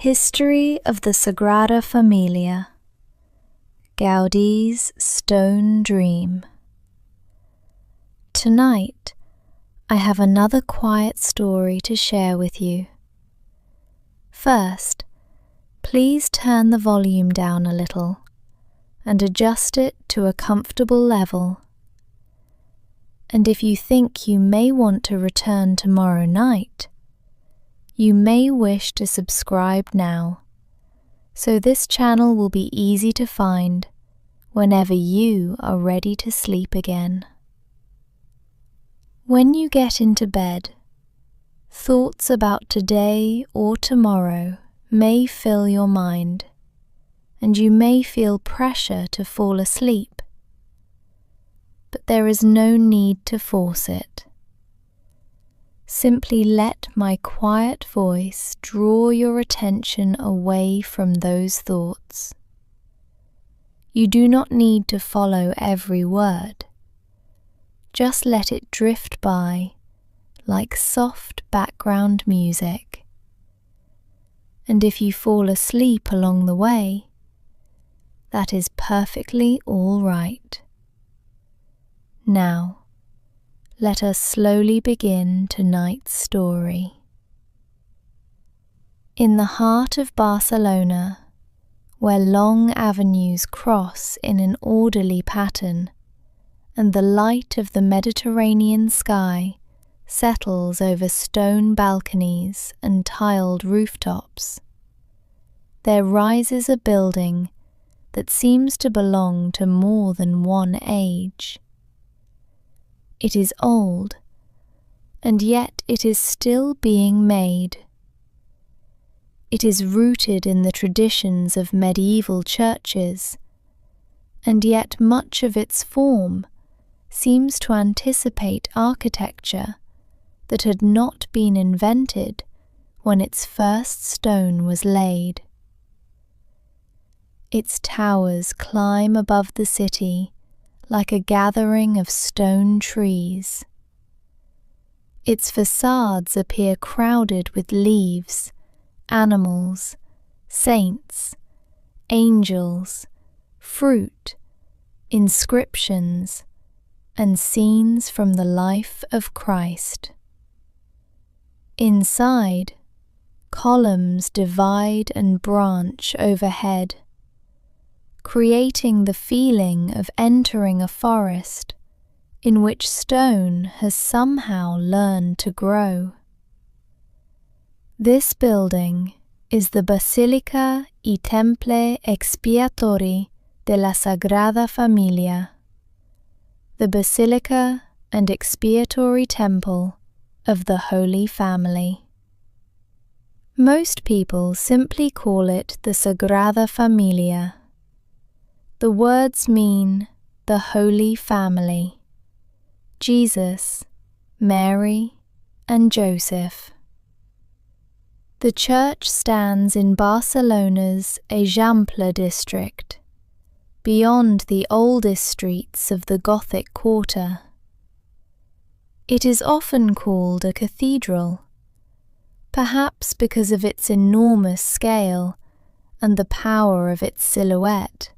History of the Sagrada Família, Gaudi's Stone Dream. Tonight, I have another quiet story to share with you. First, please turn the volume down a little and adjust it to a comfortable level. And if you think you may want to return tomorrow night, you may wish to subscribe now, so this channel will be easy to find whenever you are ready to sleep again. When you get into bed, thoughts about today or tomorrow may fill your mind, and you may feel pressure to fall asleep. But there is no need to force it. Simply let my quiet voice draw your attention away from those thoughts. You do not need to follow every word. Just let it drift by like soft background music. And if you fall asleep along the way, that is perfectly all right. Now, let us slowly begin tonight's story. In the heart of Barcelona, where long avenues cross in an orderly pattern, and the light of the Mediterranean sky settles over stone balconies and tiled rooftops, there rises a building that seems to belong to more than one age. It is old, and yet it is still being made. It is rooted in the traditions of medieval churches, and yet much of its form seems to anticipate architecture that had not been invented when its first stone was laid. Its towers climb above the city like a gathering of stone trees. Its facades appear crowded with leaves, animals, saints, angels, fruit, inscriptions, and scenes from the life of Christ. Inside, columns divide and branch overhead, creating the feeling of entering a forest in which stone has somehow learned to grow. This building is the Basilica y Temple Expiatori de la Sagrada Família, the Basilica and Expiatory Temple of the Holy Family. Most people simply call it the Sagrada Família. The words mean the Holy Family, Jesus, Mary, and Joseph. The church stands in Barcelona's Eixample district, beyond the oldest streets of the Gothic quarter. It is often called a cathedral, perhaps because of its enormous scale and the power of its silhouette.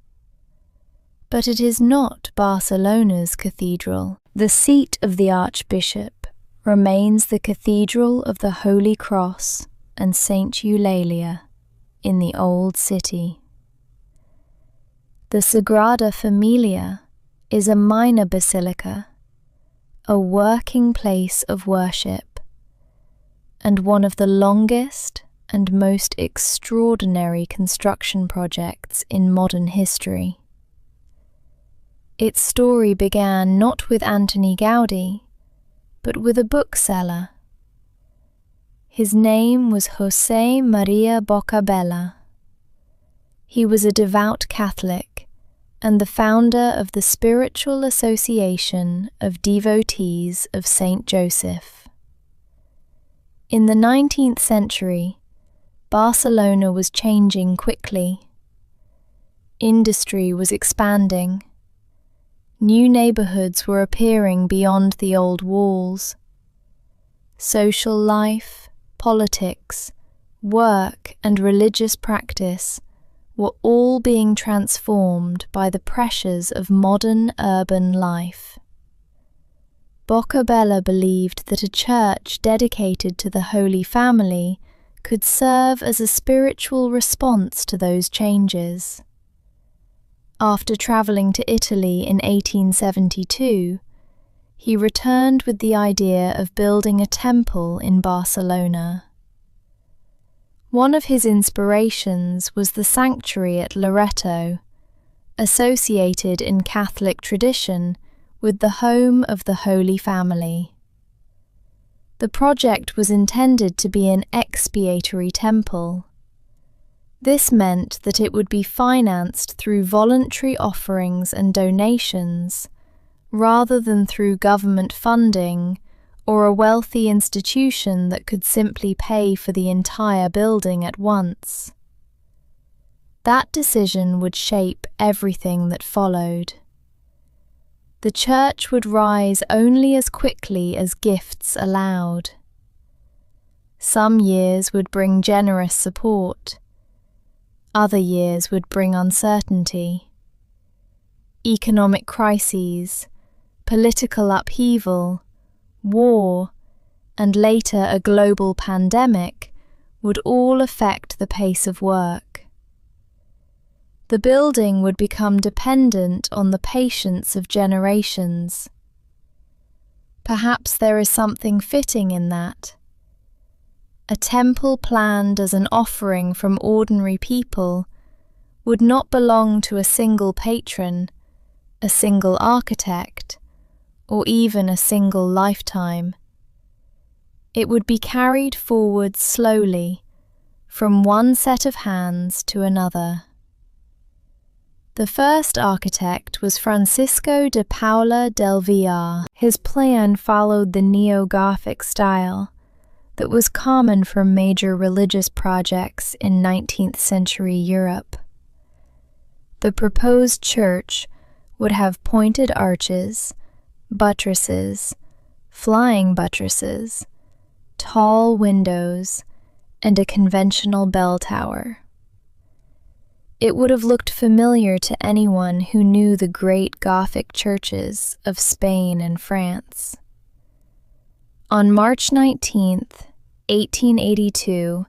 But it is not Barcelona's cathedral. The seat of the Archbishop remains the Cathedral of the Holy Cross and Saint Eulalia in the Old City. The Sagrada Família is a minor basilica, a working place of worship, and one of the longest and most extraordinary construction projects in modern history. Its story began not with Antoni Gaudí, but with a bookseller. His name was José María Bocabella. He was a devout Catholic and the founder of the Spiritual Association of Devotees of Saint Joseph. In the 19th century, Barcelona was changing quickly. Industry was expanding. New neighborhoods were appearing beyond the old walls. Social life, politics, work, and religious practice were all being transformed by the pressures of modern urban life. Boccabella believed that a church dedicated to the Holy Family could serve as a spiritual response to those changes. After traveling to Italy in 1872, he returned with the idea of building a temple in Barcelona. One of his inspirations was the sanctuary at Loreto, associated in Catholic tradition with the home of the Holy Family. The project was intended to be an expiatory temple. This meant that it would be financed through voluntary offerings and donations, rather than through government funding or a wealthy institution that could simply pay for the entire building at once. That decision would shape everything that followed. The church would rise only as quickly as gifts allowed. Some years would bring generous support. Other years would bring uncertainty. Economic crises, political upheaval, war, and later a global pandemic would all affect the pace of work. The building would become dependent on the patience of generations. Perhaps there is something fitting in that. A temple planned as an offering from ordinary people would not belong to a single patron, a single architect, or even a single lifetime. It would be carried forward slowly, from one set of hands to another. The first architect was Francisco de Paula del Villar. His plan followed the neo-Gothic style that was common for major religious projects in 19th century Europe. The proposed church would have pointed arches, buttresses, flying buttresses, tall windows, and a conventional bell tower. It would have looked familiar to anyone who knew the great Gothic churches of Spain and France. On March 19th, 1882,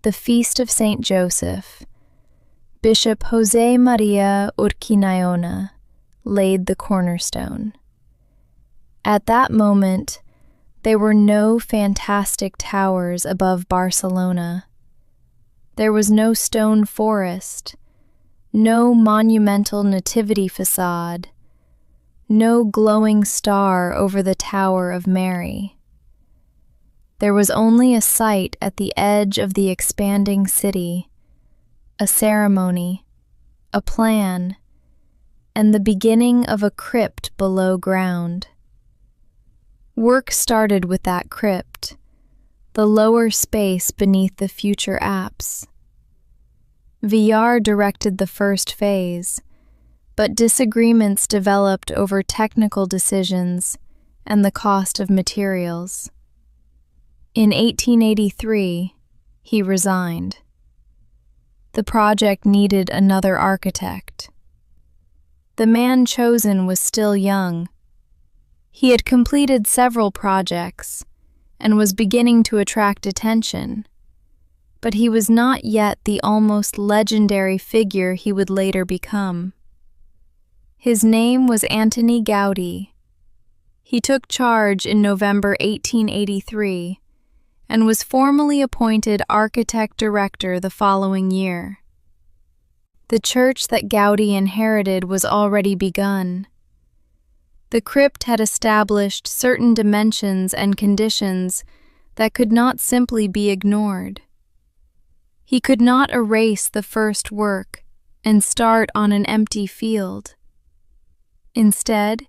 the feast of Saint Joseph, Bishop José María Urquinaona laid the cornerstone. At that moment, there were no fantastic towers above Barcelona. There was no stone forest, no monumental nativity facade, no glowing star over the Tower of Mary. There was only a site at the edge of the expanding city, a ceremony, a plan, and the beginning of a crypt below ground. Work started with that crypt, the lower space beneath the future apse. Villar directed the first phase, but disagreements developed over technical decisions and the cost of materials. In 1883, he resigned. The project needed another architect. The man chosen was still young. He had completed several projects and was beginning to attract attention, but he was not yet the almost legendary figure he would later become. His name was Antoni Gaudí. He took charge in November 1883 and was formally appointed architect-director the following year. The church that Gaudí inherited was already begun. The crypt had established certain dimensions and conditions that could not simply be ignored. He could not erase the first work and start on an empty field. Instead,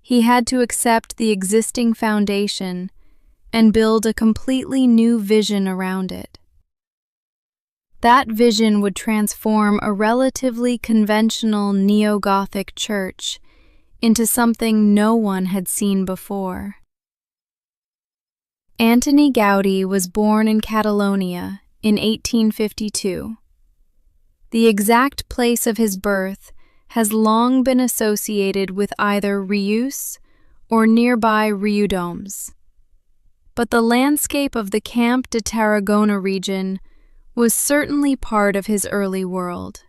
he had to accept the existing foundation and build a completely new vision around it. That vision would transform a relatively conventional neo-Gothic church into something no one had seen before. Antoni Gaudí was born in Catalonia in 1852. The exact place of his birth has long been associated with either Reus or nearby Riudoms. But the landscape of the Camp de Tarragona region was certainly part of his early world.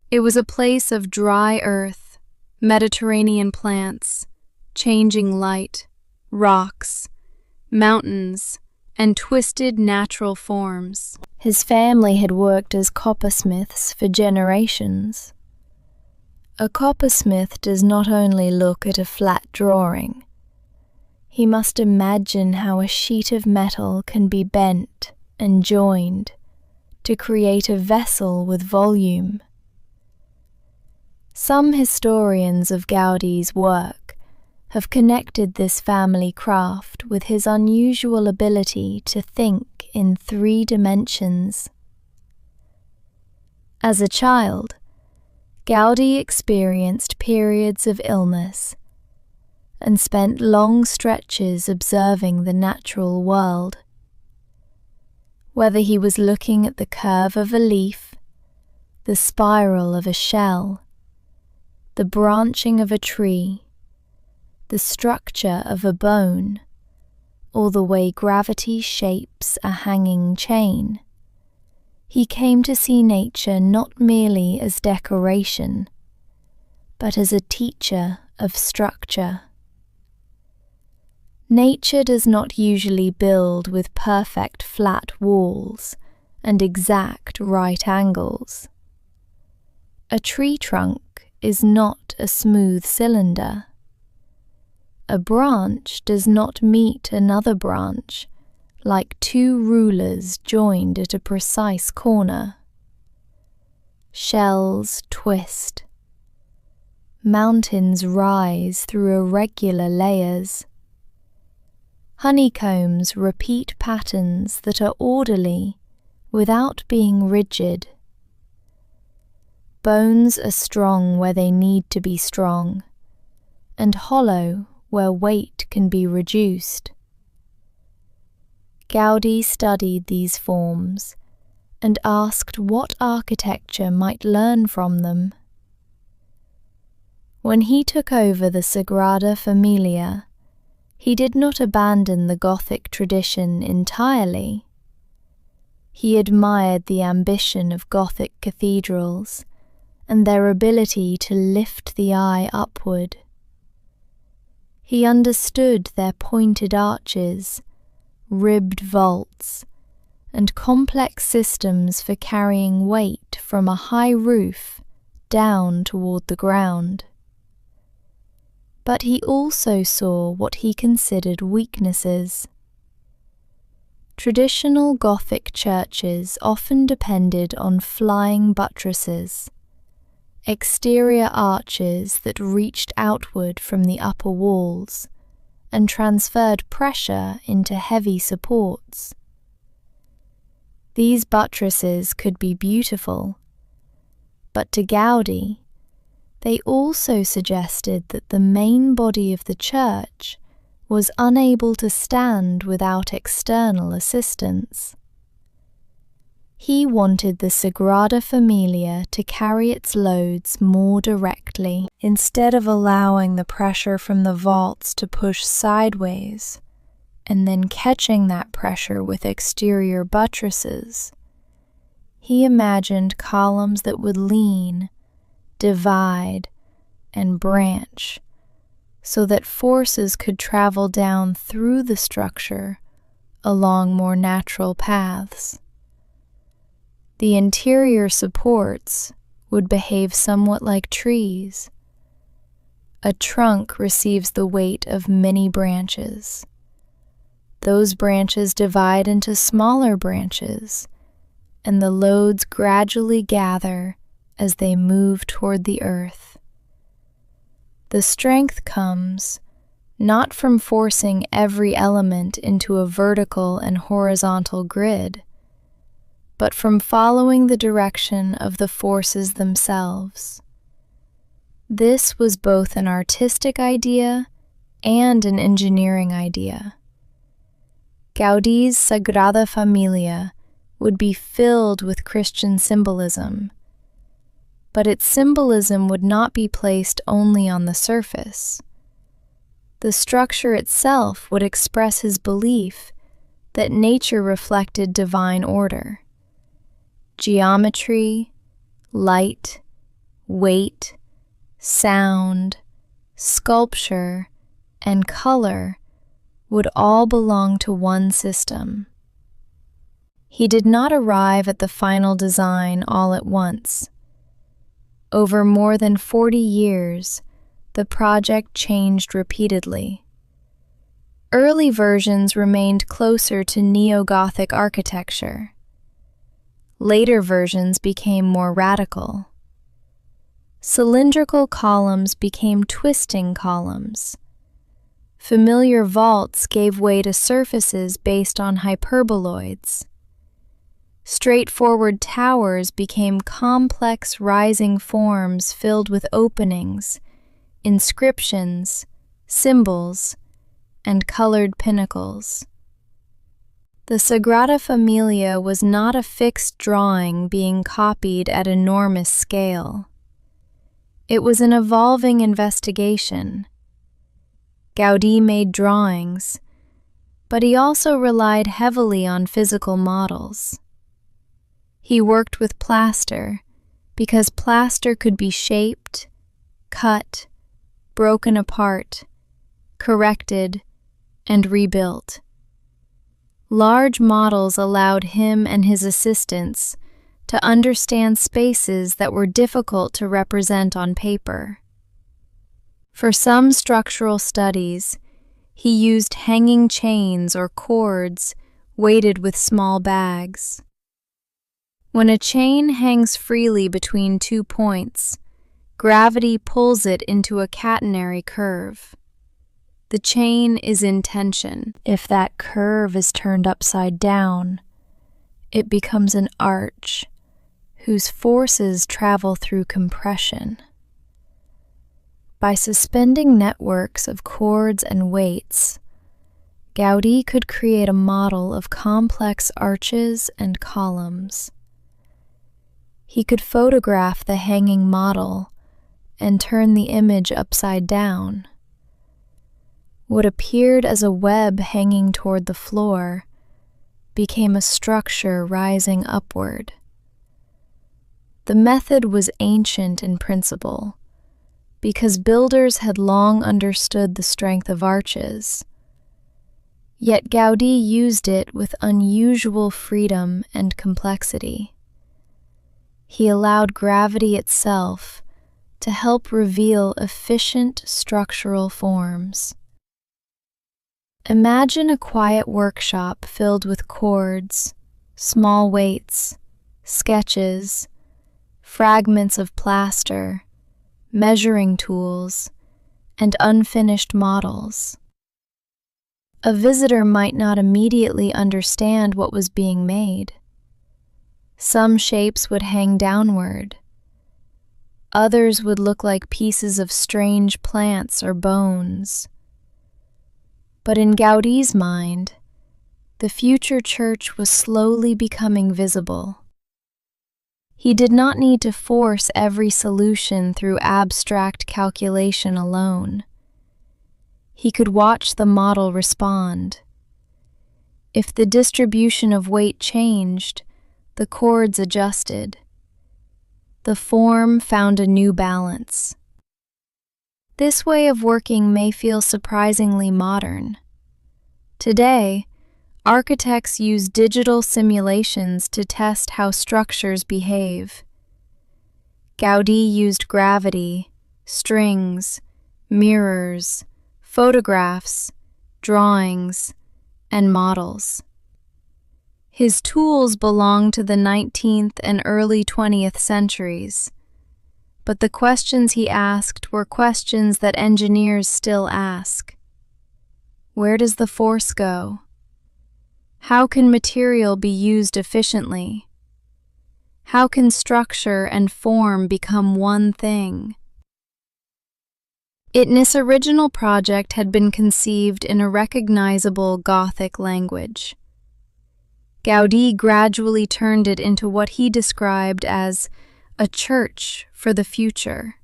It was a place of dry earth, Mediterranean plants, changing light, rocks, mountains, and twisted natural forms. His family had worked as coppersmiths for generations. A coppersmith does not only look at a flat drawing. He must imagine how a sheet of metal can be bent and joined to create a vessel with volume. Some historians of Gaudi's work have connected this family craft with his unusual ability to think in 3 dimensions. As a child, Gaudi experienced periods of illness and spent long stretches observing the natural world. Whether he was looking at the curve of a leaf, the spiral of a shell, the branching of a tree, the structure of a bone, or the way gravity shapes a hanging chain, he came to see nature not merely as decoration, but as a teacher of structure. Nature does not usually build with perfect flat walls and exact right angles. A tree trunk is not a smooth cylinder. A branch does not meet another branch like 2 rulers joined at a precise corner. Shells twist. Mountains rise through irregular layers. Honeycombs repeat patterns that are orderly without being rigid. Bones are strong where they need to be strong, and hollow where weight can be reduced. Gaudi studied these forms and asked what architecture might learn from them. When he took over the Sagrada Família, he did not abandon the Gothic tradition entirely. He admired the ambition of Gothic cathedrals and their ability to lift the eye upward. He understood their pointed arches, ribbed vaults, and complex systems for carrying weight from a high roof down toward the ground. But he also saw what he considered weaknesses. Traditional Gothic churches often depended on flying buttresses, exterior arches that reached outward from the upper walls and transferred pressure into heavy supports. These buttresses could be beautiful, but to Gaudi, they also suggested that the main body of the church was unable to stand without external assistance. He wanted the Sagrada Família to carry its loads more directly, instead of allowing the pressure from the vaults to push sideways, and then catching that pressure with exterior buttresses. He imagined columns that would lean, divide, and branch, so that forces could travel down through the structure along more natural paths. The interior supports would behave somewhat like trees. A trunk receives the weight of many branches. Those branches divide into smaller branches, and the loads gradually gather as they move toward the earth. The strength comes not from forcing every element into a vertical and horizontal grid, but from following the direction of the forces themselves. This was both an artistic idea and an engineering idea. Gaudi's Sagrada Família would be filled with Christian symbolism, but its symbolism would not be placed only on the surface. The structure itself would express his belief that nature reflected divine order. Geometry, light, weight, sound, sculpture, and color would all belong to one system. He did not arrive at the final design all at once. Over more than 40 years, the project changed repeatedly. Early versions remained closer to neo-Gothic architecture. Later versions became more radical. Cylindrical columns became twisting columns. Familiar vaults gave way to surfaces based on hyperboloids. Straightforward towers became complex rising forms filled with openings, inscriptions, symbols, and colored pinnacles. The Sagrada Familia was not a fixed drawing being copied at enormous scale. It was an evolving investigation. Gaudí made drawings, but he also relied heavily on physical models. He worked with plaster because plaster could be shaped, cut, broken apart, corrected, and rebuilt. Large models allowed him and his assistants to understand spaces that were difficult to represent on paper. For some structural studies, he used hanging chains or cords weighted with small bags. When a chain hangs freely between 2 points, gravity pulls it into a catenary curve. The chain is in tension. If that curve is turned upside down, it becomes an arch whose forces travel through compression. By suspending networks of cords and weights, Gaudí could create a model of complex arches and columns. He could photograph the hanging model and turn the image upside down. What appeared as a web hanging toward the floor became a structure rising upward. The method was ancient in principle, because builders had long understood the strength of arches. Yet Gaudí used it with unusual freedom and complexity. He allowed gravity itself to help reveal efficient structural forms. Imagine a quiet workshop filled with cords, small weights, sketches, fragments of plaster, measuring tools, and unfinished models. A visitor might not immediately understand what was being made. Some shapes would hang downward. Others would look like pieces of strange plants or bones. But in Gaudí's mind, the future church was slowly becoming visible. He did not need to force every solution through abstract calculation alone. He could watch the model respond. If the distribution of weight changed, the cords adjusted. The form found a new balance. This way of working may feel surprisingly modern. Today, architects use digital simulations to test how structures behave. Gaudí used gravity, strings, mirrors, photographs, drawings, and models. His tools belong to the 19th and early 20th centuries, but the questions he asked were questions that engineers still ask. Where does the force go? How can material be used efficiently? How can structure and form become one thing? Its original project had been conceived in a recognizable Gothic language. Gaudí gradually turned it into what he described as a church for the future.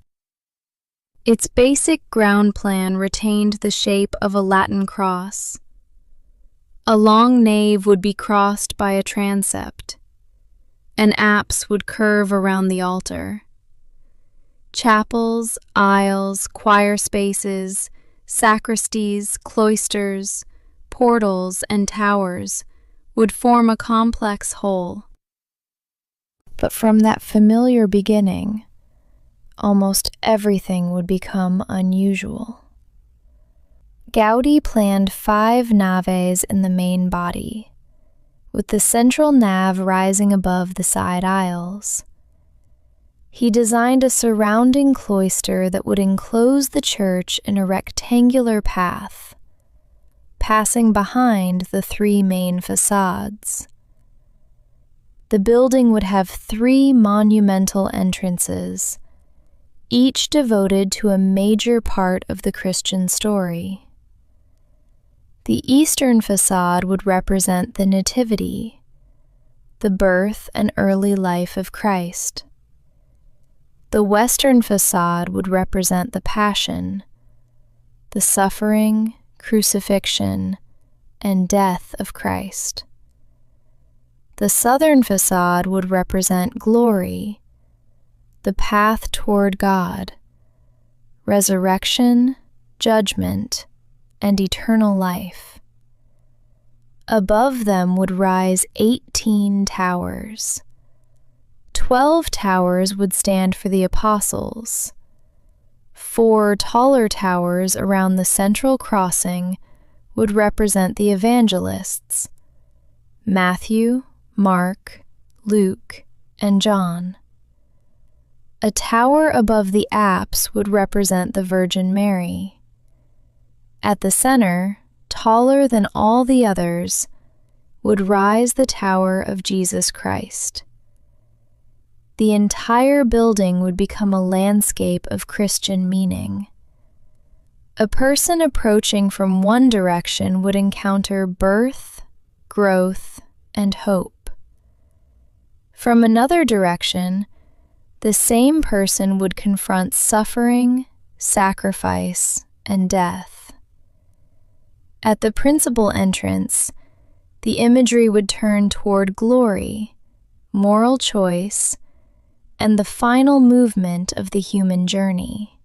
Its basic ground plan retained the shape of a Latin cross. A long nave would be crossed by a transept. An apse would curve around the altar. Chapels, aisles, choir spaces, sacristies, cloisters, portals, and towers would form a complex whole. But from that familiar beginning, almost everything would become unusual. Gaudí planned 5 naves in the main body, with the central nave rising above the side aisles. He designed a surrounding cloister that would enclose the church in a rectangular path, passing behind the 3 main facades. The building would have 3 monumental entrances, each devoted to a major part of the Christian story. The eastern facade would represent the Nativity, the birth and early life of Christ. The western facade would represent the Passion, the suffering, crucifixion, and death of Christ. The southern facade would represent glory, the path toward God, resurrection, judgment, and eternal life. Above them would rise 18 towers. 12 towers would stand for the apostles. 4 taller towers around the central crossing would represent the evangelists, Matthew, Mark, Luke, and John. A tower above the apse would represent the Virgin Mary. At the center, taller than all the others, would rise the Tower of Jesus Christ. The entire building would become a landscape of Christian meaning. A person approaching from one direction would encounter birth, growth, and hope. From another direction, the same person would confront suffering, sacrifice, and death. At the principal entrance, the imagery would turn toward glory, moral choice, and the final movement of the human journey.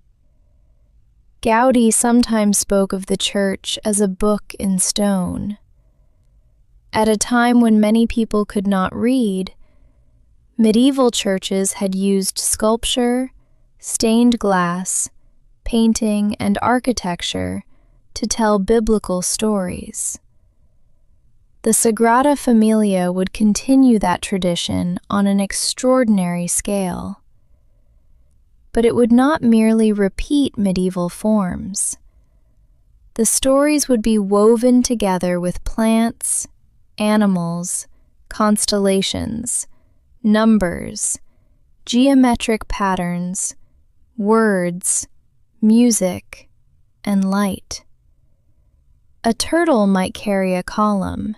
Gaudí sometimes spoke of the church as a book in stone. At a time when many people could not read, medieval churches had used sculpture, stained glass, painting, and architecture to tell biblical stories. The Sagrada Familia would continue that tradition on an extraordinary scale. But it would not merely repeat medieval forms. The stories would be woven together with plants, animals, constellations, numbers, geometric patterns, words, music, and light. A turtle might carry a column.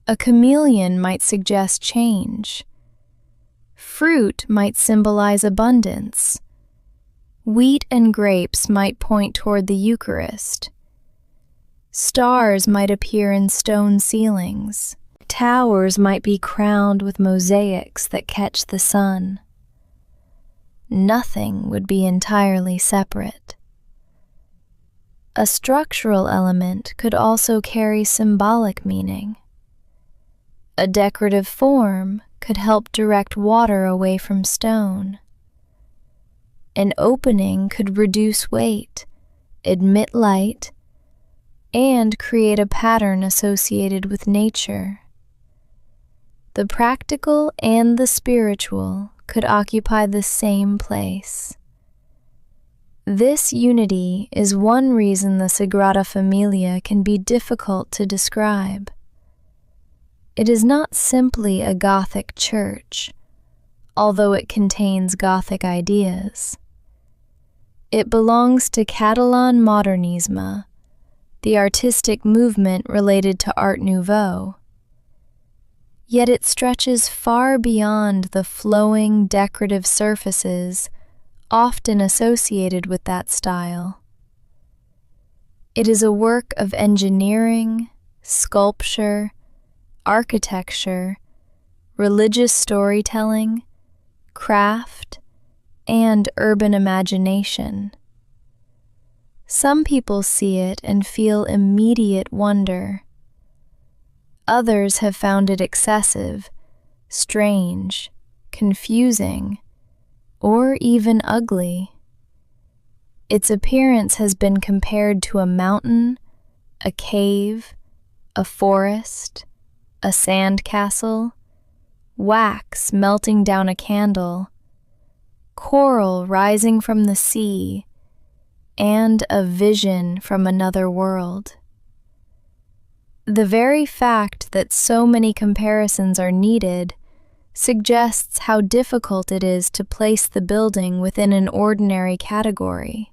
A chameleon might suggest change. Fruit might symbolize abundance. Wheat and grapes might point toward the Eucharist. Stars might appear in stone ceilings. Towers might be crowned with mosaics that catch the sun. Nothing would be entirely separate. A structural element could also carry symbolic meaning. A decorative form could help direct water away from stone. An opening could reduce weight, admit light, and create a pattern associated with nature. The practical and the spiritual could occupy the same place. This unity is one reason the Sagrada Familia can be difficult to describe. It is not simply a Gothic church, although it contains Gothic ideas. It belongs to Catalan Modernisme, the artistic movement related to Art Nouveau. yet it stretches far beyond the flowing decorative surfaces often associated with that style. It is a work of engineering, sculpture, architecture, religious storytelling, craft, and urban imagination. Some people see it and feel immediate wonder. Others have found it excessive, strange, confusing, or even ugly. Its appearance has been compared to a mountain, a cave, a forest, a sandcastle, wax melting down a candle, coral rising from the sea, and a vision from another world. The very fact that so many comparisons are needed suggests how difficult it is to place the building within an ordinary category.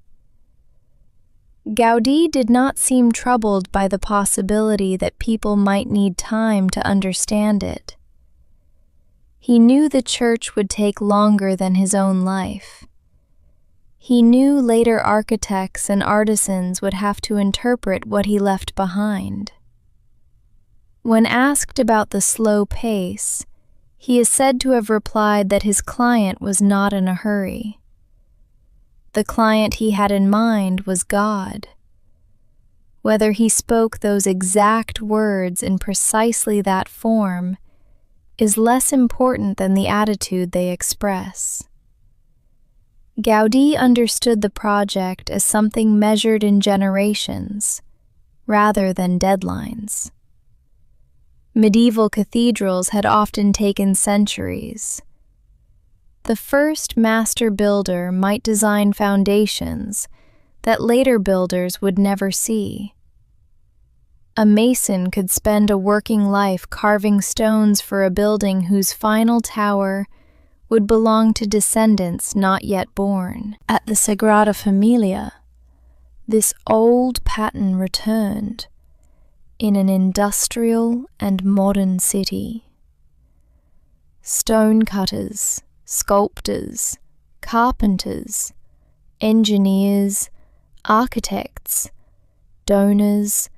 Gaudí did not seem troubled by the possibility that people might need time to understand it. He knew the church would take longer than his own life. He knew later architects and artisans would have to interpret what he left behind. When asked about the slow pace, he is said to have replied that his client was not in a hurry. The client he had in mind was God. Whether he spoke those exact words in precisely that form is less important than the attitude they express. Gaudí understood the project as something measured in generations, rather than deadlines. Medieval cathedrals had often taken centuries. The first master builder might design foundations that later builders would never see. A mason could spend a working life carving stones for a building whose final tower would belong to descendants not yet born. At the Sagrada Família, this old pattern returned in an industrial and modern city. Stonecutters, sculptors, carpenters, engineers, architects, donors,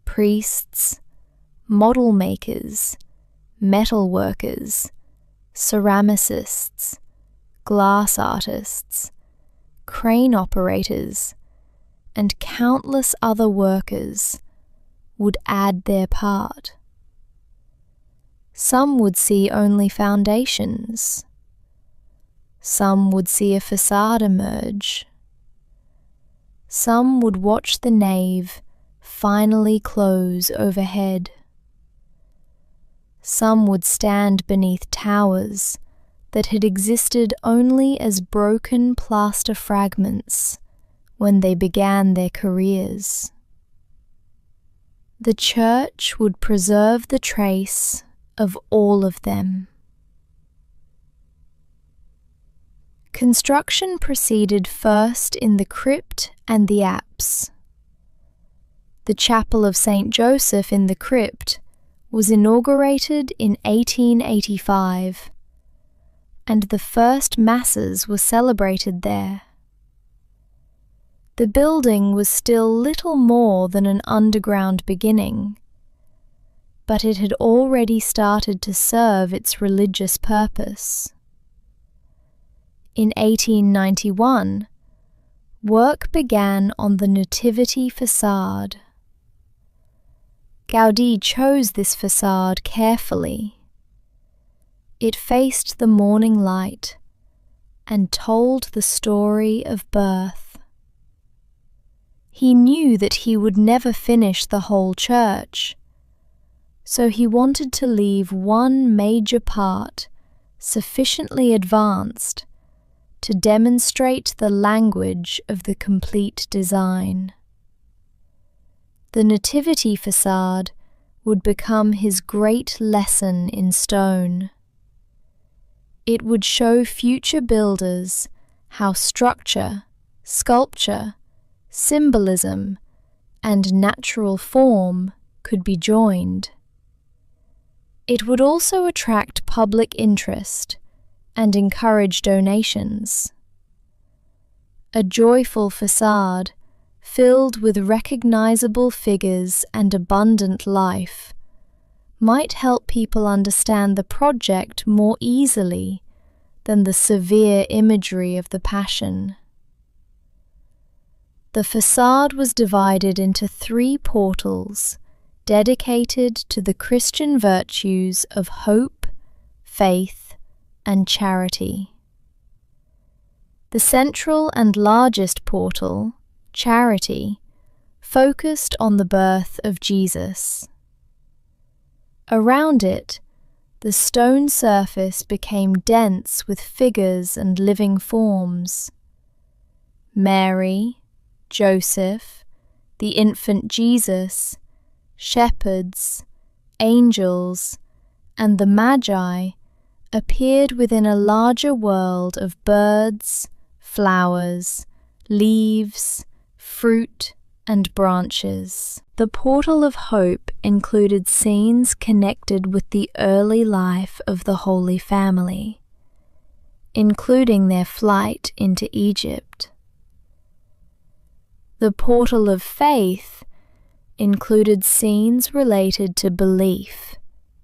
priests, model makers, metal workers, ceramicists, glass artists, crane operators, and countless other workers would add their part. Some would see only foundations. Some would see a facade emerge. Some would watch the nave finally close overhead. Some would stand beneath towers that had existed only as broken plaster fragments when they began their careers. The church would preserve the trace of all of them. Construction proceeded first in the crypt and the apse. The Chapel of St. Joseph in the crypt was inaugurated in 1885, and the first masses were celebrated there. The building was still little more than an underground beginning, but it had already started to serve its religious purpose. In 1891, work began on the Nativity facade. Gaudí chose this facade carefully. It faced the morning light and told the story of birth. He knew that he would never finish the whole church, so he wanted to leave one major part sufficiently advanced to demonstrate the language of the complete design. The Nativity facade would become his great lesson in stone. It would show future builders how structure, sculpture, symbolism, and natural form could be joined. It would also attract public interest and encourage donations. A joyful facade, filled with recognizable figures and abundant life, might help people understand the project more easily than the severe imagery of the Passion. The facade was divided into 3 portals dedicated to the Christian virtues of hope, faith, and charity. The central and largest portal, Charity, focused on the birth of Jesus. Around it, the stone surface became dense with figures and living forms. Mary, Joseph, the infant Jesus, shepherds, angels, and the Magi appeared within a larger world of birds, flowers, leaves, fruit, and branches. The Portal of Hope included scenes connected with the early life of the Holy Family, including their flight into Egypt. The Portal of Faith included scenes related to belief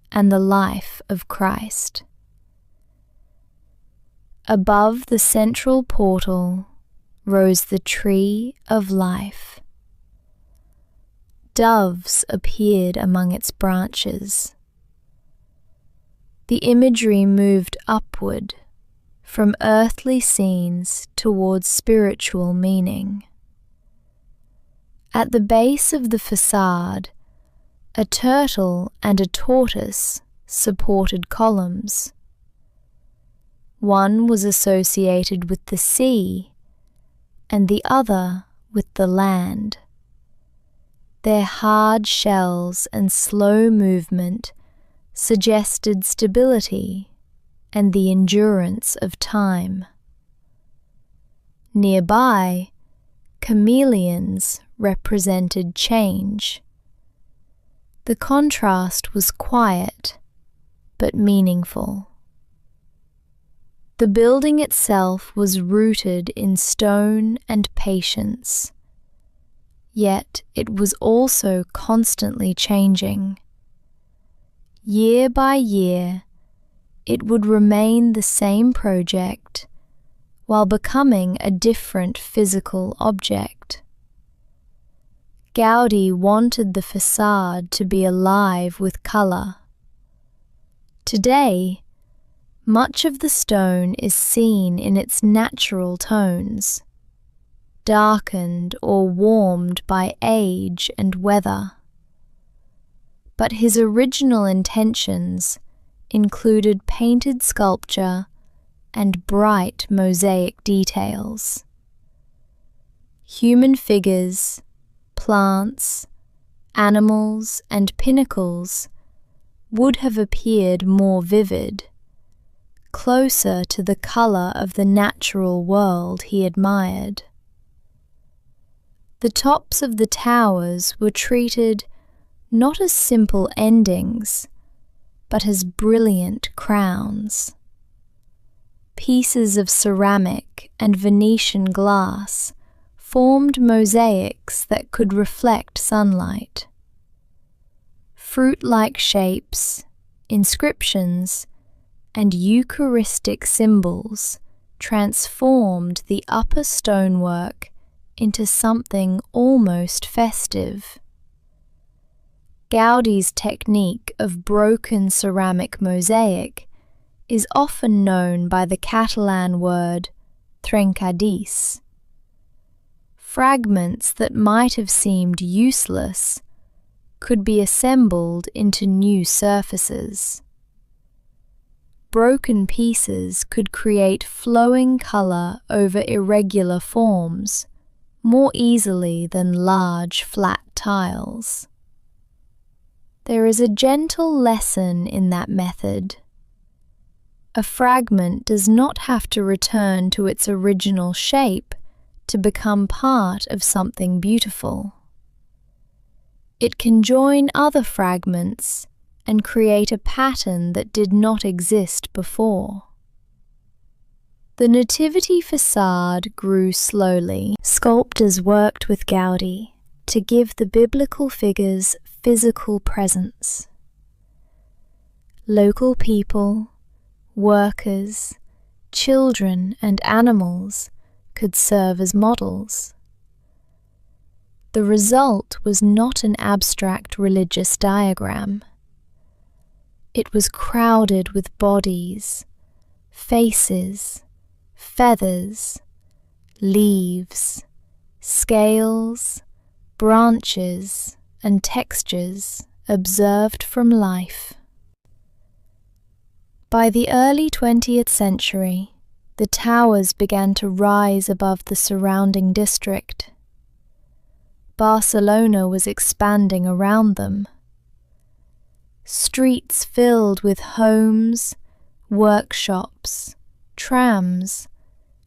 and the life of Christ. Above the central portal rose the Tree of Life. Doves appeared among its branches. The imagery moved upward from earthly scenes towards spiritual meaning. At the base of the facade, a turtle and a tortoise supported columns. One was associated with the sea, and the other with the land. Their hard shells and slow movement suggested stability and the endurance of time. Nearby, chameleons represented change. The contrast was quiet but meaningful. The building itself was rooted in stone and patience, yet it was also constantly changing. Year by year, it would remain the same project while becoming a different physical object. Gaudi wanted the facade to be alive with color. Today, much of the stone is seen in its natural tones, darkened or warmed by age and weather. But his original intentions included painted sculpture and bright mosaic details. Human figures, plants, animals, and pinnacles would have appeared more vivid, closer to the color of the natural world he admired. The tops of the towers were treated not as simple endings, but as brilliant crowns. Pieces of ceramic and Venetian glass formed mosaics that could reflect sunlight. Fruit-like shapes, inscriptions, and Eucharistic symbols transformed the upper stonework into something almost festive. Gaudi's technique of broken ceramic mosaic is often known by the Catalan word trencadís. Fragments that might have seemed useless could be assembled into new surfaces. Broken pieces could create flowing color over irregular forms more easily than large flat tiles. There is a gentle lesson in that method. A fragment does not have to return to its original shape to become part of something beautiful. It can join other fragments and create a pattern that did not exist before. The nativity facade grew slowly. Sculptors worked with Gaudi to give the biblical figures physical presence. Local people, workers, children, and animals could serve as models. The result was not an abstract religious diagram. It was crowded with bodies, faces, feathers, leaves, scales, branches, and textures observed from life. By the early 20th century, the towers began to rise above the surrounding district. Barcelona was expanding around them. Streets filled with homes, workshops, trams,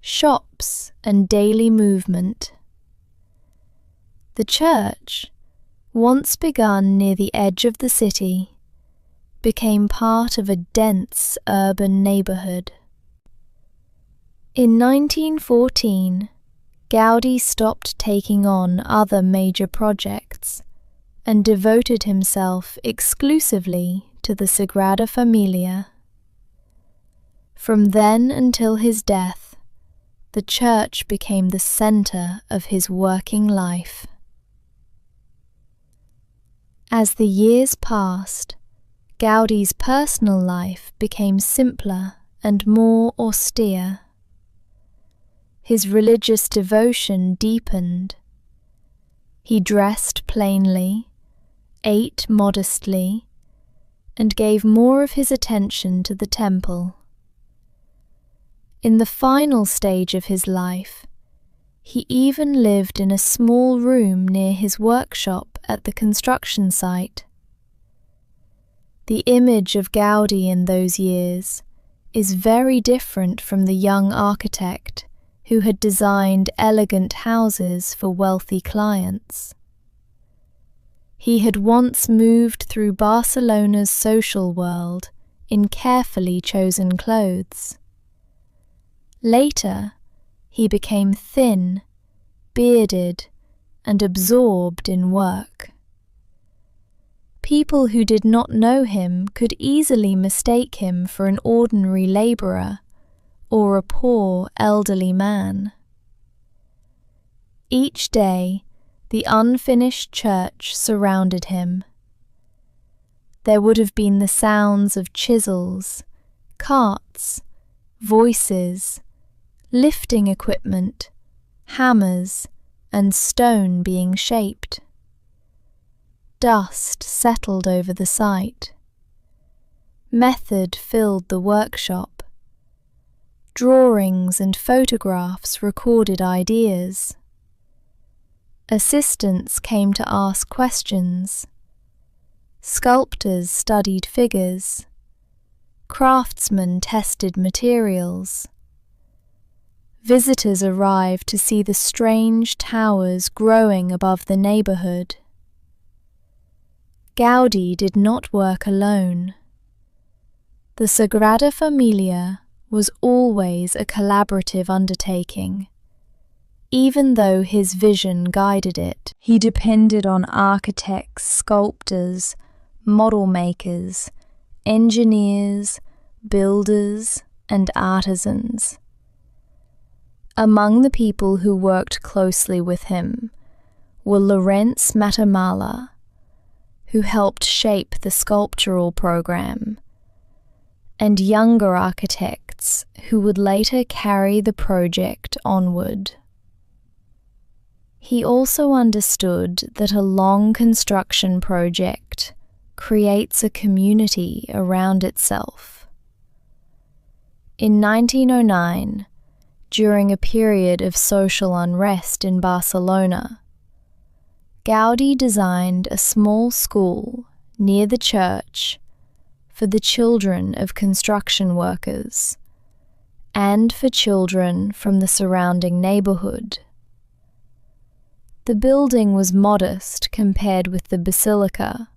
shops, and daily movement. The church, once begun near the edge of the city, became part of a dense urban neighborhood. In 1914, Gaudi stopped taking on other major projects and devoted himself exclusively to the Sagrada Família. From then until his death, the church became the center of his working life. As the years passed, Gaudi's personal life became simpler and more austere. His religious devotion deepened. He dressed plainly, ate modestly, and gave more of his attention to the temple. In the final stage of his life, he even lived in a small room near his workshop at the construction site. The image of Gaudi in those years is very different from the young architect who had designed elegant houses for wealthy clients. He had once moved through Barcelona's social world in carefully chosen clothes. Later, he became thin, bearded, and absorbed in work. People who did not know him could easily mistake him for an ordinary laborer or a poor elderly man. Each day, the unfinished church surrounded him. There would have been the sounds of chisels, carts, voices, lifting equipment, hammers, and stone being shaped. Dust settled over the site. Method filled the workshop. Drawings and photographs recorded ideas. Assistants came to ask questions. Sculptors studied figures. Craftsmen tested materials. Visitors arrived to see the strange towers growing above the neighborhood. Gaudi did not work alone. The Sagrada Família was always a collaborative undertaking. Even though his vision guided it, he depended on architects, sculptors, model makers, engineers, builders, and artisans. Among the people who worked closely with him were Lorenz Matamala, who helped shape the sculptural program, and younger architects who would later carry the project onward. He also understood that a long construction project creates a community around itself. In 1909, during a period of social unrest in Barcelona, Gaudi designed a small school near the church for the children of construction workers and for children from the surrounding neighborhood. The building was modest compared with the basilica,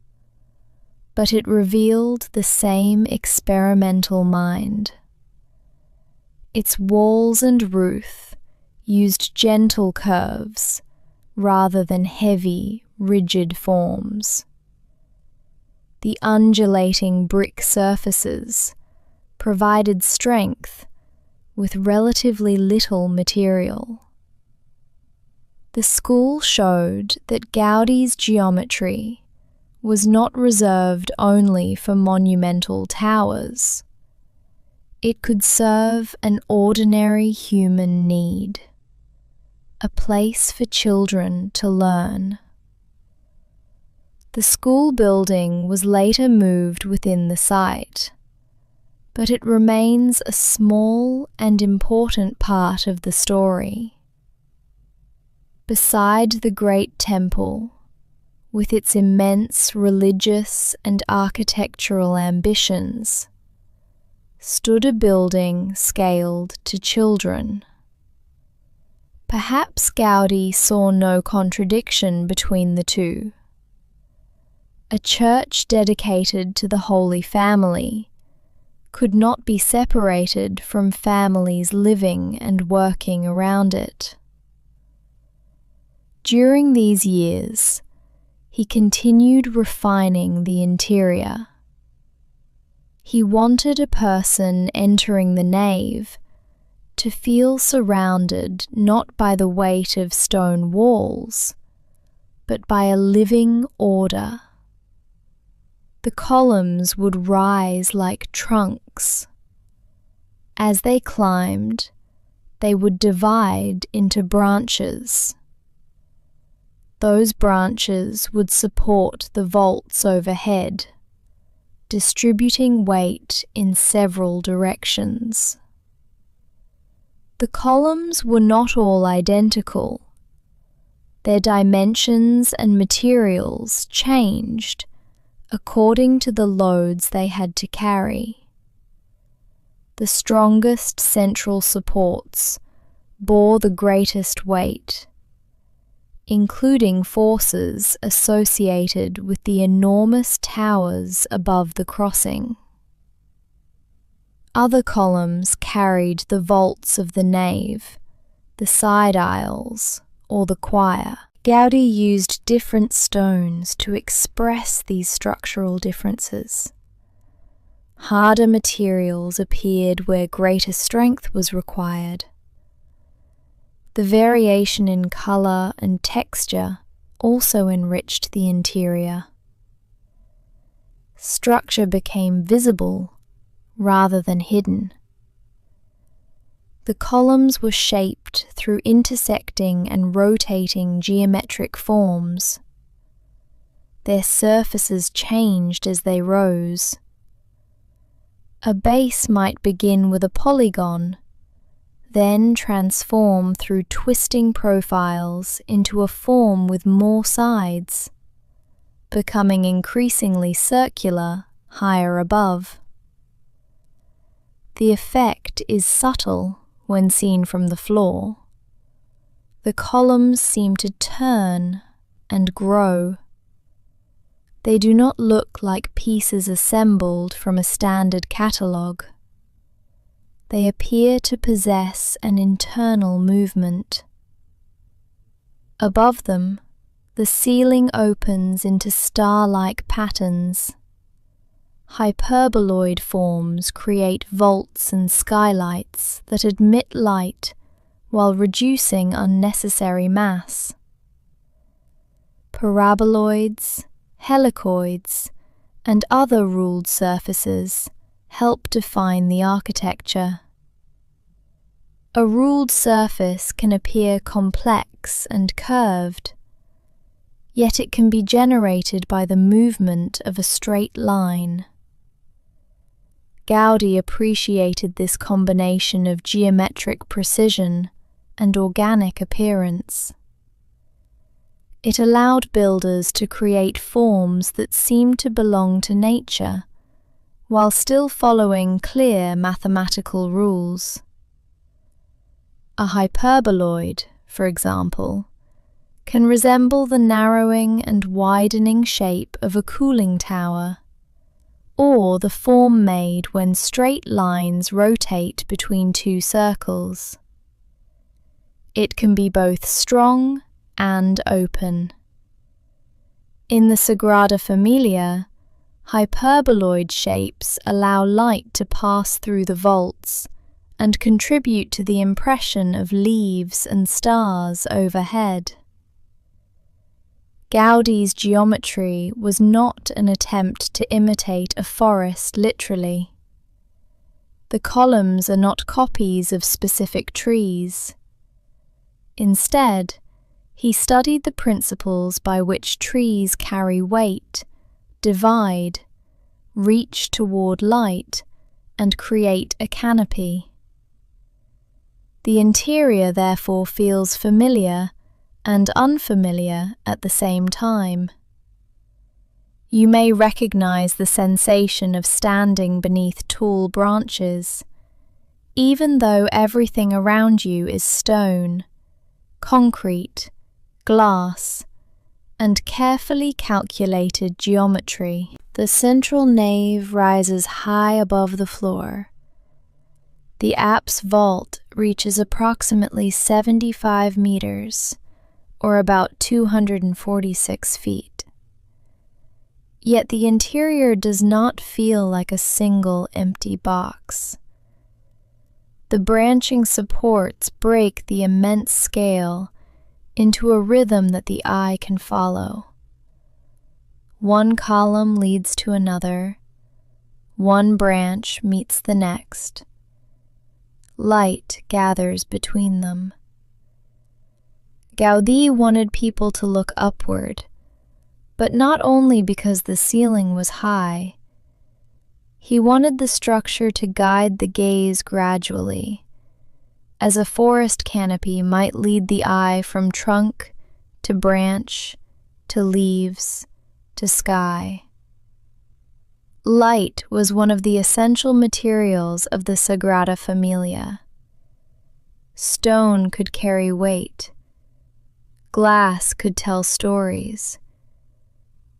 but it revealed the same experimental mind. Its walls and roof used gentle curves rather than heavy, rigid forms. The undulating brick surfaces provided strength with relatively little material. The school showed that Gaudi's geometry was not reserved only for monumental towers. It could serve an ordinary human need, a place for children to learn. The school building was later moved within the site, but it remains a small and important part of the story. Beside the great temple, with its immense religious and architectural ambitions, stood a building scaled to children. Perhaps Gaudi saw no contradiction between the two. A church dedicated to the Holy Family could not be separated from families living and working around it. During these years, he continued refining the interior. He wanted a person entering the nave to feel surrounded not by the weight of stone walls, but by a living order. The columns would rise like trunks. As they climbed, they would divide into branches. Those branches would support the vaults overhead, distributing weight in several directions. The columns were not all identical. Their dimensions and materials changed according to the loads they had to carry. The strongest central supports bore the greatest weight, including forces associated with the enormous towers above the crossing. Other columns carried the vaults of the nave, the side aisles, or the choir. Gaudi used different stones to express these structural differences. Harder materials appeared where greater strength was required. The variation in color and texture also enriched the interior. Structure became visible rather than hidden. The columns were shaped through intersecting and rotating geometric forms. Their surfaces changed as they rose. A base might begin with a polygon, then transform through twisting profiles into a form with more sides, becoming increasingly circular higher above. The effect is subtle when seen from the floor. The columns seem to turn and grow. They do not look like pieces assembled from a standard catalogue. They appear to possess an internal movement. Above them, the ceiling opens into star-like patterns. Hyperboloid forms create vaults and skylights that admit light while reducing unnecessary mass. Paraboloids, helicoids, and other ruled surfaces help define the architecture. A ruled surface can appear complex and curved, yet it can be generated by the movement of a straight line. Gaudi appreciated this combination of geometric precision and organic appearance. It allowed builders to create forms that seemed to belong to nature, while still following clear mathematical rules. A hyperboloid, for example, can resemble the narrowing and widening shape of a cooling tower, or the form made when straight lines rotate between two circles. It can be both strong and open. In the Sagrada Familia, hyperboloid shapes allow light to pass through the vaults and contribute to the impression of leaves and stars overhead. Gaudi's geometry was not an attempt to imitate a forest literally. The columns are not copies of specific trees. Instead, he studied the principles by which trees carry weight, divide, reach toward light, and create a canopy. The interior therefore feels familiar and unfamiliar at the same time. You may recognize the sensation of standing beneath tall branches, even though everything around you is stone, concrete, glass, and carefully calculated geometry. The central nave rises high above the floor. The apse vault reaches approximately 75 meters, or about 246 feet. Yet the interior does not feel like a single empty box. The branching supports break the immense scale into a rhythm that the eye can follow. One column leads to another, one branch meets the next. Light gathers between them. Gaudí wanted people to look upward, but not only because the ceiling was high. He wanted the structure to guide the gaze gradually, as a forest canopy might lead the eye from trunk to branch to leaves to sky. Light was one of the essential materials of the Sagrada Familia. Stone could carry weight. Glass could tell stories.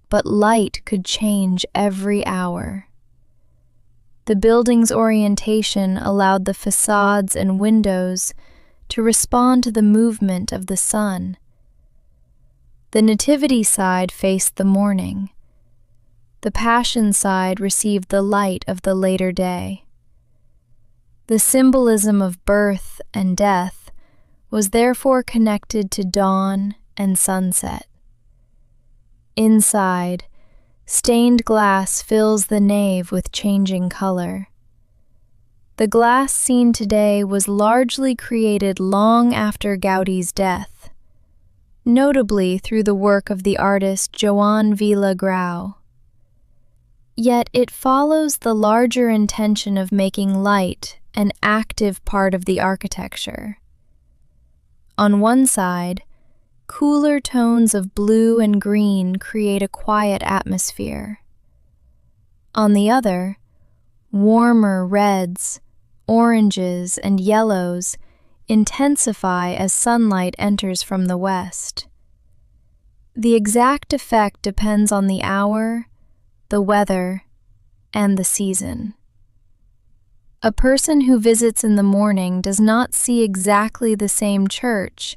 But light could change every hour. The building's orientation allowed the facades and windows to respond to the movement of the sun. The nativity side faced the morning. The passion side received the light of the later day. The symbolism of birth and death was therefore connected to dawn and sunset. Inside, stained glass fills the nave with changing color. The glass seen today was largely created long after Gaudí's death, notably through the work of the artist Joan Vila-Grau. Yet it follows the larger intention of making light an active part of the architecture. On one side, cooler tones of blue and green create a quiet atmosphere. On the other, warmer reds, oranges, and yellows intensify as sunlight enters from the west. The exact effect depends on the hour, the weather, and the season. A person who visits in the morning does not see exactly the same church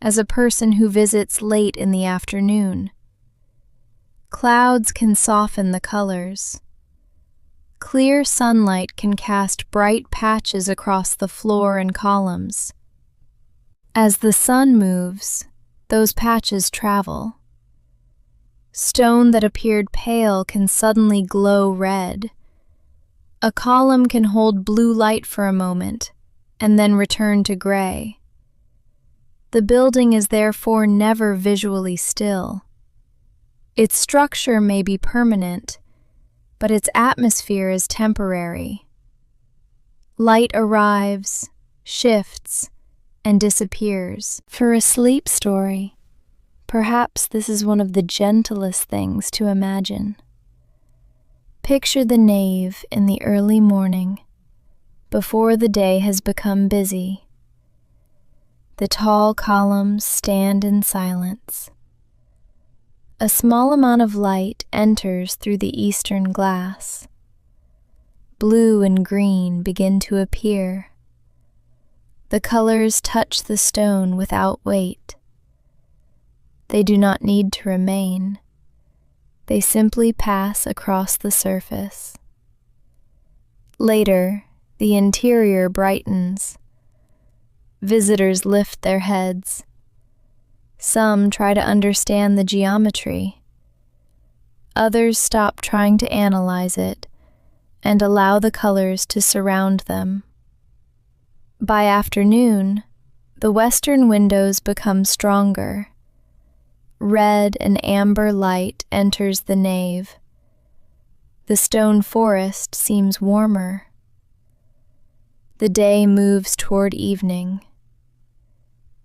as a person who visits late in the afternoon. Clouds can soften the colors. Clear sunlight can cast bright patches across the floor and columns. As the sun moves, those patches travel. Stone that appeared pale can suddenly glow red. A column can hold blue light for a moment and then return to gray. The building is therefore never visually still. Its structure may be permanent, but its atmosphere is temporary. Light arrives, shifts, and disappears. For a sleep story, perhaps this is one of the gentlest things to imagine. Picture the nave in the early morning, before the day has become busy. The tall columns stand in silence. A small amount of light enters through the eastern glass. blue and green begin to appear. The colors touch the stone without weight. They do not need to remain. They simply pass across the surface. Later, the interior brightens. Visitors lift their heads. Some try to understand the geometry. Others stop trying to analyze it and allow the colors to surround them. By afternoon, the western windows become stronger. Red and amber light enters the nave. The stone forest seems warmer. The day moves toward evening.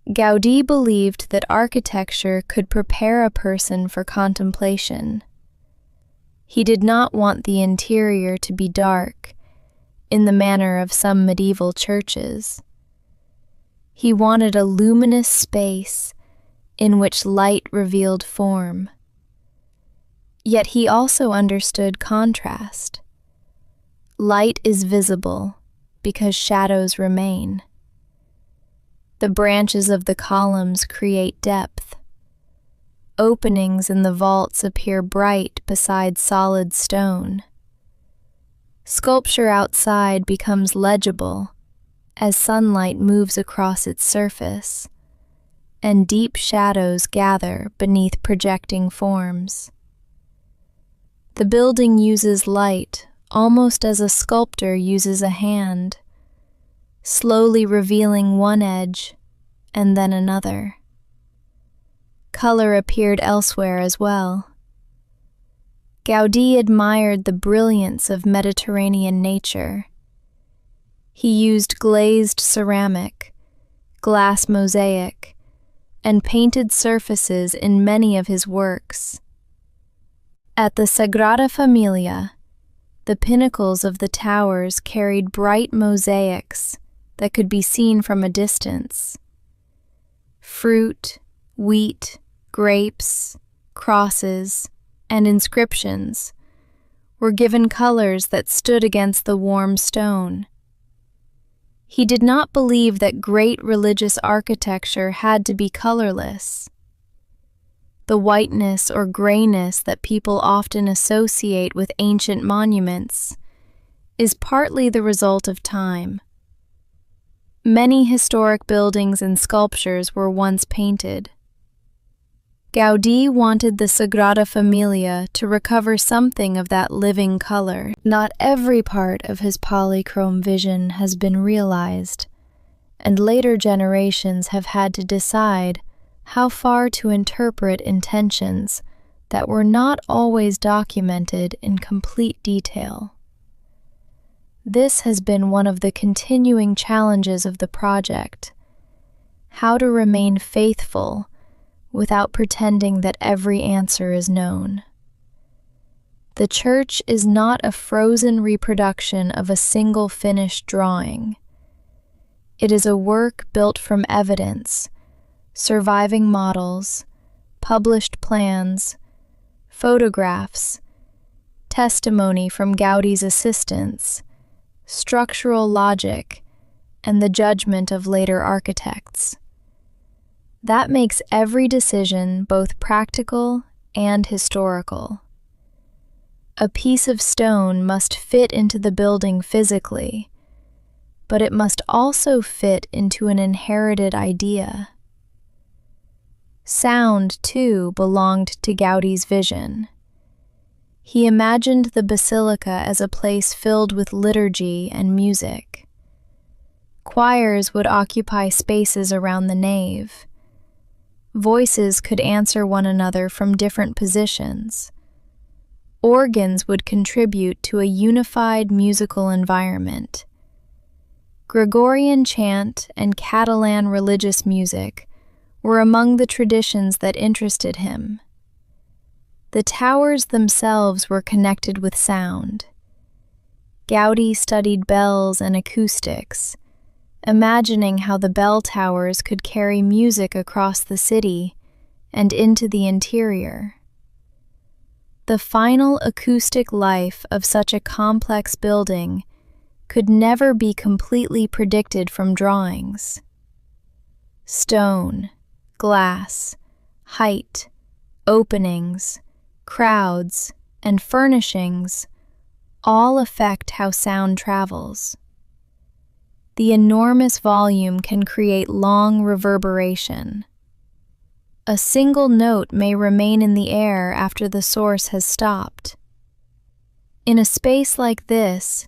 Gaudí believed that architecture could prepare a person for contemplation. He did not want the interior to be dark, in the manner of some medieval churches. He wanted a luminous space in which light revealed form. Yet he also understood contrast. Light is visible because shadows remain. The branches of the columns create depth. Openings in the vaults appear bright beside solid stone. Sculpture outside becomes legible as sunlight moves across its surface, and deep shadows gather beneath projecting forms. The building uses light almost as a sculptor uses a hand, slowly revealing one edge and then another. Color appeared elsewhere as well. Gaudí admired the brilliance of Mediterranean nature. He used glazed ceramic, glass mosaic, and painted surfaces in many of his works. At the Sagrada Família, the pinnacles of the towers carried bright mosaics that could be seen from a distance. Fruit, wheat, grapes, crosses, and inscriptions were given colors that stood against the warm stone. He did not believe that great religious architecture had to be colorless. The whiteness or grayness that people often associate with ancient monuments is partly the result of time. Many historic buildings and sculptures were once painted. Gaudí wanted the Sagrada Família to recover something of that living color. Not every part of his polychrome vision has been realized, and later generations have had to decide how far to interpret intentions that were not always documented in complete detail. This has been one of the continuing challenges of the project: how to remain faithful without pretending that every answer is known. The church is not a frozen reproduction of a single finished drawing. It is a work built from evidence, surviving models, published plans, photographs, testimony from Gaudí's assistants, structural logic, and the judgment of later architects. That makes every decision both practical and historical. A piece of stone must fit into the building physically, but it must also fit into an inherited idea. Sound, too, belonged to Gaudí's vision. He imagined the basilica as a place filled with liturgy and music. Choirs would occupy spaces around the nave. Voices could answer one another from different positions. Organs would contribute to a unified musical environment. Gregorian chant and Catalan religious music were among the traditions that interested him. The towers themselves were connected with sound. Gaudí studied bells and acoustics, imagining how the bell towers could carry music across the city and into the interior. The final acoustic life of such a complex building could never be completely predicted from drawings. Stone, glass, height, openings, crowds, and furnishings all affect how sound travels. The enormous volume can create long reverberation. A single note may remain in the air after the source has stopped. In a space like this,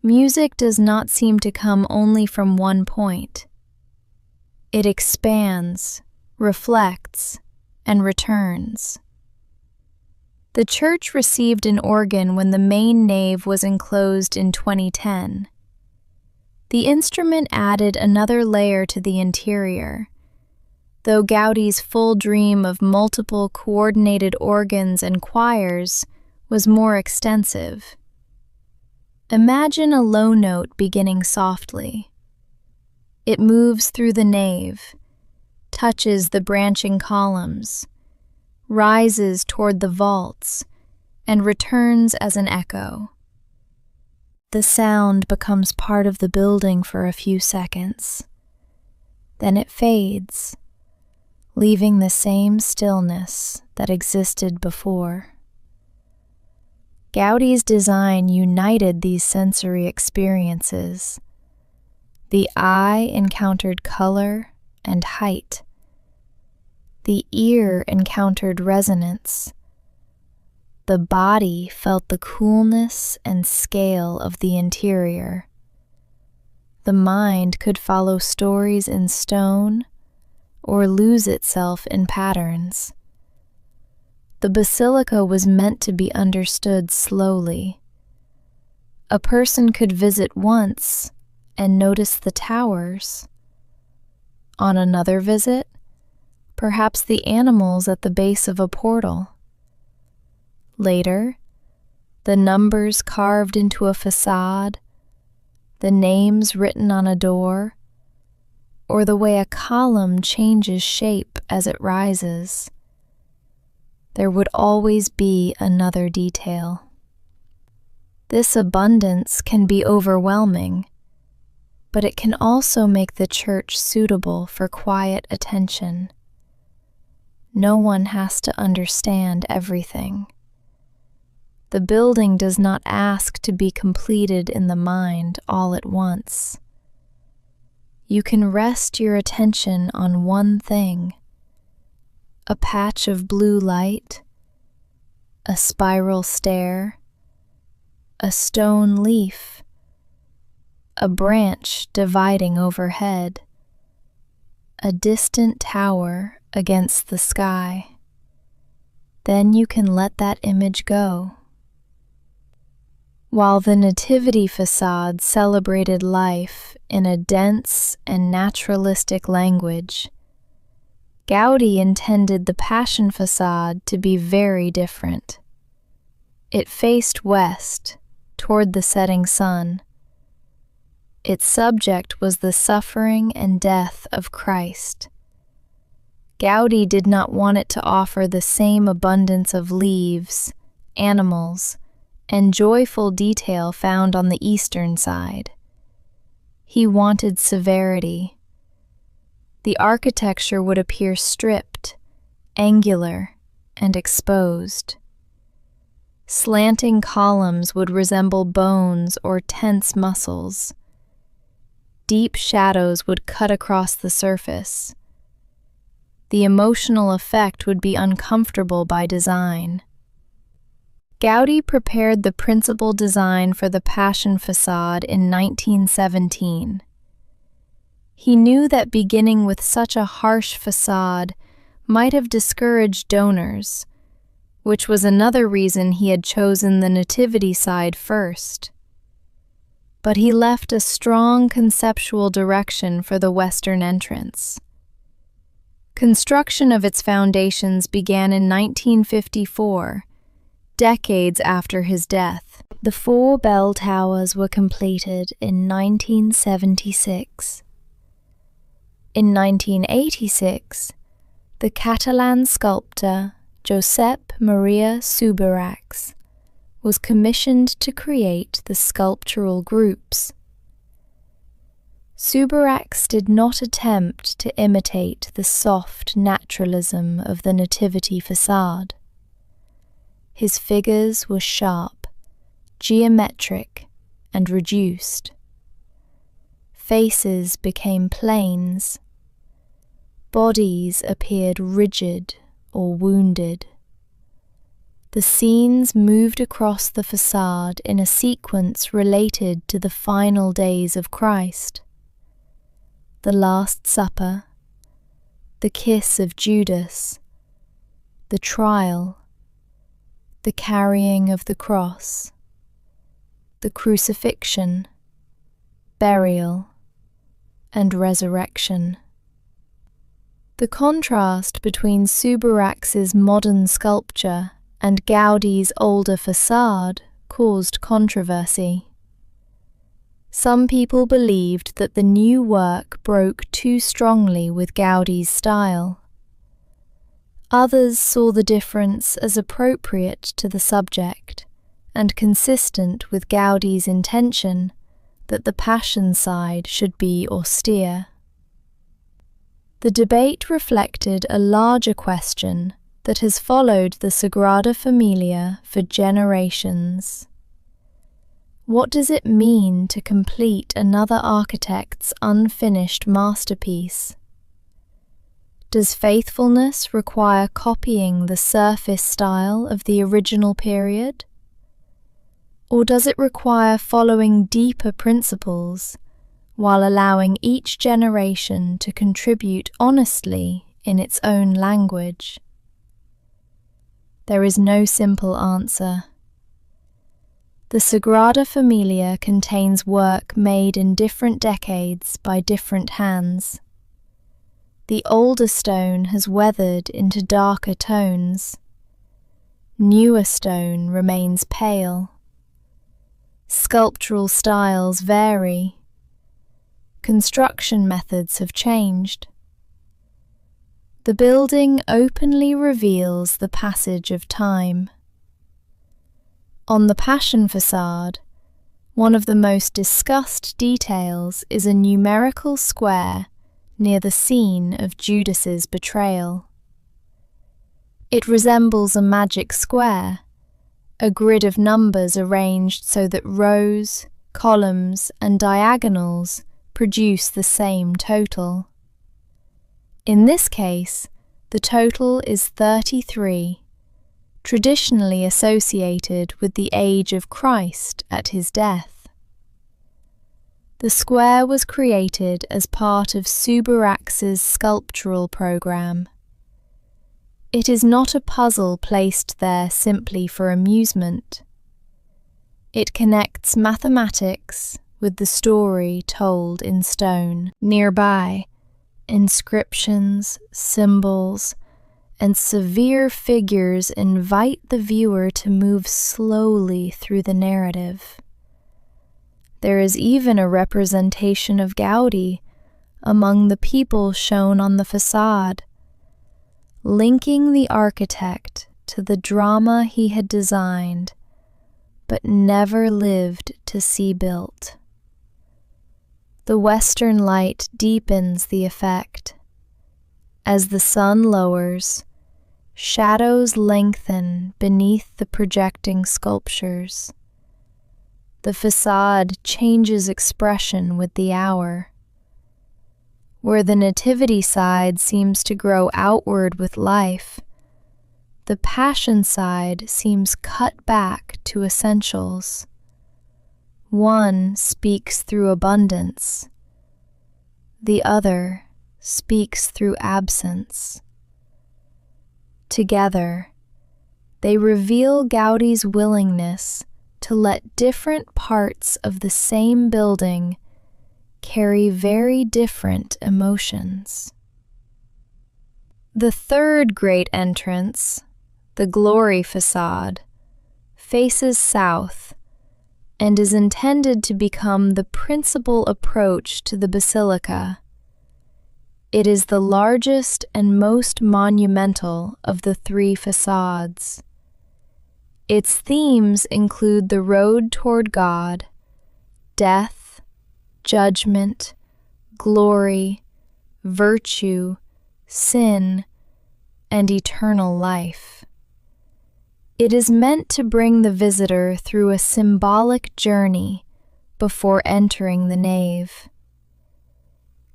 music does not seem to come only from one point. It expands, reflects, and returns. The church received an organ when the main nave was enclosed in 2010. The instrument added another layer to the interior, though Gaudi's full dream of multiple coordinated organs and choirs was more extensive. Imagine a low note beginning softly. It moves through the nave, touches the branching columns, rises toward the vaults, and returns as an echo. The sound becomes part of the building for a few seconds. Then it fades, leaving the same stillness that existed before. Gaudi's design united these sensory experiences. The eye encountered color and height. The ear encountered resonance. The body felt the coolness and scale of the interior. The mind could follow stories in stone or lose itself in patterns. The basilica was meant to be understood slowly. A person could visit once and notice the towers. On another visit, perhaps the animals at the base of a portal. Later, the numbers carved into a facade, the names written on a door, or the way a column changes shape as it rises. There would always be another detail. This abundance can be overwhelming, but it can also make the church suitable for quiet attention. No one has to understand everything. The building does not ask to be completed in the mind all at once. You can rest your attention on one thing: a patch of blue light, a spiral stair, a stone leaf, a branch dividing overhead, a distant tower against the sky. Then you can let that image go. While the Nativity facade celebrated life in a dense and naturalistic language, Gaudi intended the Passion facade to be very different. It faced west, toward the setting sun. Its subject was the suffering and death of Christ. Gaudi did not want it to offer the same abundance of leaves, animals, and joyful detail found on the eastern side. He wanted severity. The architecture would appear stripped, angular, and exposed. Slanting columns would resemble bones or tense muscles. Deep shadows would cut across the surface. The emotional effect would be uncomfortable by design. Gaudi prepared the principal design for the Passion facade in 1917. He knew that beginning with such a harsh facade might have discouraged donors, which was another reason he had chosen the Nativity side first. But he left a strong conceptual direction for the western entrance. Construction of its foundations began in 1954, decades after his death. The 4 bell towers were completed in 1976. In 1986, the Catalan sculptor Josep Maria Subirachs, was commissioned to create the sculptural groups. Subirachs did not attempt to imitate the soft naturalism of the Nativity facade. His figures were sharp, geometric, and reduced. Faces became planes. Bodies appeared rigid or wounded. The scenes moved across the facade in a sequence related to the final days of Christ: the Last Supper, the kiss of Judas, the trial, the carrying of the cross, the crucifixion, burial, and resurrection. The contrast between Subirachs' modern sculpture and Gaudi's older facade caused controversy. Some people believed that the new work broke too strongly with Gaudi's style. Others saw the difference as appropriate to the subject and consistent with Gaudi's intention that the Passion side should be austere. The debate reflected a larger question that has followed the Sagrada Familia for generations. What does it mean to complete another architect's unfinished masterpiece? Does faithfulness require copying the surface style of the original period? Or does it require following deeper principles while allowing each generation to contribute honestly in its own language? There is no simple answer. The Sagrada Familia contains work made in different decades by different hands. The older stone has weathered into darker tones. Newer stone remains pale. Sculptural styles vary. Construction methods have changed. The building openly reveals the passage of time. On the Passion facade, one of the most discussed details is a numerical square near the scene of Judas's betrayal. It resembles a magic square, a grid of numbers arranged so that rows, columns, and diagonals produce the same total. In this case, the total is 33, traditionally associated with the age of Christ at his death. The square was created as part of Subirachs' sculptural program. It is not a puzzle placed there simply for amusement. It connects mathematics with the story told in stone. Nearby, inscriptions, symbols, and severe figures invite the viewer to move slowly through the narrative. There is even a representation of Gaudi among the people shown on the facade, linking the architect to the drama he had designed but never lived to see built. The western light deepens the effect. As the sun lowers, shadows lengthen beneath the projecting sculptures. The facade changes expression with the hour. Where the Nativity side seems to grow outward with life, the Passion side seems cut back to essentials. One speaks through abundance. The other speaks through absence. Together, they reveal Gaudi's willingness to let different parts of the same building carry very different emotions. The third great entrance, the Glory facade, faces south and is intended to become the principal approach to the basilica. It is the largest and most monumental of the three facades. Its themes include the road toward God, death, judgment, glory, virtue, sin, and eternal life. It is meant to bring the visitor through a symbolic journey before entering the nave.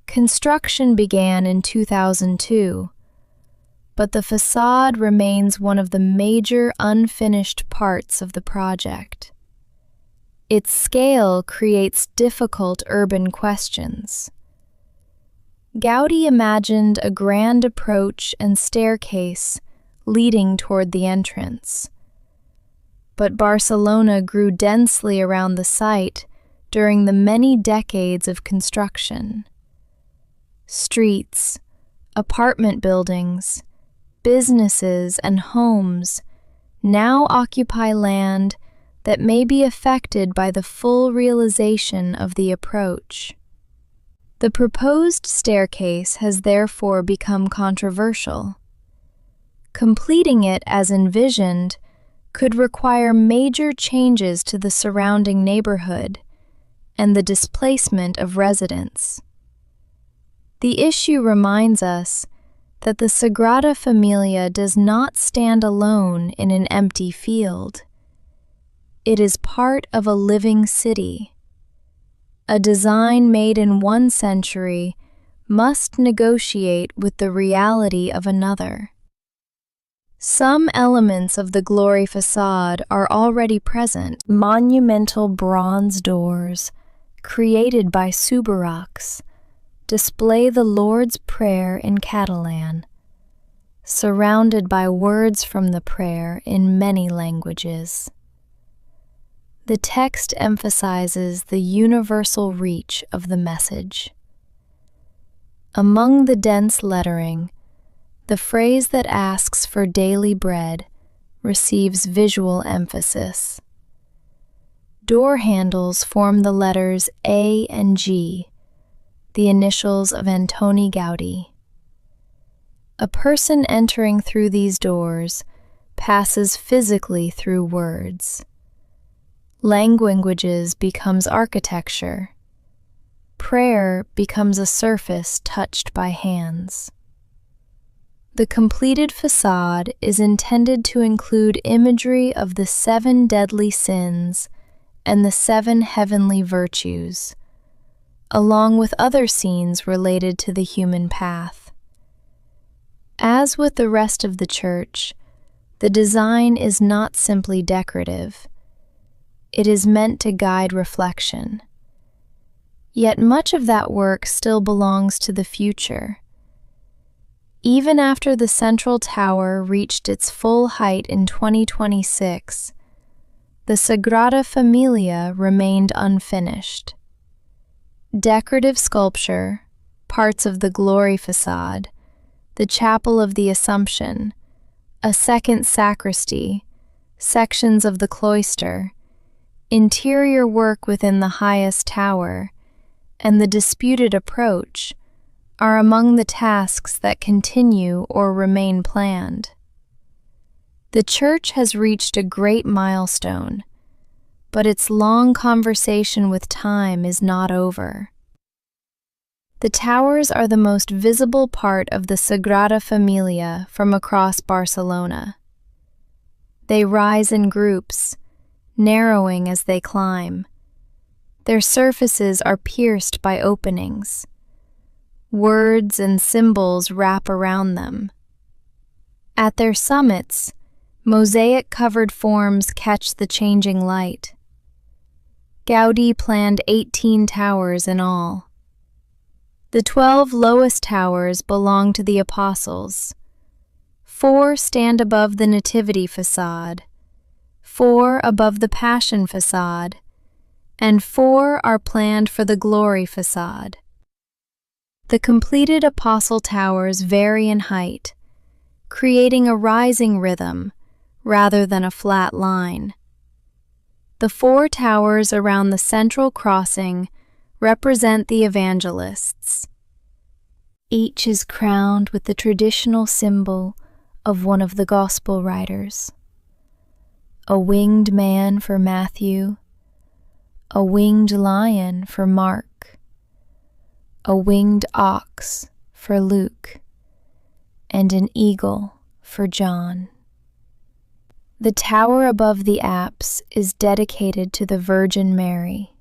Construction began in 2002, but the facade remains one of the major unfinished parts of the project. Its scale creates difficult urban questions. Gaudi imagined a grand approach and staircase leading toward the entrance. But Barcelona grew densely around the site during the many decades of construction. Streets, apartment buildings, businesses, and homes now occupy land that may be affected by the full realization of the approach. The proposed staircase has therefore become controversial. Completing it as envisioned could require major changes to the surrounding neighborhood and the displacement of residents. The issue reminds us that the Sagrada Familia does not stand alone in an empty field. It is part of a living city. A design made in one century must negotiate with the reality of another. Some elements of the glory facade are already present. Monumental bronze doors, created by Subirachs, display the Lord's Prayer in Catalan, surrounded by words from the prayer in many languages. The text emphasizes the universal reach of the message. Among the dense lettering, the phrase that asks for daily bread receives visual emphasis. Door handles form the letters A and G, the initials of Antoni Gaudí. A person entering through these doors passes physically through words. Languages becomes architecture. Prayer becomes a surface touched by hands. The completed facade is intended to include imagery of the 7 deadly sins and the 7 heavenly virtues, along with other scenes related to the human path. As with the rest of the church, the design is not simply decorative. It is meant to guide reflection. Yet much of that work still belongs to the future. Even after the central tower reached its full height in 2026, the Sagrada Familia remained unfinished. Decorative sculpture, parts of the glory facade, the chapel of the Assumption, a second sacristy, sections of the cloister, interior work within the highest tower, and the disputed approach are among the tasks that continue or remain planned. The church has reached a great milestone, but its long conversation with time is not over. The towers are the most visible part of the Sagrada Familia from across Barcelona. They rise in groups, narrowing as they climb. Their surfaces are pierced by openings. Words and symbols wrap around them. At their summits, mosaic-covered forms catch the changing light. Gaudí planned 18 towers in all. The 12 lowest towers belong to the Apostles. 4 stand above the Nativity facade, 4 above the Passion facade, and 4 are planned for the Glory facade. The completed Apostle towers vary in height, creating a rising rhythm rather than a flat line. The 4 towers around the central crossing represent the evangelists. Each is crowned with the traditional symbol of one of the Gospel writers: a winged man for Matthew, a winged lion for Mark, a winged ox for Luke, and an eagle for John. The tower above the apse is dedicated to the Virgin Mary.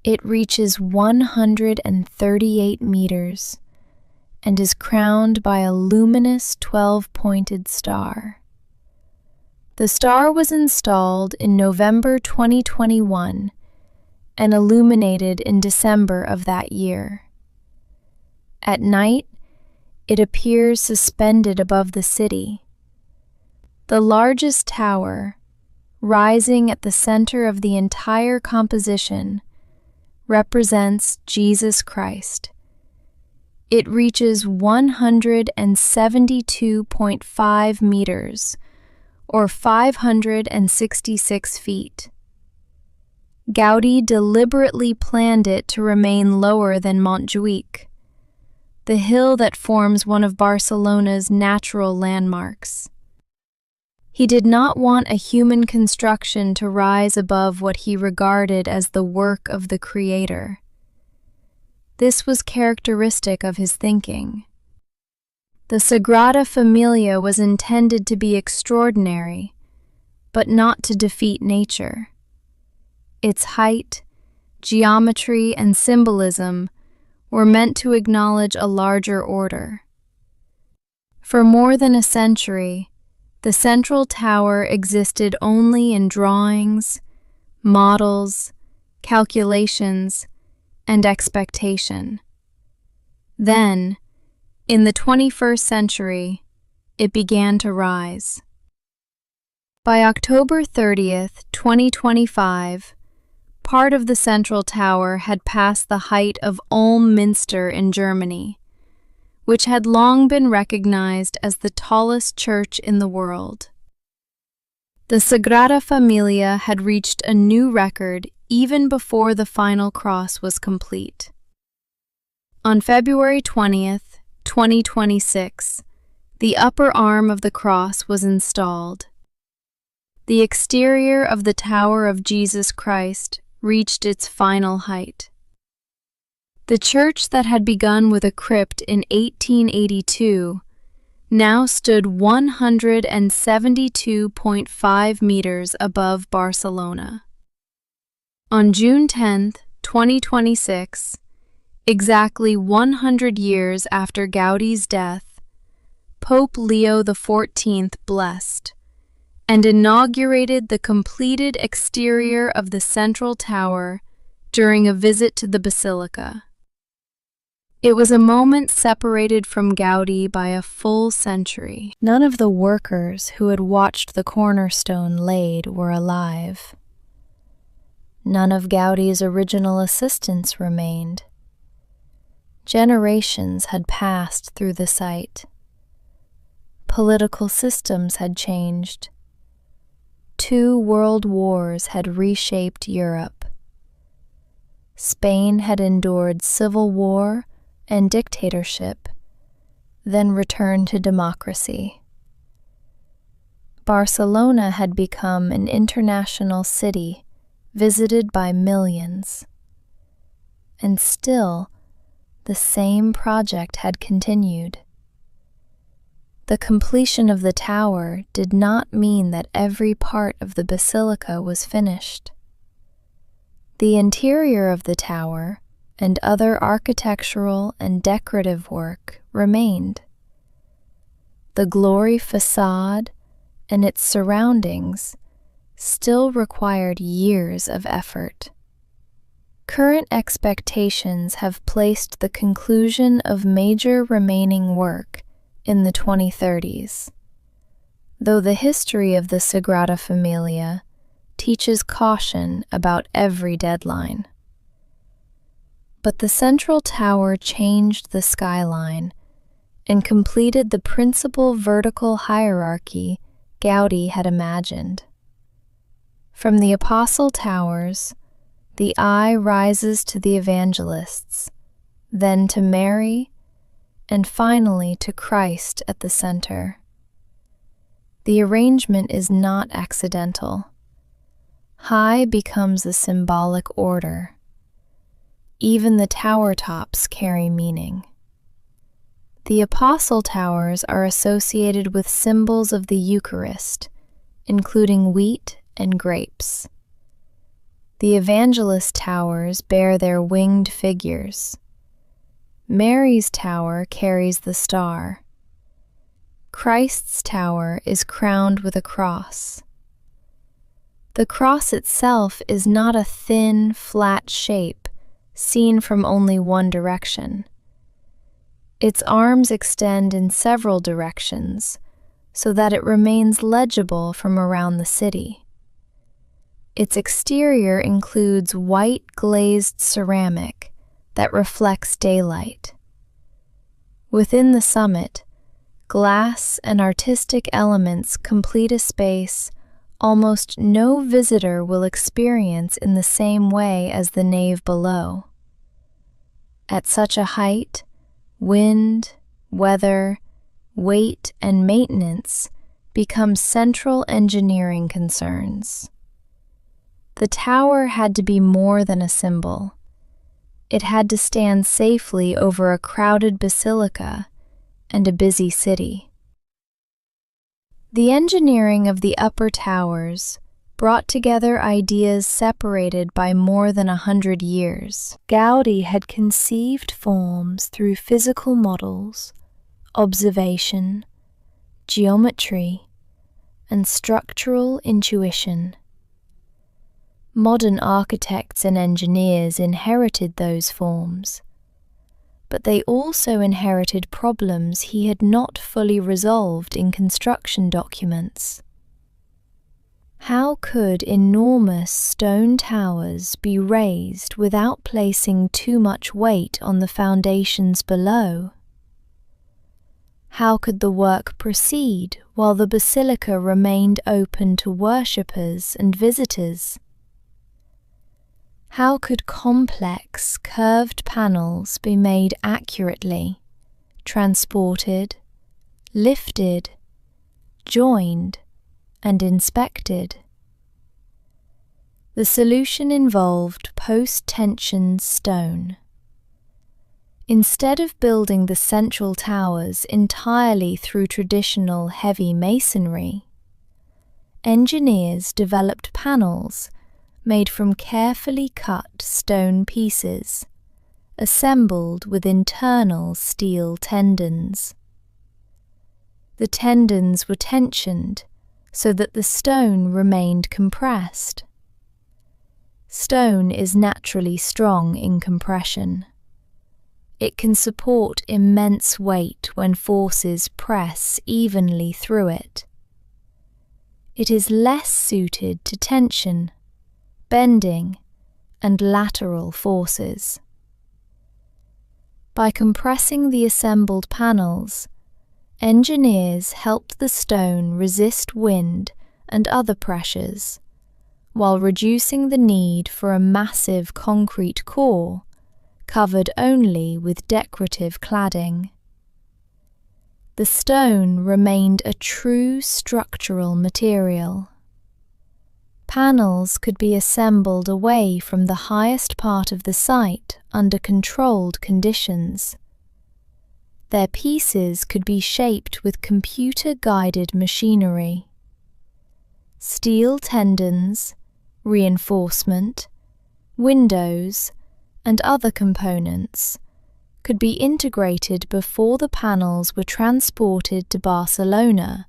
It reaches 138 meters and is crowned by a luminous 12-pointed star. The star was installed in November 2021 and illuminated in December of that year. At night, it appears suspended above the city. The largest tower, rising at the center of the entire composition, represents Jesus Christ. It reaches 172.5 meters, or 566 feet. Gaudi deliberately planned it to remain lower than Montjuïc, the hill that forms one of Barcelona's natural landmarks. He did not want a human construction to rise above what he regarded as the work of the Creator. This was characteristic of his thinking. The Sagrada Familia was intended to be extraordinary, but not to defeat nature. Its height, geometry, and symbolism were meant to acknowledge a larger order. For more than a century, the central tower existed only in drawings, models, calculations, and expectation. Then, in the 21st century, it began to rise. By October 30th, 2025, part of the central tower had passed the height of Ulm Minster in Germany, which had long been recognized as the tallest church in the world. The Sagrada Familia had reached a new record even before the final cross was complete. On February 20th, 2026, the upper arm of the cross was installed. The exterior of the Tower of Jesus Christ reached its final height. The church that had begun with a crypt in 1882 now stood 172.5 meters above Barcelona. On June 10, 2026, exactly 100 years after Gaudi's death, Pope Leo XIV blessed and inaugurated the completed exterior of the central tower during a visit to the basilica. It was a moment separated from Gaudi by a full century. None of the workers who had watched the cornerstone laid were alive. None of Gaudi's original assistants remained. Generations had passed through the site. Political systems had changed. 2 world wars had reshaped Europe. Spain had endured civil war and dictatorship, then returned to democracy. Barcelona had become an international city visited by millions. And still, the same project had continued. The completion of the tower did not mean that every part of the basilica was finished. The interior of the tower and other architectural and decorative work remained. The glory facade and its surroundings still required years of effort. Current expectations have placed the conclusion of major remaining work in the 2030s, though the history of the Sagrada Familia teaches caution about every deadline. But the central tower changed the skyline and completed the principal vertical hierarchy Gaudi had imagined. From the Apostle Towers, the eye rises to the evangelists, then to Mary, and finally to Christ at the center. The arrangement is not accidental. High becomes a symbolic order. Even the tower tops carry meaning. The apostle towers are associated with symbols of the Eucharist, including wheat and grapes. The evangelist towers bear their winged figures. Mary's tower carries the star. Christ's tower is crowned with a cross. The cross itself is not a thin, flat shape seen from only one direction. Its arms extend in several directions so that it remains legible from around the city. Its exterior includes white glazed ceramic that reflects daylight. Within the summit, glass and artistic elements complete a space almost no visitor will experience in the same way as the nave below. At such a height, wind, weather, weight, and maintenance become central engineering concerns. The tower had to be more than a symbol. It had to stand safely over a crowded basilica and a busy city. The engineering of the upper towers brought together ideas separated by more than 100 years. Gaudi had conceived forms through physical models, observation, geometry, and structural intuition. Modern architects and engineers inherited those forms, but they also inherited problems he had not fully resolved in construction documents. How could enormous stone towers be raised without placing too much weight on the foundations below? How could the work proceed while the basilica remained open to worshippers and visitors? How could complex, curved panels be made accurately, transported, lifted, joined, and inspected? The solution involved post-tension stone. Instead of building the central towers entirely through traditional heavy masonry, engineers developed panels made from carefully cut stone pieces, assembled with internal steel tendons. The tendons were tensioned so that the stone remained compressed. Stone is naturally strong in compression. It can support immense weight when forces press evenly through it. It is less suited to tension, bending, and lateral forces. By compressing the assembled panels, engineers helped the stone resist wind and other pressures, while reducing the need for a massive concrete core covered only with decorative cladding. The stone remained a true structural material. Panels could be assembled away from the highest part of the site under controlled conditions. Their pieces could be shaped with computer-guided machinery. Steel tendons, reinforcement, windows, and other components could be integrated before the panels were transported to Barcelona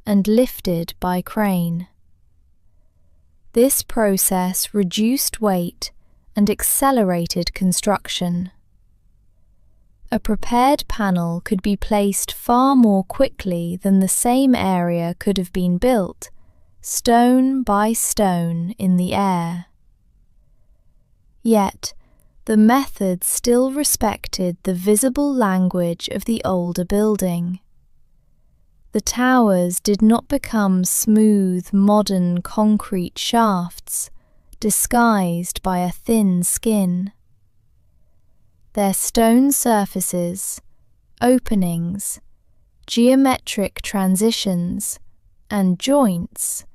and lifted by crane. This process reduced weight and accelerated construction. A prepared panel could be placed far more quickly than the same area could have been built, stone by stone in the air. Yet, the method still respected the visible language of the older building. The towers did not become smooth, modern concrete shafts, disguised by a thin skin. Their stone surfaces, openings, geometric transitions, and joints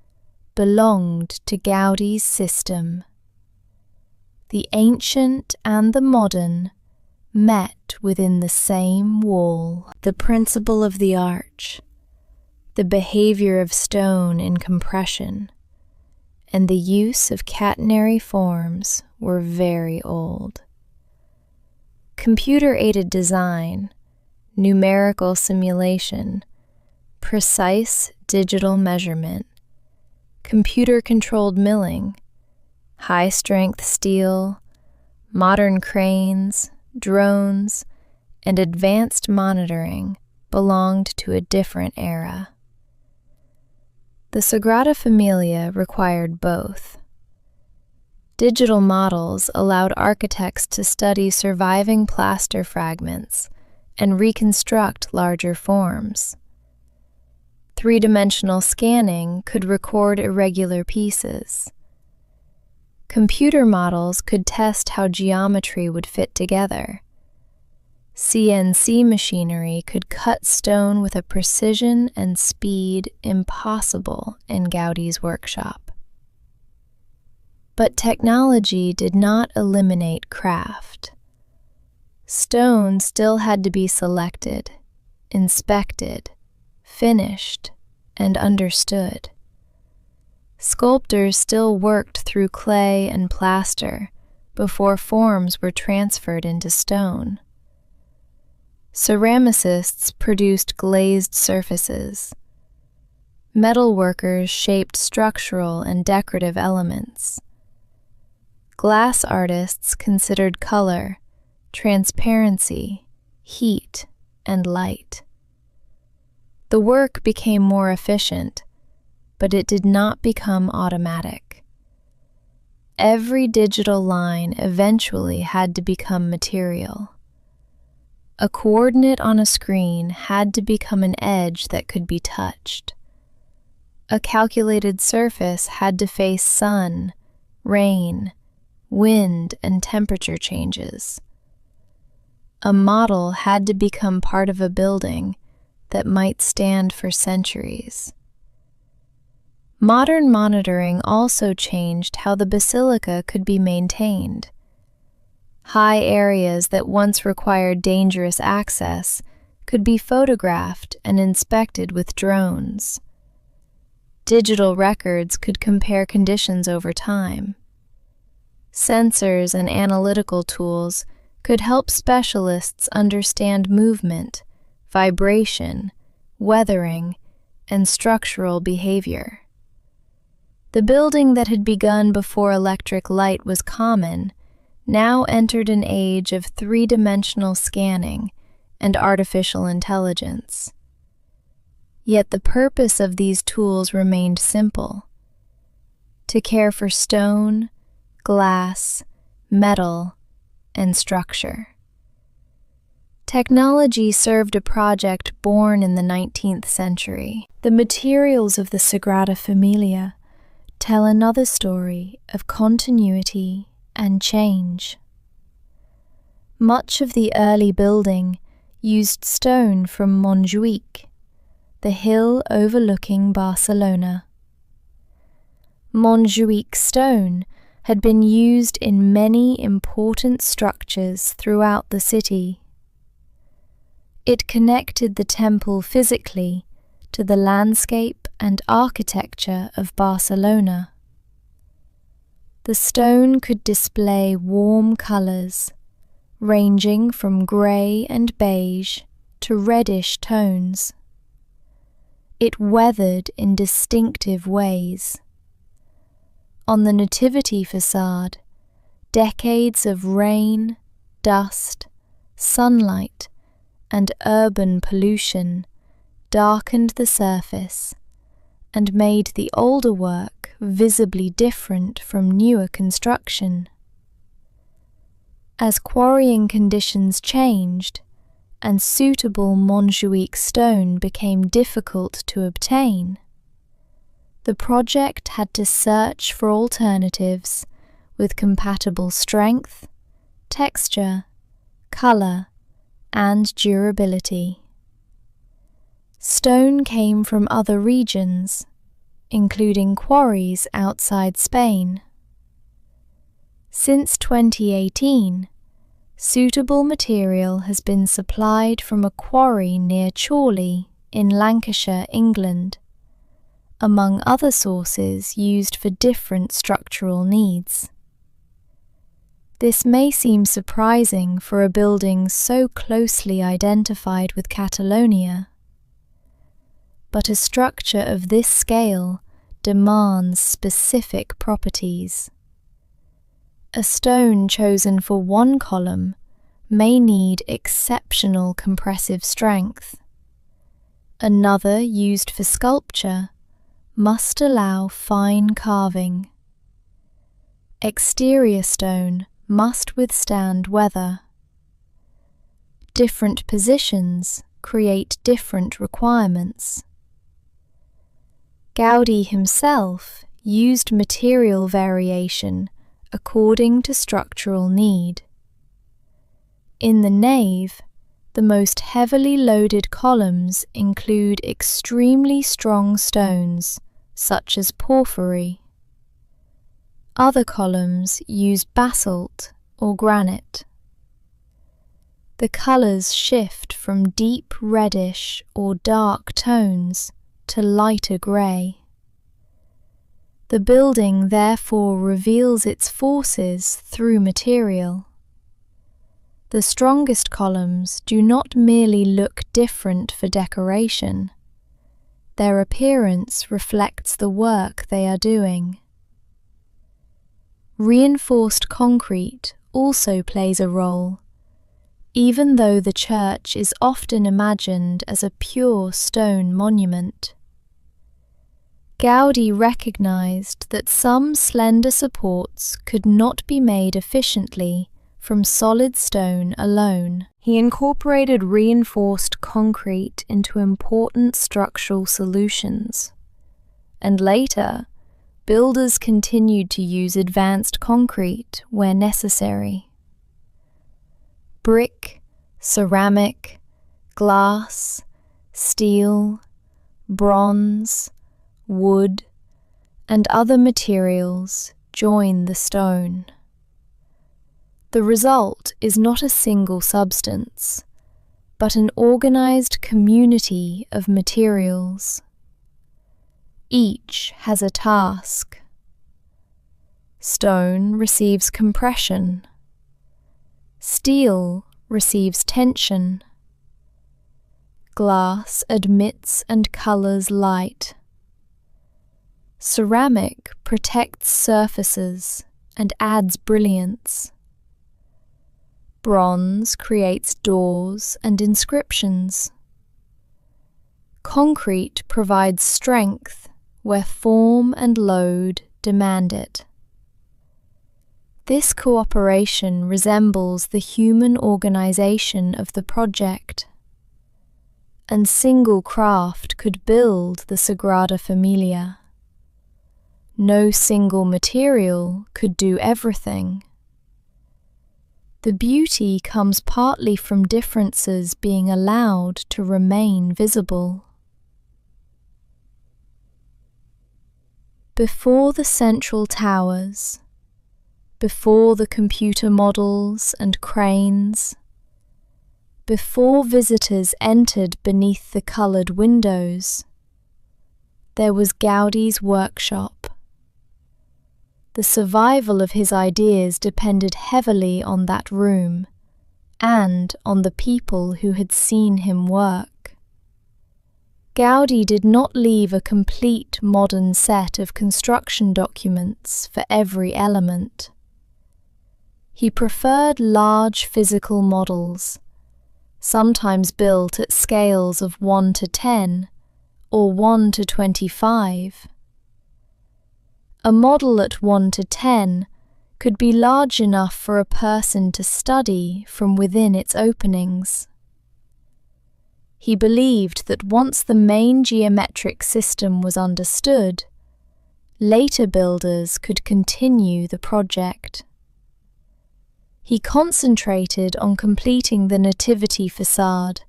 belonged to Gaudi's system. The ancient and the modern met within the same wall. The principle of the arch, the behavior of stone in compression, and the use of catenary forms were very old. Computer-aided design, numerical simulation, precise digital measurement, computer-controlled milling, high-strength steel, modern cranes, drones, and advanced monitoring belonged to a different era. The Sagrada Familia required both. Digital models allowed architects to study surviving plaster fragments and reconstruct larger forms. Three-dimensional scanning could record irregular pieces. Computer models could test how geometry would fit together. CNC machinery could cut stone with a precision and speed impossible in Gaudi's workshop. But technology did not eliminate craft. Stone still had to be selected, inspected, finished, and understood. Sculptors still worked through clay and plaster before forms were transferred into stone. Ceramicists produced glazed surfaces. Metal workers shaped structural and decorative elements. Glass artists considered color, transparency, heat, and light. The work became more efficient, but it did not become automatic. Every digital line eventually had to become material. A coordinate on a screen had to become an edge that could be touched. A calculated surface had to face sun, rain, wind, and temperature changes. A model had to become part of a building that might stand for centuries. Modern monitoring also changed how the basilica could be maintained. High areas that once required dangerous access could be photographed and inspected with drones. Digital records could compare conditions over time. Sensors and analytical tools could help specialists understand movement, vibration, weathering, and structural behavior. The building that had begun before electric light was common now entered an age of three-dimensional scanning and artificial intelligence. Yet the purpose of these tools remained simple: to care for stone, glass, metal, and structure. Technology served a project born in the 19th century. The materials of the Sagrada Familia tell another story of continuity and change. Much of the early building used stone from Montjuïc, the hill overlooking Barcelona. Montjuïc stone had been used in many important structures throughout the city. It connected the temple physically to the landscape and architecture of Barcelona. The stone could display warm colors, ranging from grey and beige to reddish tones. It weathered in distinctive ways. On the Nativity facade, decades of rain, dust, sunlight, and urban pollution darkened the surface and made the older work visibly different from newer construction. As quarrying conditions changed and suitable Montjuïc stone became difficult to obtain, the project had to search for alternatives with compatible strength, texture, color, and durability. Stone came from other regions, including quarries outside Spain. Since 2018, suitable material has been supplied from a quarry near Chorley in Lancashire, England, among other sources used for different structural needs. This may seem surprising for a building so closely identified with Catalonia, but a structure of this scale demands specific properties. A stone chosen for one column may need exceptional compressive strength. Another used for sculpture must allow fine carving. Exterior stone must withstand weather. Different positions create different requirements. Gaudi himself used material variation according to structural need. In the nave, the most heavily loaded columns include extremely strong stones, such as porphyry. Other columns use basalt or granite. The colours shift from deep reddish or dark tones to lighter grey. The building therefore reveals its forces through material. The strongest columns do not merely look different for decoration. Their appearance reflects the work they are doing. Reinforced concrete also plays a role, even though the church is often imagined as a pure stone monument. Gaudi recognized that some slender supports could not be made efficiently from solid stone alone. He incorporated reinforced concrete into important structural solutions, and later, builders continued to use advanced concrete where necessary. Brick, ceramic, glass, steel, bronze, wood, and other materials join the stone. The result is not a single substance, but an organized community of materials. Each has a task. Stone receives compression. Steel receives tension. Glass admits and colors light. Ceramic protects surfaces and adds brilliance. Bronze creates doors and inscriptions. Concrete provides strength where form and load demand it. This cooperation resembles the human organization of the project, and single craft could build the Sagrada Família. No single material could do everything. The beauty comes partly from differences being allowed to remain visible. Before the central towers, before the computer models and cranes, before visitors entered beneath the coloured windows, there was Gaudi's workshop. The survival of his ideas depended heavily on that room and on the people who had seen him work. Gaudi did not leave a complete modern set of construction documents for every element. He preferred large physical models, sometimes built at scales of 1:10 or 1:25. A model at 1:10 could be large enough for a person to study from within its openings. He believed that once the main geometric system was understood, later builders could continue the project. He concentrated on completing the Nativity facade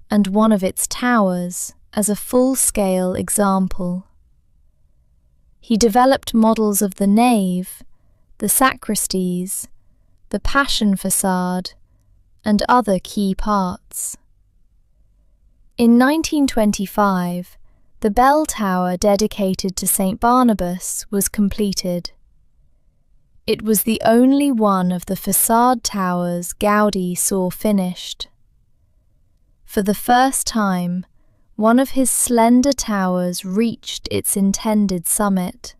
and one of its towers as a full-scale example. He developed models of the nave, the sacristies, the Passion facade, and other key parts. In 1925, the bell tower dedicated to St. Barnabas was completed. It was the only one of the facade towers Gaudi saw finished. For the first time, one of his slender towers reached its intended summit.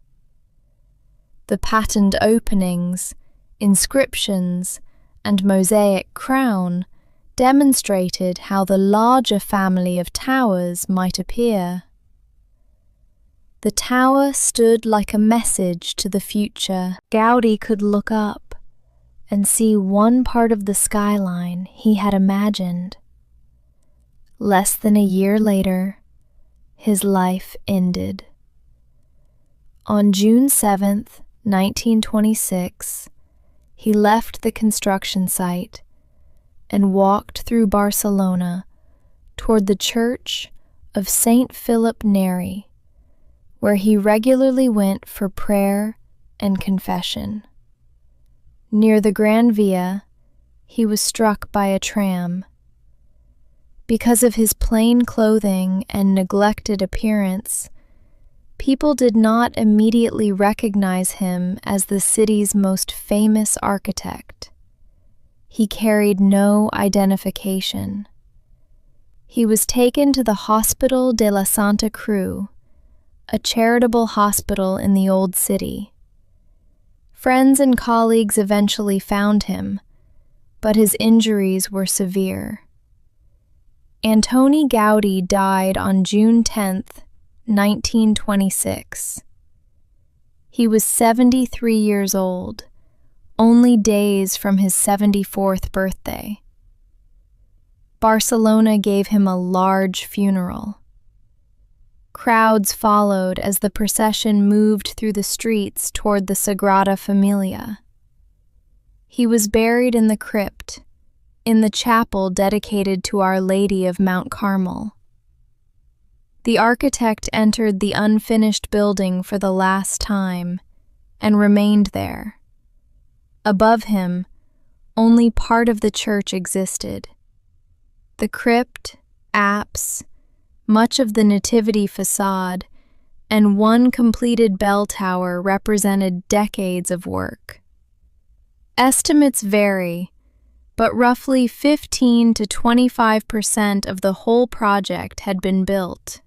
The patterned openings, inscriptions, and mosaic crown demonstrated how the larger family of towers might appear. The tower stood like a message to the future. Gaudi could look up and see one part of the skyline he had imagined. Less than a year later, his life ended. On June 7th, 1926, he left the construction site and walked through Barcelona toward the church of Saint Philip Neri, where he regularly went for prayer and confession. Near the Gran Via, he was struck by a tram. Because of his plain clothing and neglected appearance, people did not immediately recognize him as the city's most famous architect. He carried no identification. He was taken to the Hospital de la Santa Creu, a charitable hospital in the old city. Friends and colleagues eventually found him, but his injuries were severe. Antoni Gaudí died on June 10, 1926. He was 73 years old, only days from his 74th birthday. Barcelona gave him a large funeral. Crowds followed as the procession moved through the streets toward the Sagrada Família. He was buried in the crypt, in the chapel dedicated to Our Lady of Mount Carmel. The architect entered the unfinished building for the last time and remained there. Above him, only part of the church existed. The crypt, apse, much of the Nativity facade, and one completed bell tower represented decades of work. Estimates vary, but roughly 15 to 25% of the whole project had been built.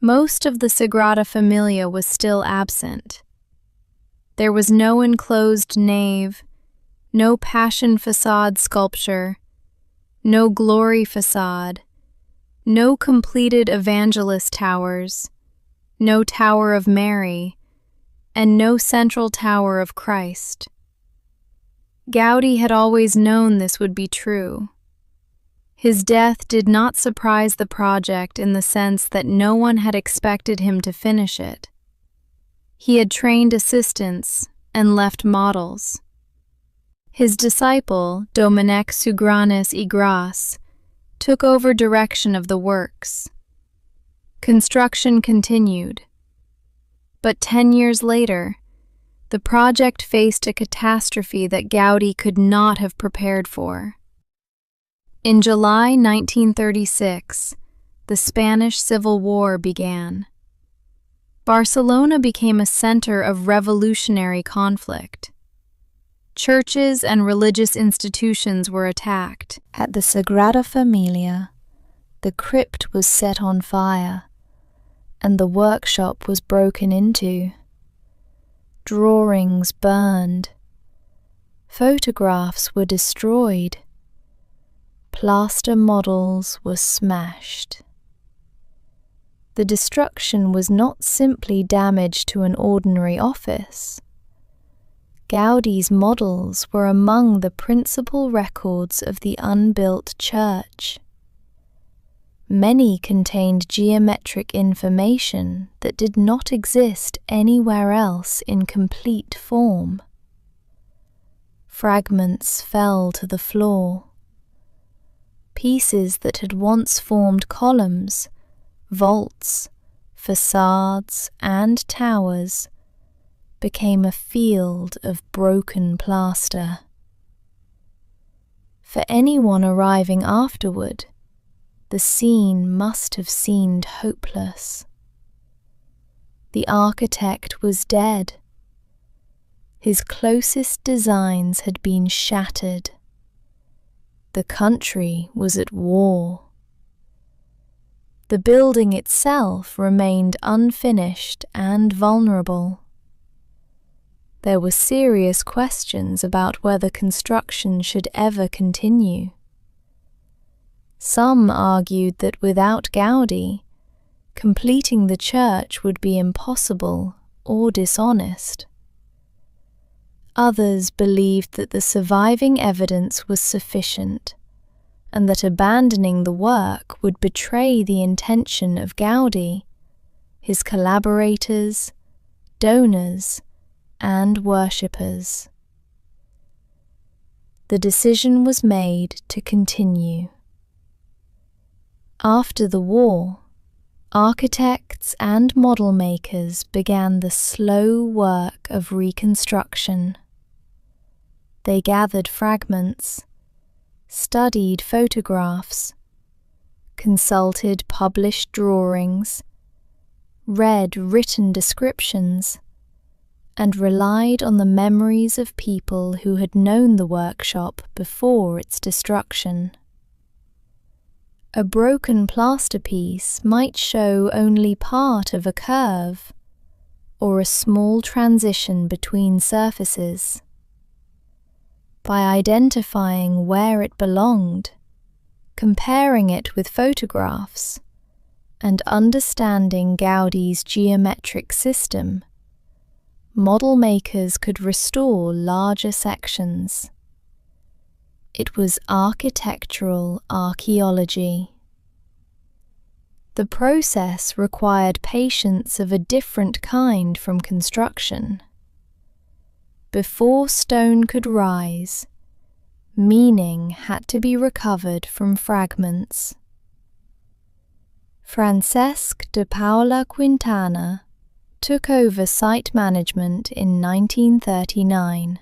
Most of the Sagrada Familia was still absent. There was no enclosed nave, no Passion facade sculpture, no Glory facade, no completed Evangelist towers, no Tower of Mary, and no central Tower of Christ. Gaudi had always known this would be true. His death did not surprise the project in the sense that no one had expected him to finish it. He had trained assistants and left models. His disciple, Domènec Sugranes i Gras, took over direction of the works. Construction continued. But 10 years later, the project faced a catastrophe that Gaudi could not have prepared for. In July 1936, the Spanish Civil War began. Barcelona became a center of revolutionary conflict. Churches and religious institutions were attacked. At the Sagrada Familia, the crypt was set on fire, and the workshop was broken into. Drawings burned. Photographs were destroyed. Plaster models were smashed. The destruction was not simply damage to an ordinary office. Gaudi's models were among the principal records of the unbuilt church. Many contained geometric information that did not exist anywhere else in complete form. Fragments fell to the floor. Pieces that had once formed columns, vaults, facades, and towers became a field of broken plaster. For anyone arriving afterward, the scene must have seemed hopeless. The architect was dead. His closest designs had been shattered. The country was at war. The building itself remained unfinished and vulnerable. There were serious questions about whether construction should ever continue. Some argued that without Gaudi, completing the church would be impossible or dishonest. Others believed that the surviving evidence was sufficient, and that abandoning the work would betray the intention of Gaudi, his collaborators, donors, and worshippers. The decision was made to continue. After the war, architects and model makers began the slow work of reconstruction. They gathered fragments, studied photographs, consulted published drawings, read written descriptions, and relied on the memories of people who had known the workshop before its destruction. A broken plaster piece might show only part of a curve or a small transition between surfaces. By identifying where it belonged, comparing it with photographs, and understanding Gaudi's geometric system, model makers could restore larger sections. It was architectural archaeology. The process required patience of a different kind from construction. Before stone could rise, meaning had to be recovered from fragments. Francesc de Paula Quintana took over site management in 1939.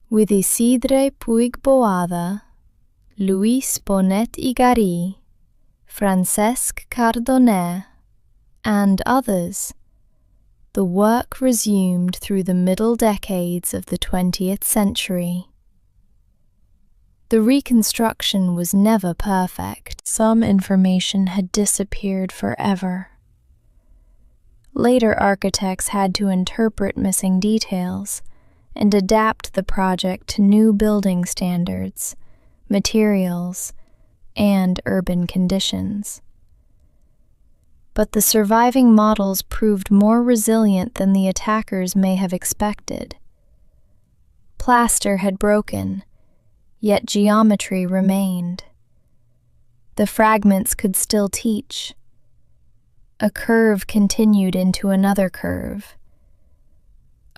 With Isidre Puig Boada, Luis Bonet i Garí, Francesc Cardoner, and others, the work resumed through the middle decades of the 20th century. The reconstruction was never perfect. Some information had disappeared forever. Later architects had to interpret missing details and adapt the project to new building standards, materials, and urban conditions. But the surviving models proved more resilient than the attackers may have expected. Plaster had broken, yet geometry remained. The fragments could still teach. A curve continued into another curve.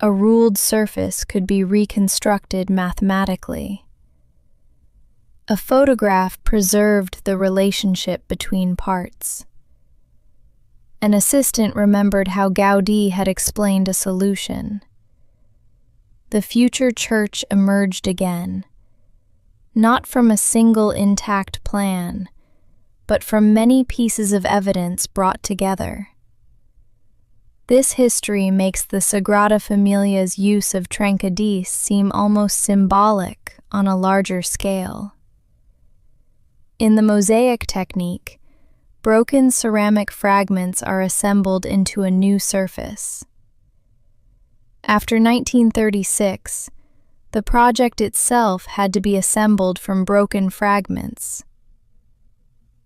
A ruled surface could be reconstructed mathematically. A photograph preserved the relationship between parts. An assistant remembered how Gaudí had explained a solution. The future church emerged again, not from a single intact plan, but from many pieces of evidence brought together. This history makes the Sagrada Familia's use of trencadís seem almost symbolic on a larger scale. In the mosaic technique, broken ceramic fragments are assembled into a new surface. After 1936, the project itself had to be assembled from broken fragments.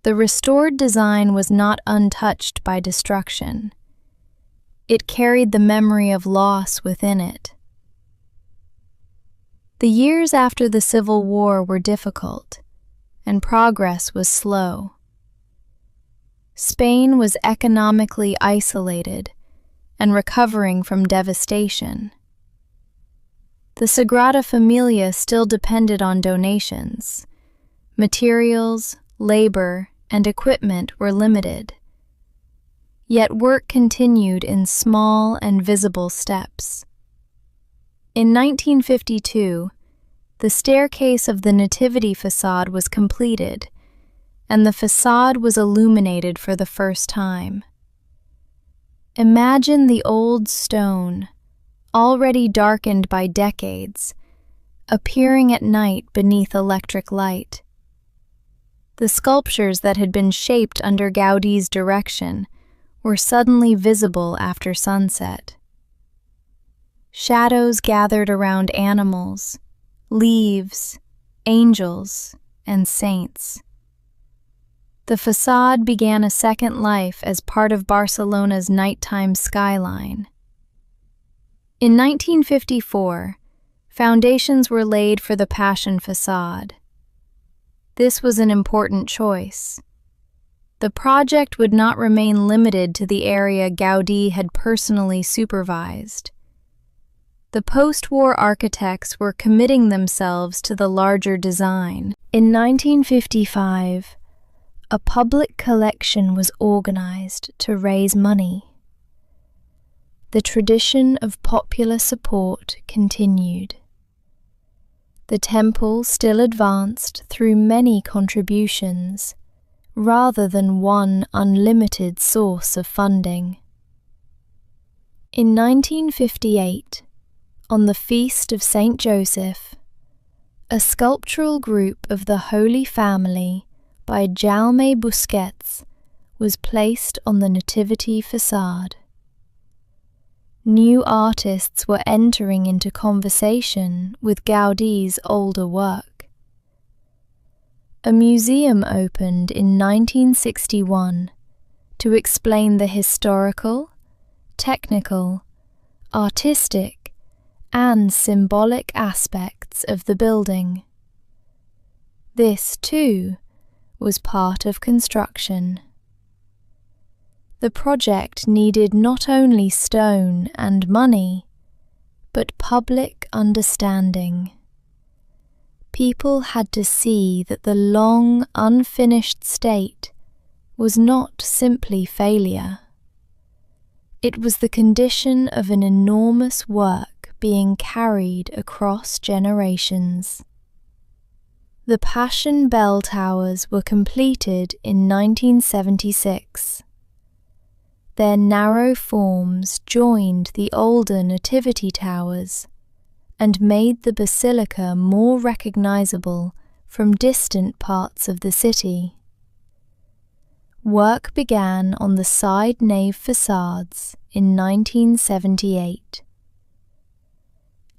The restored design was not untouched by destruction. It carried the memory of loss within it. The years after the Civil War were difficult, and progress was slow. Spain was economically isolated and recovering from devastation. The the Sagrada Familia still depended on donations. Materials, labor, and equipment were limited. Yet work continued in small and visible steps. In 1952, the staircase of the Nativity facade was completed, and the facade was illuminated for the first time. Imagine the old stone, already darkened by decades, appearing at night beneath electric light. The sculptures that had been shaped under Gaudi's direction were suddenly visible after sunset. Shadows gathered around animals, leaves, angels, and saints. The facade began a second life as part of Barcelona's nighttime skyline. In 1954, foundations were laid for the Passion facade. This was an important choice. The project would not remain limited to the area Gaudi had personally supervised. The post-war architects were committing themselves to the larger design. In 1955, a public collection was organized to raise money. The tradition of popular support continued. The temple still advanced through many contributions, rather than one unlimited source of funding. In 1958, on the Feast of Saint Joseph, a sculptural group of the Holy Family by Jaume Busquets was placed on the Nativity facade. New artists were entering into conversation with Gaudi's older work. A museum opened in 1961 to explain the historical, technical, artistic, and symbolic aspects of the building. This, too, was part of construction. The project needed not only stone and money, but public understanding. People had to see that the long, unfinished state was not simply failure. It was the condition of an enormous work being carried across generations. The Passion bell towers were completed in 1976. Their narrow forms joined the older Nativity towers and made the basilica more recognizable from distant parts of the city. Work began on the side nave facades in 1978.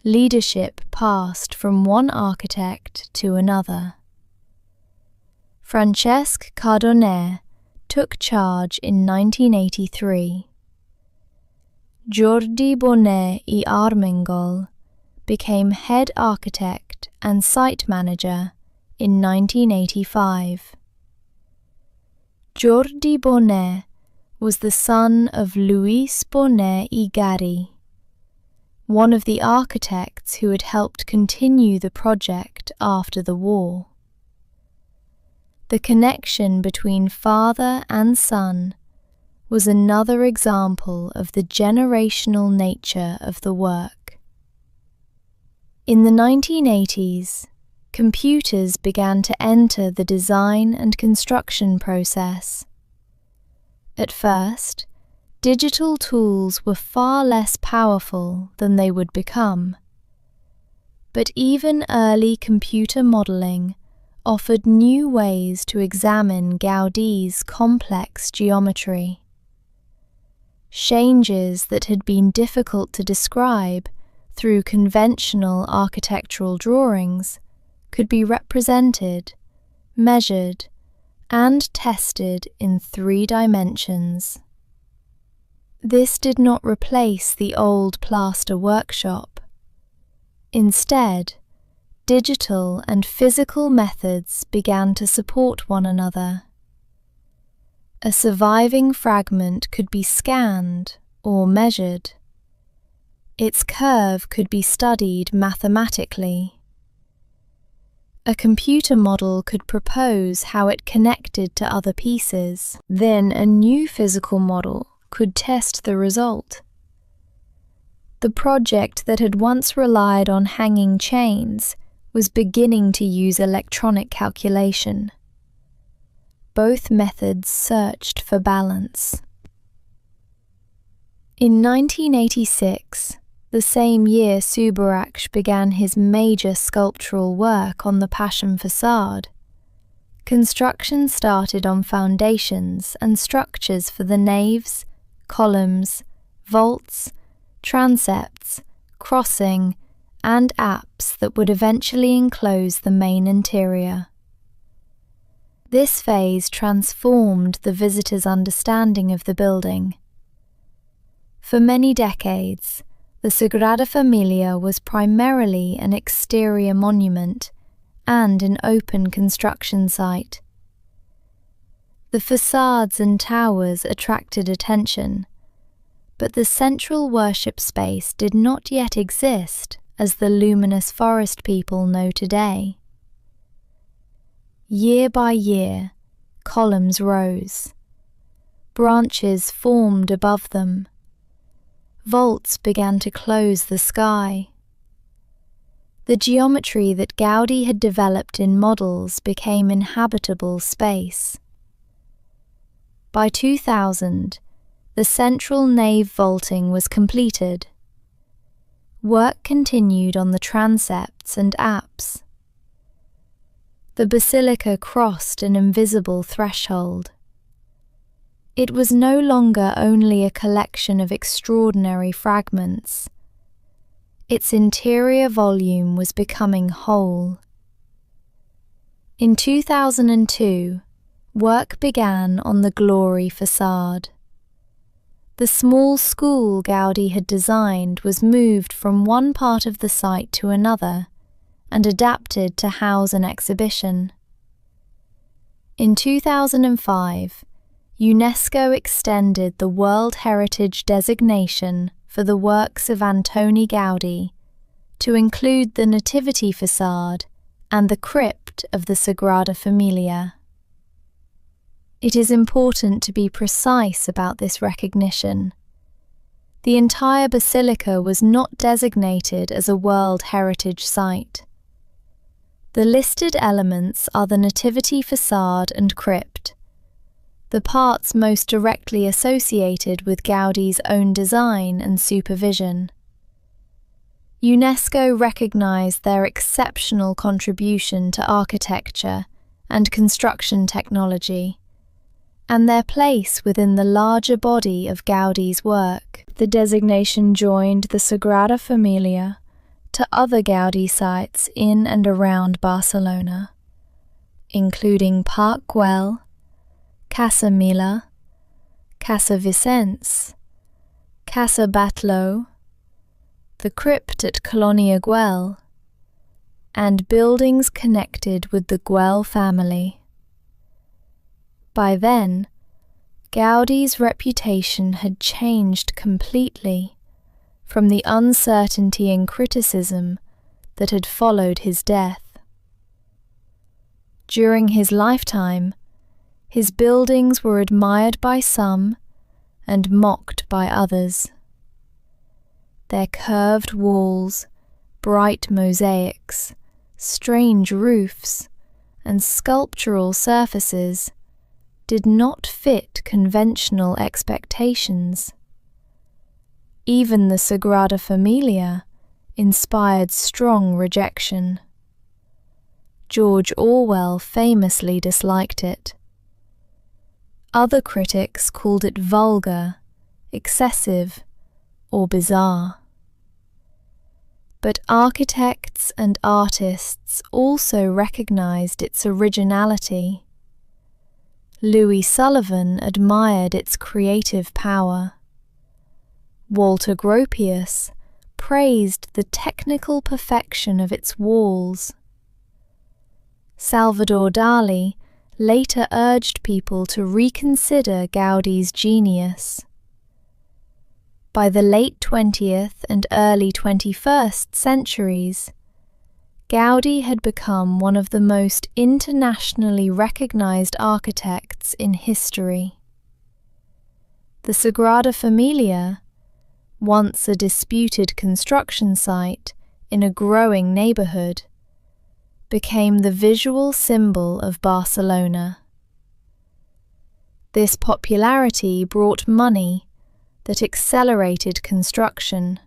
Leadership passed from one architect to another. Francesc Cardoner took charge in 1983. Jordi Bonet i Armengol became head architect and site manager in 1985. Jordi Bonet was the son of Luis Bonet i Gaudi, one of the architects who had helped continue the project after the war. The connection between father and son was another example of the generational nature of the work. In the 1980s, computers began to enter the design and construction process. At first, digital tools were far less powerful than they would become. But even early computer modeling offered new ways to examine Gaudi's complex geometry. Changes that had been difficult to describe through conventional architectural drawings could be represented, measured, and tested in 3 dimensions. This did not replace the old plaster workshop. Instead, digital and physical methods began to support one another. A surviving fragment could be scanned or measured. Its curve could be studied mathematically. A computer model could propose how it connected to other pieces. Then a new physical model could test the result. The project that had once relied on hanging chains was beginning to use electronic calculation. Both methods searched for balance. In 1986, the same year Suburaksh began his major sculptural work on the Passion facade, construction started on foundations and structures for the naves, columns, vaults, transepts, crossing, and apse that would eventually enclose the main interior. This phase transformed the visitor's understanding of the building. For many decades, the Sagrada Família was primarily an exterior monument and an open construction site. The facades and towers attracted attention, but the central worship space did not yet exist as the luminous forest people know today. Year by year, columns rose. Branches formed above them. Vaults began to close the sky. The geometry that Gaudi had developed in models became inhabitable space. By 2000, the central nave vaulting was completed. Work continued on the transepts and apse. The basilica crossed an invisible threshold. It was no longer only a collection of extraordinary fragments. Its interior volume was becoming whole. In 2002, work began on the Glory facade. The small school Gaudi had designed was moved from one part of the site to another and adapted to house an exhibition. In 2005, UNESCO extended the World Heritage designation for the works of Antoni Gaudí to include the Nativity facade and the crypt of the Sagrada Família. It is important to be precise about this recognition. The entire basilica was not designated as a World Heritage Site. The listed elements are the Nativity facade and crypt, the parts most directly associated with Gaudi's own design and supervision. UNESCO recognized their exceptional contribution to architecture and construction technology, and their place within the larger body of Gaudi's work. The designation joined the Sagrada Família to other Gaudi sites in and around Barcelona, including Park Güell, Casa Mila, Casa Vicens, Casa Batlló, the crypt at Colonia Güell, and buildings connected with the Güell family. By then, Gaudi's reputation had changed completely from the uncertainty and criticism that had followed his death. During his lifetime, his buildings were admired by some and mocked by others. Their curved walls, bright mosaics, strange roofs, and sculptural surfaces did not fit conventional expectations. Even the Sagrada Família inspired strong rejection. George Orwell famously disliked it. Other critics called it vulgar, excessive, or bizarre. But architects and artists also recognized its originality. Louis Sullivan admired its creative power. Walter Gropius praised the technical perfection of its walls. Salvador Dali later urged people to reconsider Gaudi's genius. By the late 20th and early 21st centuries, Gaudi had become one of the most internationally recognized architects in history. The Sagrada Família, once a disputed construction site in a growing neighborhood, became the visual symbol of Barcelona. This popularity brought money that accelerated construction.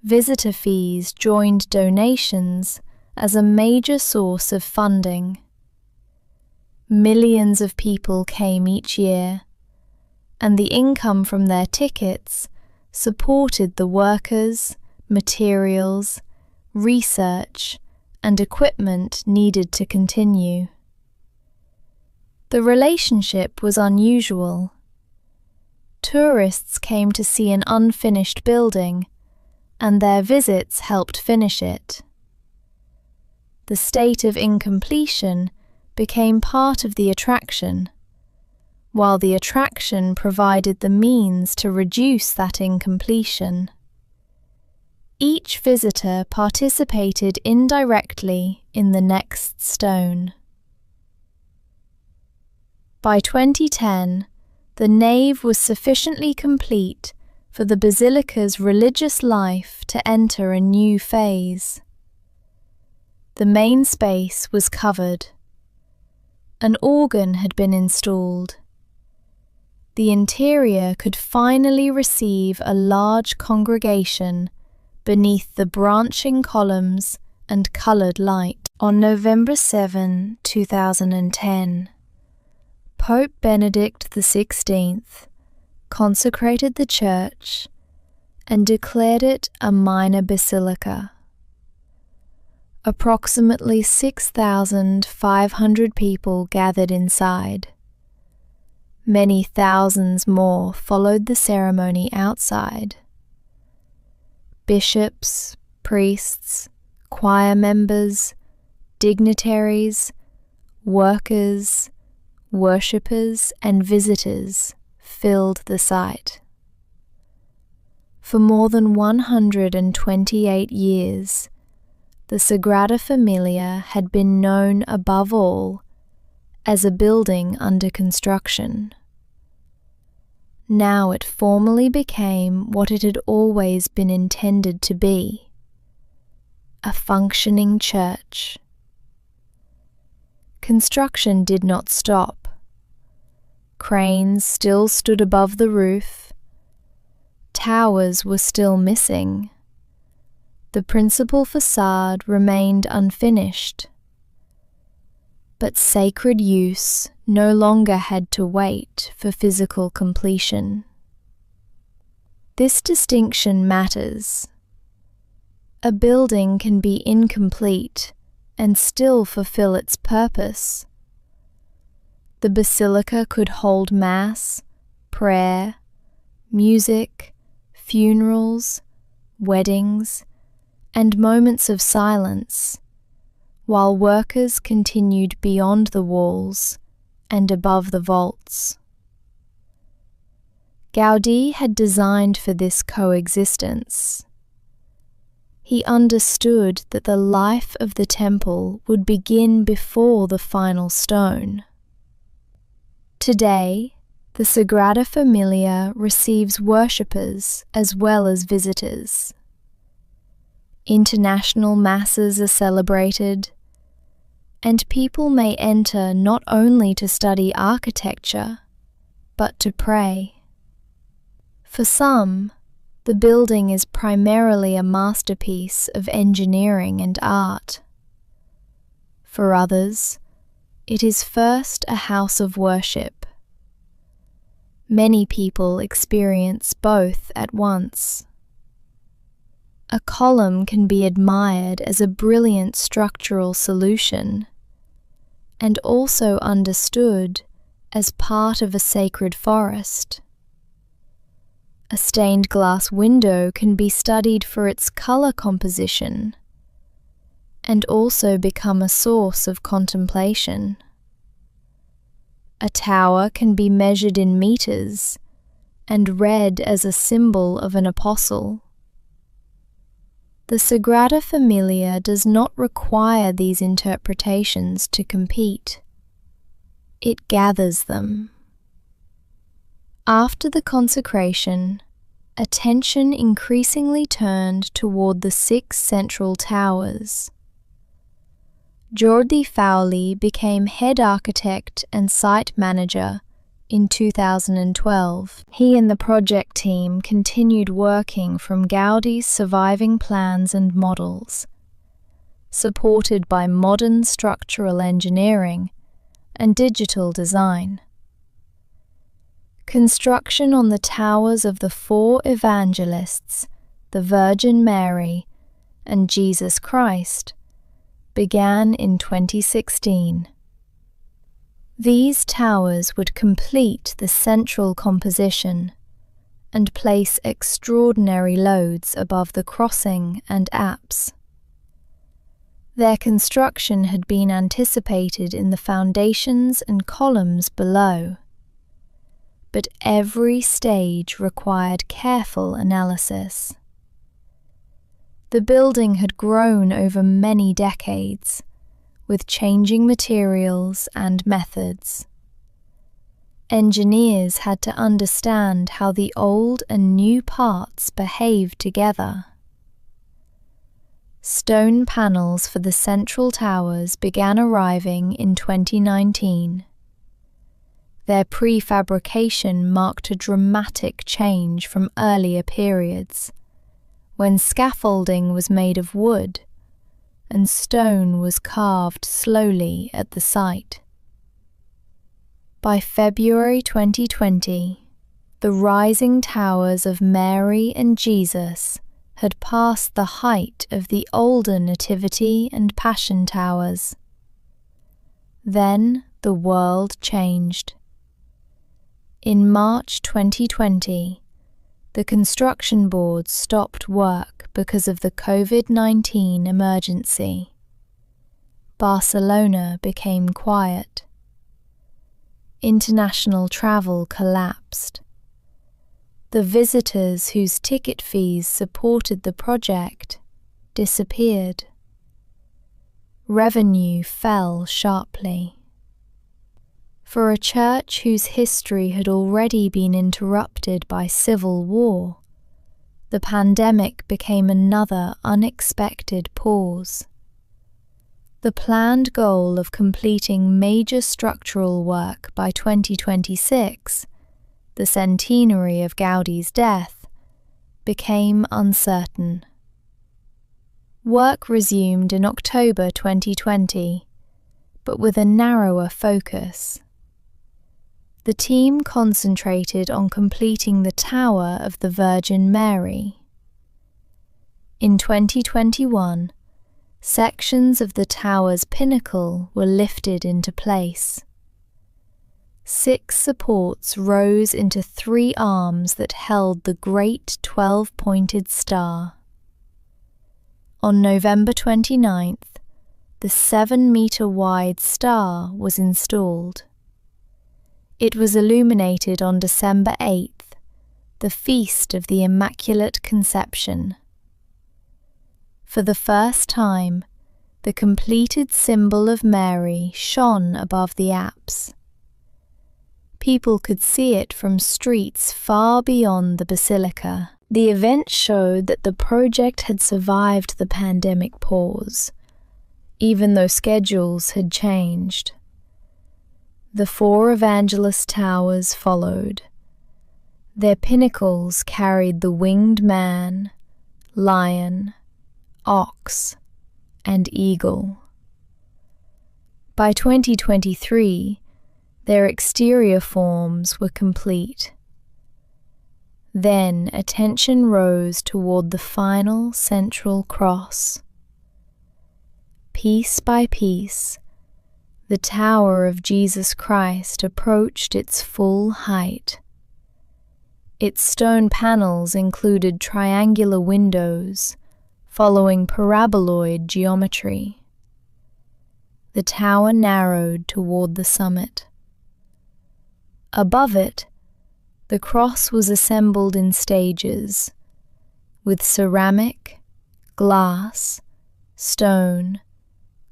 Visitor fees joined donations as a major source of funding. Millions of people came each year, and the income from their tickets supported the workers, materials, research, and equipment needed to continue. The relationship was unusual. Tourists came to see an unfinished building, and their visits helped finish it. The state of incompletion became part of the attraction, while the attraction provided the means to reduce that incompletion. Each visitor participated indirectly in the next stone. By 2010, the nave was sufficiently complete for the basilica's religious life to enter a new phase. The main space was covered. An organ had been installed. The interior could finally receive a large congregation beneath the branching columns and coloured light. On November 7, 2010, Pope Benedict XVI consecrated the church and declared it a minor basilica. Approximately 6,500 people gathered inside. Many thousands more followed the ceremony outside. Bishops, priests, choir members, dignitaries, workers, worshippers, and visitors filled the site. For more than 128 years, the Sagrada Família had been known above all as a building under construction. Now it formally became what it had always been intended to be: a functioning church. Construction did not stop. Cranes still stood above the roof. Towers were still missing. The principal facade remained unfinished. But sacred use no longer had to wait for physical completion. This distinction matters. A building can be incomplete and still fulfill its purpose. The basilica could hold mass, prayer, music, funerals, weddings, and moments of silence, while workers continued beyond the walls and above the vaults. Gaudi had designed for this coexistence. He understood that the life of the temple would begin before the final stone. Today, the Sagrada Família receives worshippers as well as visitors. International masses are celebrated, and people may enter not only to study architecture, but to pray. For some, the building is primarily a masterpiece of engineering and art. For others, it is first a house of worship. Many people experience both at once. A column can be admired as a brilliant structural solution, and also understood as part of a sacred forest. A stained glass window can be studied for its color composition, and also become a source of contemplation. A tower can be measured in meters and read as a symbol of an apostle. The Sagrada Familia does not require these interpretations to compete. It gathers them. After the consecration, attention increasingly turned toward the 6 central towers. Jordi Fowley became head architect and site manager in 2012. He and the project team continued working from Gaudi's surviving plans and models, supported by modern structural engineering and digital design. Construction on the towers of the 4 evangelists, the Virgin Mary and Jesus Christ, began in 2016. These towers would complete the central composition and place extraordinary loads above the crossing and apse. Their construction had been anticipated in the foundations and columns below, but every stage required careful analysis. The building had grown over many decades, with changing materials and methods. Engineers had to understand how the old and new parts behaved together. Stone panels for the central towers began arriving in 2019. Their prefabrication marked a dramatic change from earlier periods, when scaffolding was made of wood and stone was carved slowly at the site. By February 2020, the rising towers of Mary and Jesus had passed the height of the older Nativity and Passion towers. Then the world changed. In March 2020, the construction boards stopped work because of the COVID-19 emergency. Barcelona became quiet. International travel collapsed. The visitors whose ticket fees supported the project disappeared. Revenue fell sharply. For a church whose history had already been interrupted by civil war, the pandemic became another unexpected pause. The planned goal of completing major structural work by 2026, the centenary of Gaudi's death, became uncertain. Work resumed in October 2020, but with a narrower focus. The team concentrated on completing the Tower of the Virgin Mary. In 2021, sections of the tower's pinnacle were lifted into place. 6 supports rose into 3 arms that held the great 12-pointed star. On November 29th, the 7-meter-wide star was installed. It was illuminated on December 8th, the feast of the Immaculate Conception. For the first time, the completed symbol of Mary shone above the apse. People could see it from streets far beyond the basilica. The event showed that the project had survived the pandemic pause, even though schedules had changed. The 4 evangelist towers followed. Their pinnacles carried the winged man, lion, ox, and eagle. By 2023, their exterior forms were complete. Then attention rose toward the final central cross. Piece by piece, the Tower of Jesus Christ approached its full height. Its stone panels included triangular windows, following paraboloid geometry. The tower narrowed toward the summit. Above it, The cross was assembled in stages, with ceramic, glass, stone,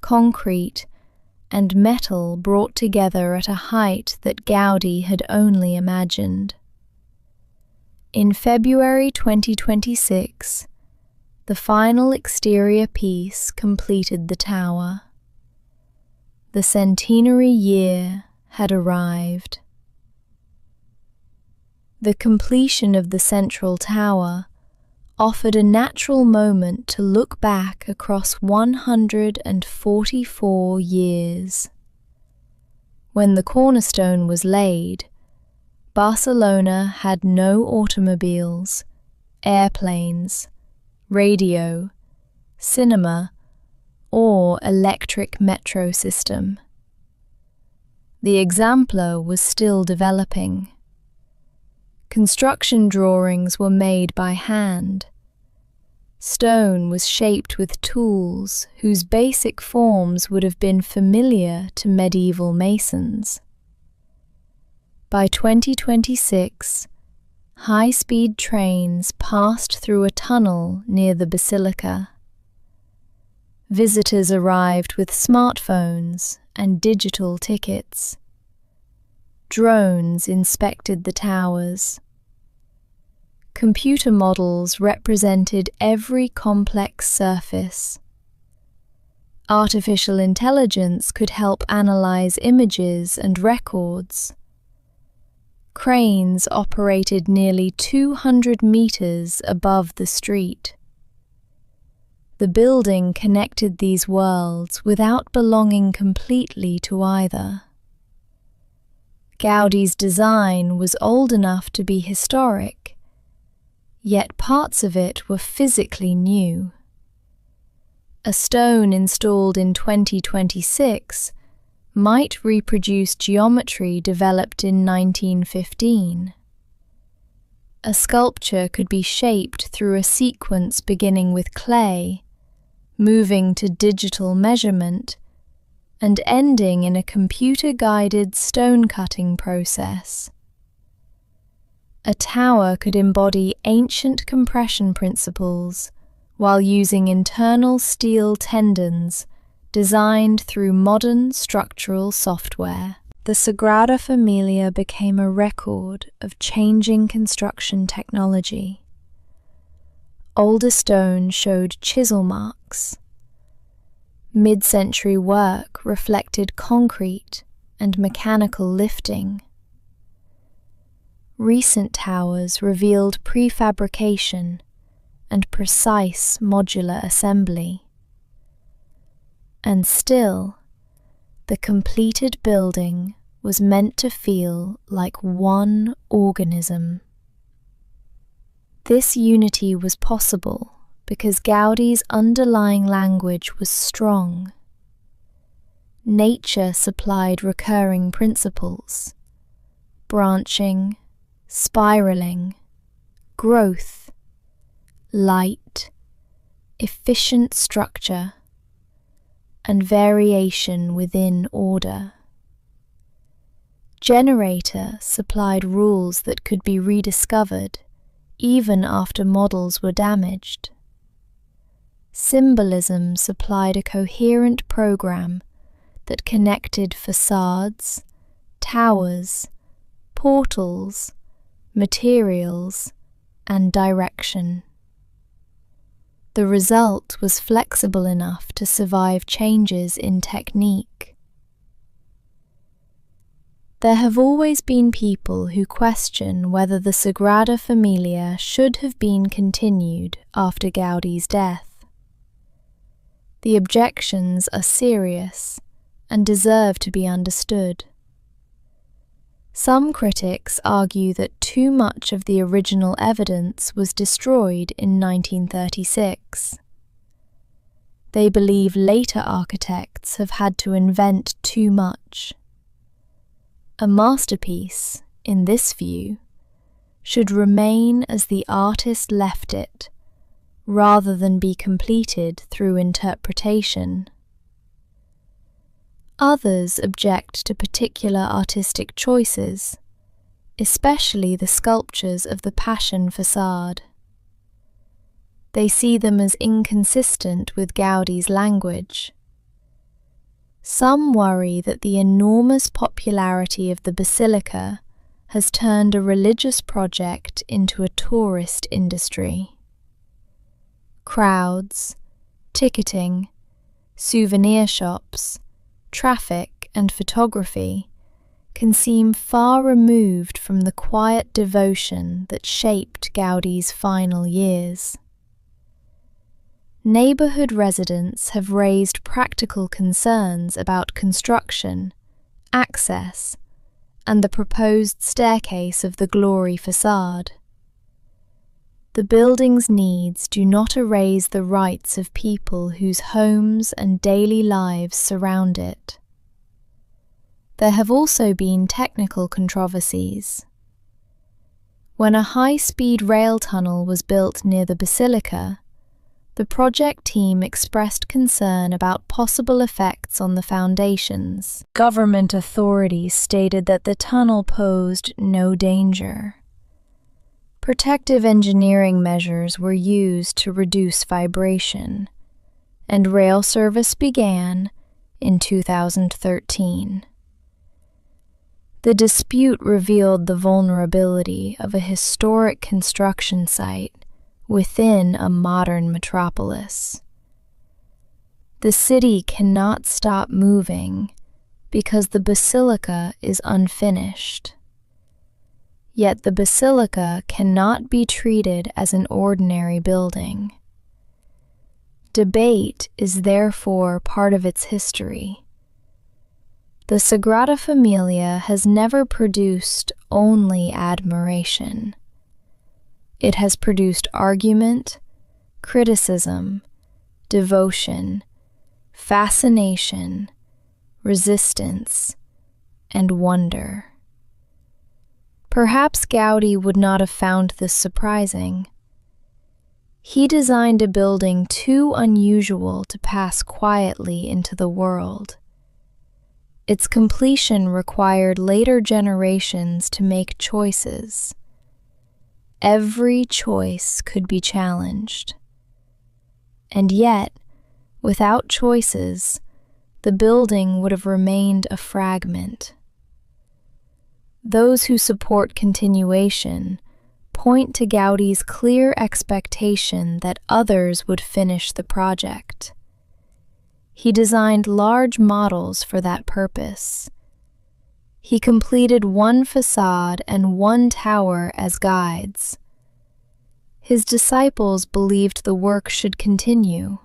concrete, and metal brought together at a height that Gaudi had only imagined. In February 2026, the final exterior piece completed the tower. The centenary year had arrived. The completion of the central tower offered a natural moment to look back across 144 years. When the cornerstone was laid, Barcelona had no automobiles, airplanes, radio, cinema, or electric metro system. The exemplar was still developing. Construction drawings were made by hand. Stone was shaped with tools whose basic forms would have been familiar to medieval masons. By 2026, high-speed trains passed through a tunnel near the basilica. Visitors arrived with smartphones and digital tickets. Drones inspected the towers. Computer models represented every complex surface. Artificial intelligence could help analyze images and records. Cranes operated nearly 200 meters above the street. The building connected these worlds without belonging completely to either. Gaudi's design was old enough to be historic, yet parts of it were physically new. A stone installed in 2026 might reproduce geometry developed in 1915. A sculpture could be shaped through a sequence beginning with clay, moving to digital measurement, and ending in a computer-guided stone-cutting process. A tower could embody ancient compression principles while using internal steel tendons designed through modern structural software. The Sagrada Familia became a record of changing construction technology. Older stone showed chisel marks. Mid-century work reflected concrete and mechanical lifting. Recent towers revealed prefabrication and precise modular assembly. And still, the completed building was meant to feel like one organism. This unity was possible because Gaudi's underlying language was strong. Nature supplied recurring principles: branching, spiraling, growth, light, efficient structure, and variation within order. Generator supplied rules that could be rediscovered even after models were damaged. Symbolism supplied a coherent program that connected facades, towers, portals, materials, and direction. The result was flexible enough to survive changes in technique. There have always been people who question whether the Sagrada Familia should have been continued after Gaudi's death. The objections are serious and deserve to be understood. Some critics argue that too much of the original evidence was destroyed in 1936. They believe later architects have had to invent too much. A masterpiece, in this view, should remain as the artist left it, rather than be completed through interpretation. Others object to particular artistic choices, especially the sculptures of the Passion facade. They see them as inconsistent with Gaudi's language. Some worry that the enormous popularity of the basilica has turned a religious project into a tourist industry. Crowds, ticketing, souvenir shops, traffic, and photography can seem far removed from the quiet devotion that shaped Gaudi's final years. Neighborhood residents have raised practical concerns about construction, access, and the proposed staircase of the Glory facade. The building's needs do not erase the rights of people whose homes and daily lives surround it. There have also been technical controversies. When a high-speed rail tunnel was built near the basilica, the project team expressed concern about possible effects on the foundations. Government authorities stated that the tunnel posed no danger. Protective engineering measures were used to reduce vibration, and rail service began in 2013. The dispute revealed the vulnerability of a historic construction site within a modern metropolis. The city cannot stop moving because the basilica is unfinished. Yet the basilica cannot be treated as an ordinary building. Debate is therefore part of its history. The Sagrada Familia has never produced only admiration. It has produced argument, criticism, devotion, fascination, resistance, and wonder. Perhaps Gaudi would not have found this surprising. He designed a building too unusual to pass quietly into the world. Its completion required later generations to make choices. Every choice could be challenged. And yet, without choices, the building would have remained a fragment. Those who support continuation point to Gaudi's clear expectation that others would finish the project. He designed large models for that purpose. He completed one facade and one tower as guides. His disciples believed the work should continue.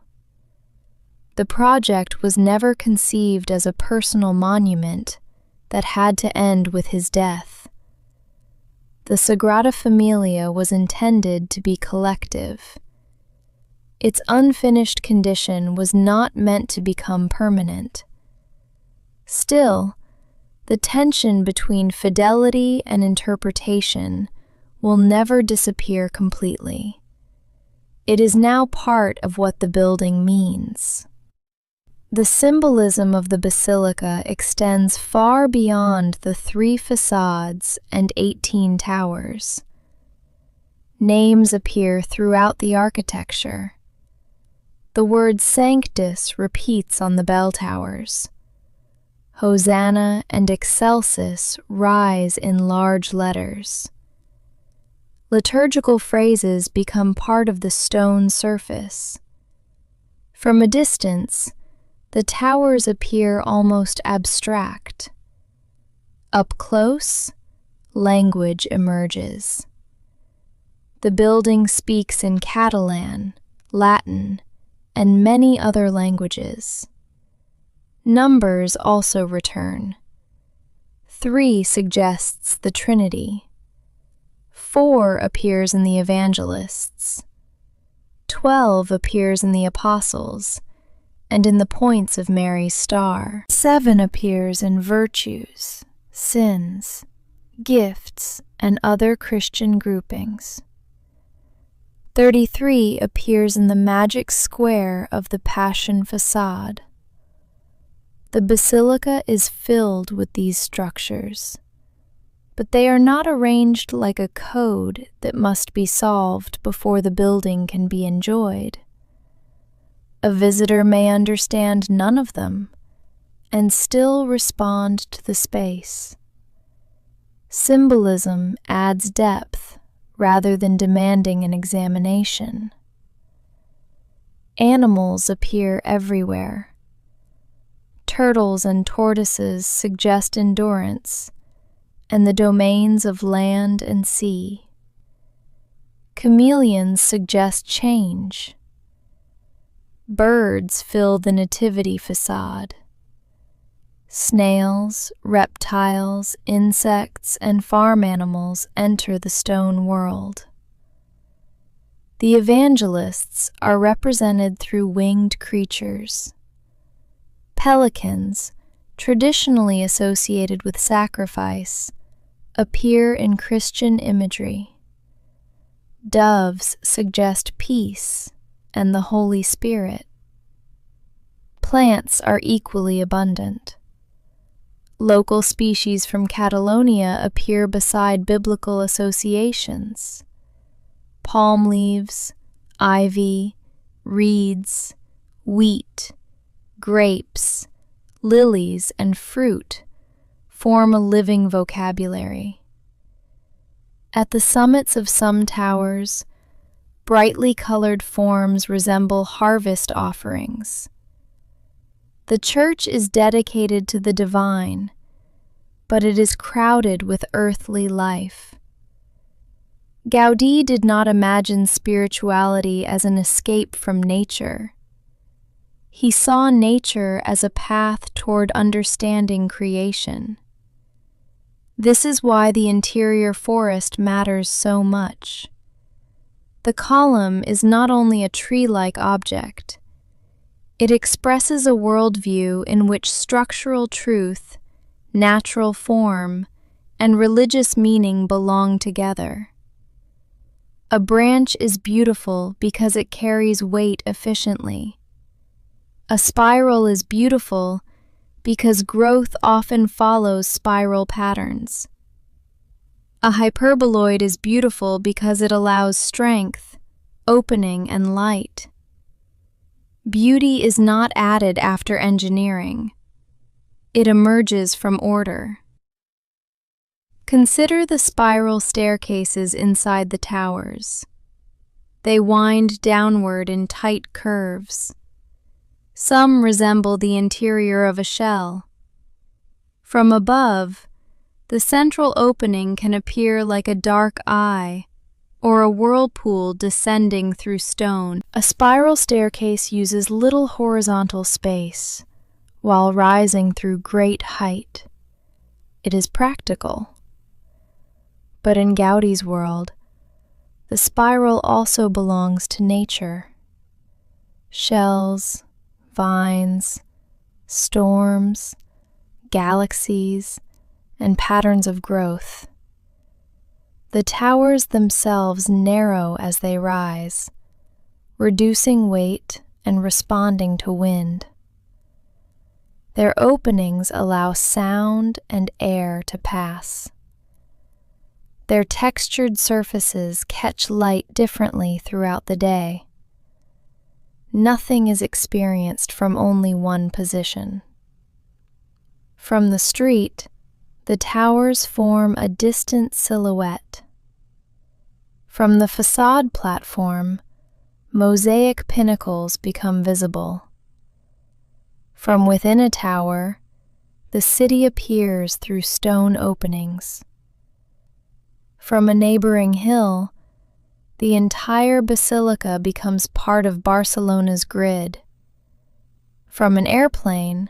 The project was never conceived as a personal monument that had to end with his death. The Sagrada Familia was intended to be collective. Its unfinished condition was not meant to become permanent. Still, the tension between fidelity and interpretation will never disappear completely. It is now part of what the building means. The symbolism of the basilica extends far beyond the 3 facades and 18 towers. Names appear throughout the architecture. The word Sanctus repeats on the bell towers. Hosanna and Excelsis rise in large letters. Liturgical phrases become part of the stone surface. From a distance, the towers appear almost abstract. Up close, language emerges. The building speaks in Catalan, Latin, and many other languages. Numbers also return. 3 suggests the Trinity. 4 appears in the evangelists. 12 appears in the apostles, and in the points of Mary's star. 7 appears in virtues, sins, gifts, and other Christian groupings. 33 appears in the magic square of the Passion facade. The basilica is filled with these structures. but they are not arranged like a code that must be solved before the building can be enjoyed. A visitor may understand none of them and still respond to the space. Symbolism adds depth rather than demanding an examination. Animals appear everywhere. Turtles and tortoises suggest endurance and the domains of land and sea. Chameleons suggest change. Birds fill the nativity facade. Snails, reptiles, insects, and farm animals enter the stone world. The evangelists are represented through winged creatures. Pelicans, traditionally associated with sacrifice, appear in Christian imagery. Doves suggest peace and the Holy Spirit. Plants are equally abundant. Local species from Catalonia appear beside biblical associations. Palm leaves, ivy, reeds, wheat, grapes, lilies, and fruit form a living vocabulary. At the summits of some towers, brightly colored forms resemble harvest offerings. The church is dedicated to the divine, but it is crowded with earthly life. Gaudi did not imagine spirituality as an escape from nature. He saw nature as a path toward understanding creation. This is why the interior forest matters so much. The column is not only a tree-like object. It expresses a worldview in which structural truth, natural form, and religious meaning belong together. A branch is beautiful because it carries weight efficiently. A spiral is beautiful because growth often follows spiral patterns. A hyperboloid is beautiful because it allows strength, opening, and light. Beauty is not added after engineering. It emerges from order. Consider the spiral staircases inside the towers. They wind downward in tight curves. Some resemble the interior of a shell. From above, the central opening can appear like a dark eye or a whirlpool descending through stone. A spiral staircase uses little horizontal space while rising through great height. It is practical. But in Gaudi's world, the spiral also belongs to nature. Shells, vines, storms, galaxies, and patterns of growth. The towers themselves narrow as they rise, reducing weight and responding to wind. Their openings allow sound and air to pass. Their textured surfaces catch light differently throughout the day. Nothing is experienced from only one position. From the street, the towers form a distant silhouette. From the facade platform, mosaic pinnacles become visible. From within a tower, the city appears through stone openings. From a neighboring hill, the entire basilica becomes part of Barcelona's grid. From an airplane,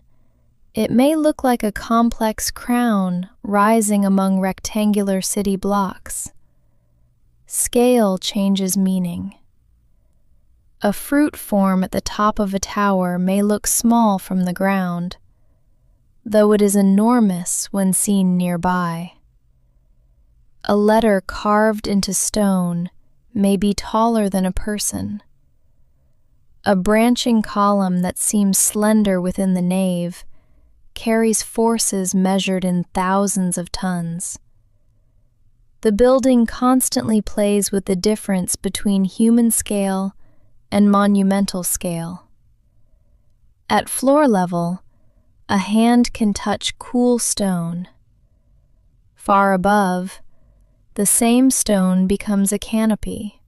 it may look like a complex crown rising among rectangular city blocks. Scale changes meaning. A fruit form at the top of a tower may look small from the ground, though it is enormous when seen nearby. A letter carved into stone may be taller than a person. A branching column that seems slender within the nave carries forces measured in thousands of tons. The building constantly plays with the difference between human scale and monumental scale. At floor level, a hand can touch cool stone. Far above, the same stone becomes a canopy.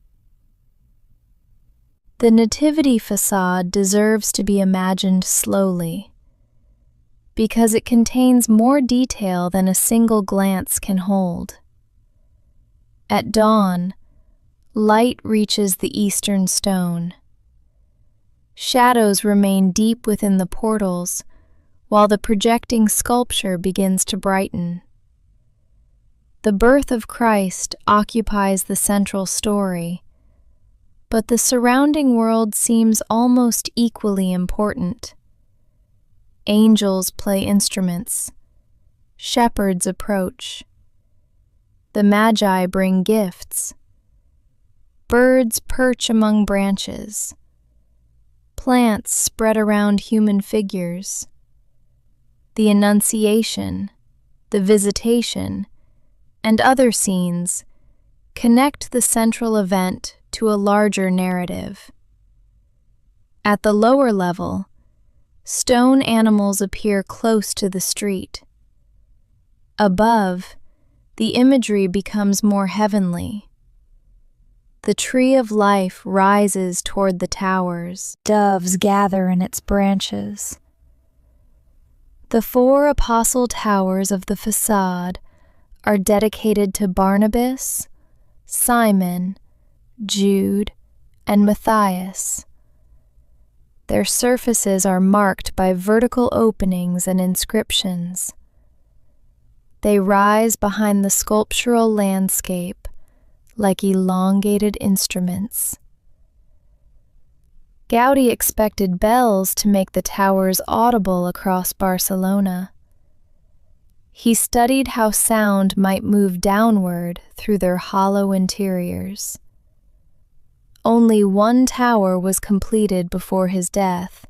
The nativity facade deserves to be imagined slowly, because it contains more detail than a single glance can hold. At dawn, light reaches the eastern stone. Shadows remain deep within the portals, while the projecting sculpture begins to brighten. The birth of Christ occupies the central story, but the surrounding world seems almost equally important. Angels play instruments. Shepherds approach. The Magi bring gifts. Birds perch among branches. Plants spread around human figures. The Annunciation, the Visitation, and other scenes connect the central event to a larger narrative. At the lower level, stone animals appear close to the street. Above, the imagery becomes more heavenly. The tree of life rises toward the towers. Doves gather in its branches. The 4 apostle towers of the facade are dedicated to Barnabas, Simon, Jude, and Matthias. Their surfaces are marked by vertical openings and inscriptions. They rise behind the sculptural landscape like elongated instruments. Gaudi expected bells to make the towers audible across Barcelona. He studied how sound might move downward through their hollow interiors. Only 1 tower was completed before his death,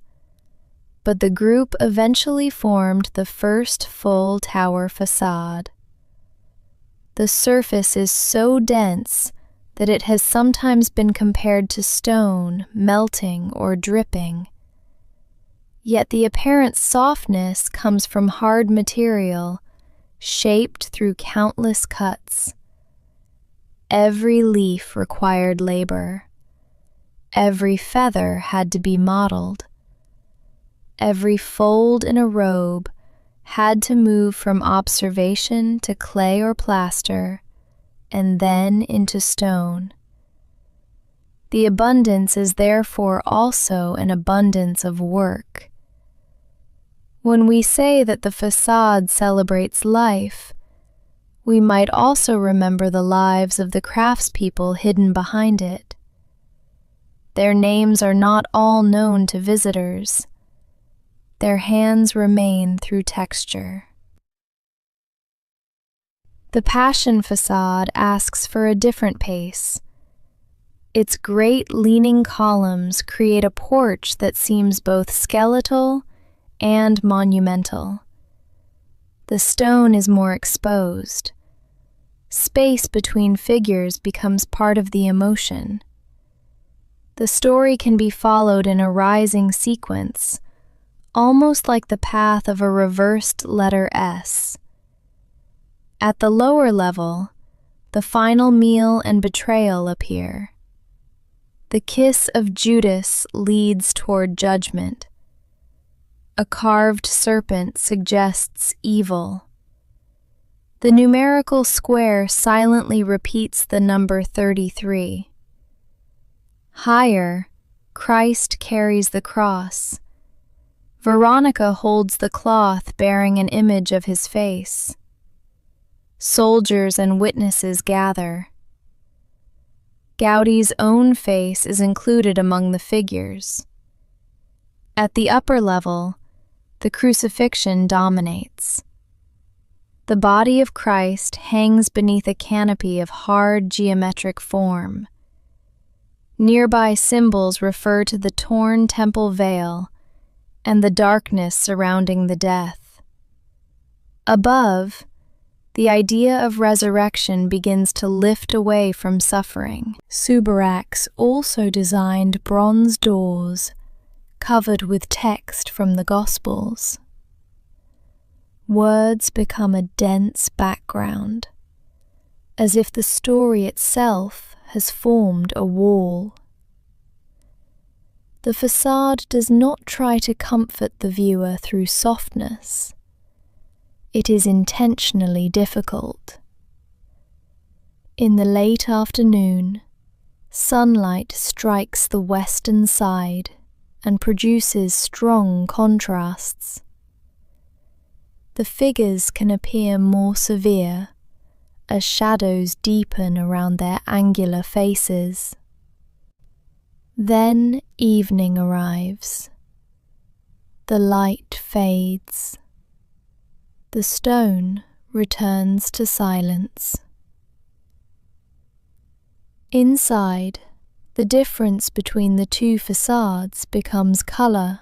but the group eventually formed the first full tower facade. The surface is so dense that it has sometimes been compared to stone melting or dripping. Yet the apparent softness comes from hard material shaped through countless cuts. Every leaf required labor. Every feather had to be modeled. Every fold in a robe had to move from observation to clay or plaster, and then into stone. The abundance is therefore also an abundance of work. When we say that the facade celebrates life, we might also remember the lives of the craftspeople hidden behind it. Their names are not all known to visitors. Their hands remain through texture. The Passion facade asks for a different pace. Its great leaning columns create a porch that seems both skeletal and monumental. The stone is more exposed. Space between figures becomes part of the emotion. The story can be followed in a rising sequence, almost like the path of a reversed letter S. At the lower level, the final meal and betrayal appear. The kiss of Judas leads toward judgment. A carved serpent suggests evil. The numerical square silently repeats the number 33. Higher, Christ carries the cross. Veronica holds the cloth bearing an image of his face. Soldiers and witnesses gather. Gaudi's own face is included among the figures. At the upper level, the crucifixion dominates. The body of Christ hangs beneath a canopy of hard geometric form. Nearby symbols refer to the torn temple veil and the darkness surrounding the death. Above, the idea of resurrection begins to lift away from suffering. Subarax also designed bronze doors covered with text from the Gospels. Words become a dense background, as if the story itself has formed a wall. The facade does not try to comfort the viewer through softness. It is intentionally difficult. In the late afternoon, sunlight strikes the western side and produces strong contrasts. The figures can appear more severe as shadows deepen around their angular faces. Then evening arrives. The light fades. The stone returns to silence. Inside, the difference between the two facades becomes colour.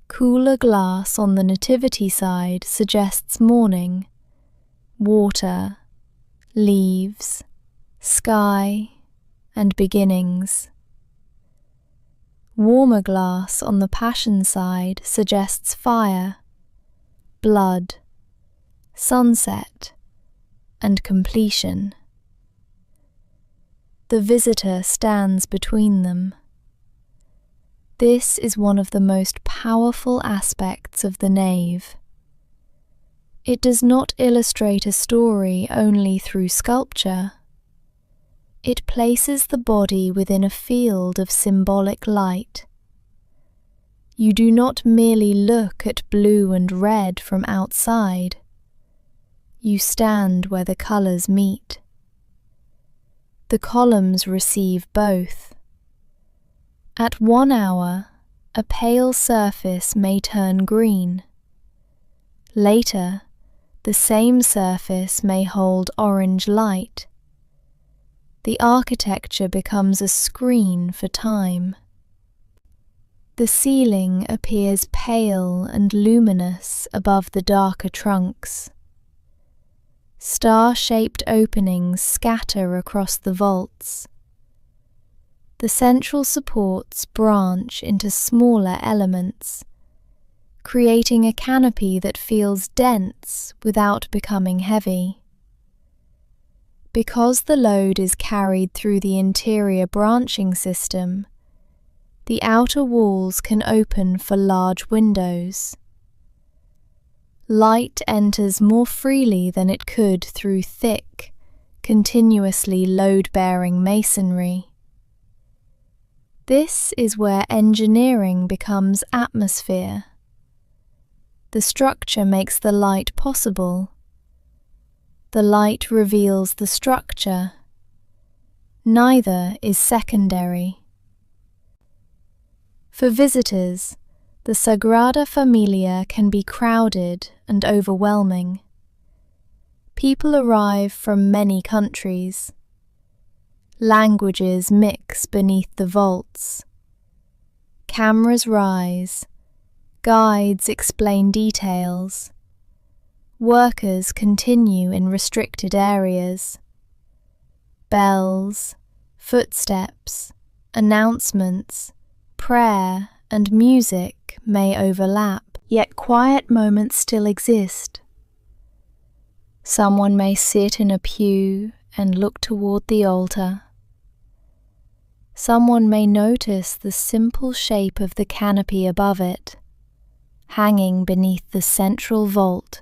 Cooler glass on the nativity side suggests morning, water, leaves, sky, and beginnings. Warmer glass on the Passion side suggests fire, blood, sunset, and completion. The visitor stands between them. This is one of the most powerful aspects of the nave. It does not illustrate a story only through sculpture. It places the body within a field of symbolic light. You do not merely look at blue and red from outside. You stand where the colours meet. The columns receive both. At 1 hour, a pale surface may turn green. Later, the same surface may hold orange light. The architecture becomes a screen for time. The ceiling appears pale and luminous above the darker trunks. Star-shaped openings scatter across the vaults. The central supports branch into smaller elements, creating a canopy that feels dense without becoming heavy. Because the load is carried through the interior branching system, the outer walls can open for large windows. Light enters more freely than it could through thick, continuously load-bearing masonry. This is where engineering becomes atmosphere. The structure makes the light possible. The light reveals the structure. Neither is secondary. For visitors, the Sagrada Família can be crowded and overwhelming. People arrive from many countries. Languages mix beneath the vaults. Cameras rise. Guides explain details. Workers continue in restricted areas. Bells, footsteps, announcements, prayer, and music may overlap, yet quiet moments still exist. Someone may sit in a pew and look toward the altar. Someone may notice the simple shape of the canopy above it, hanging beneath the central vault.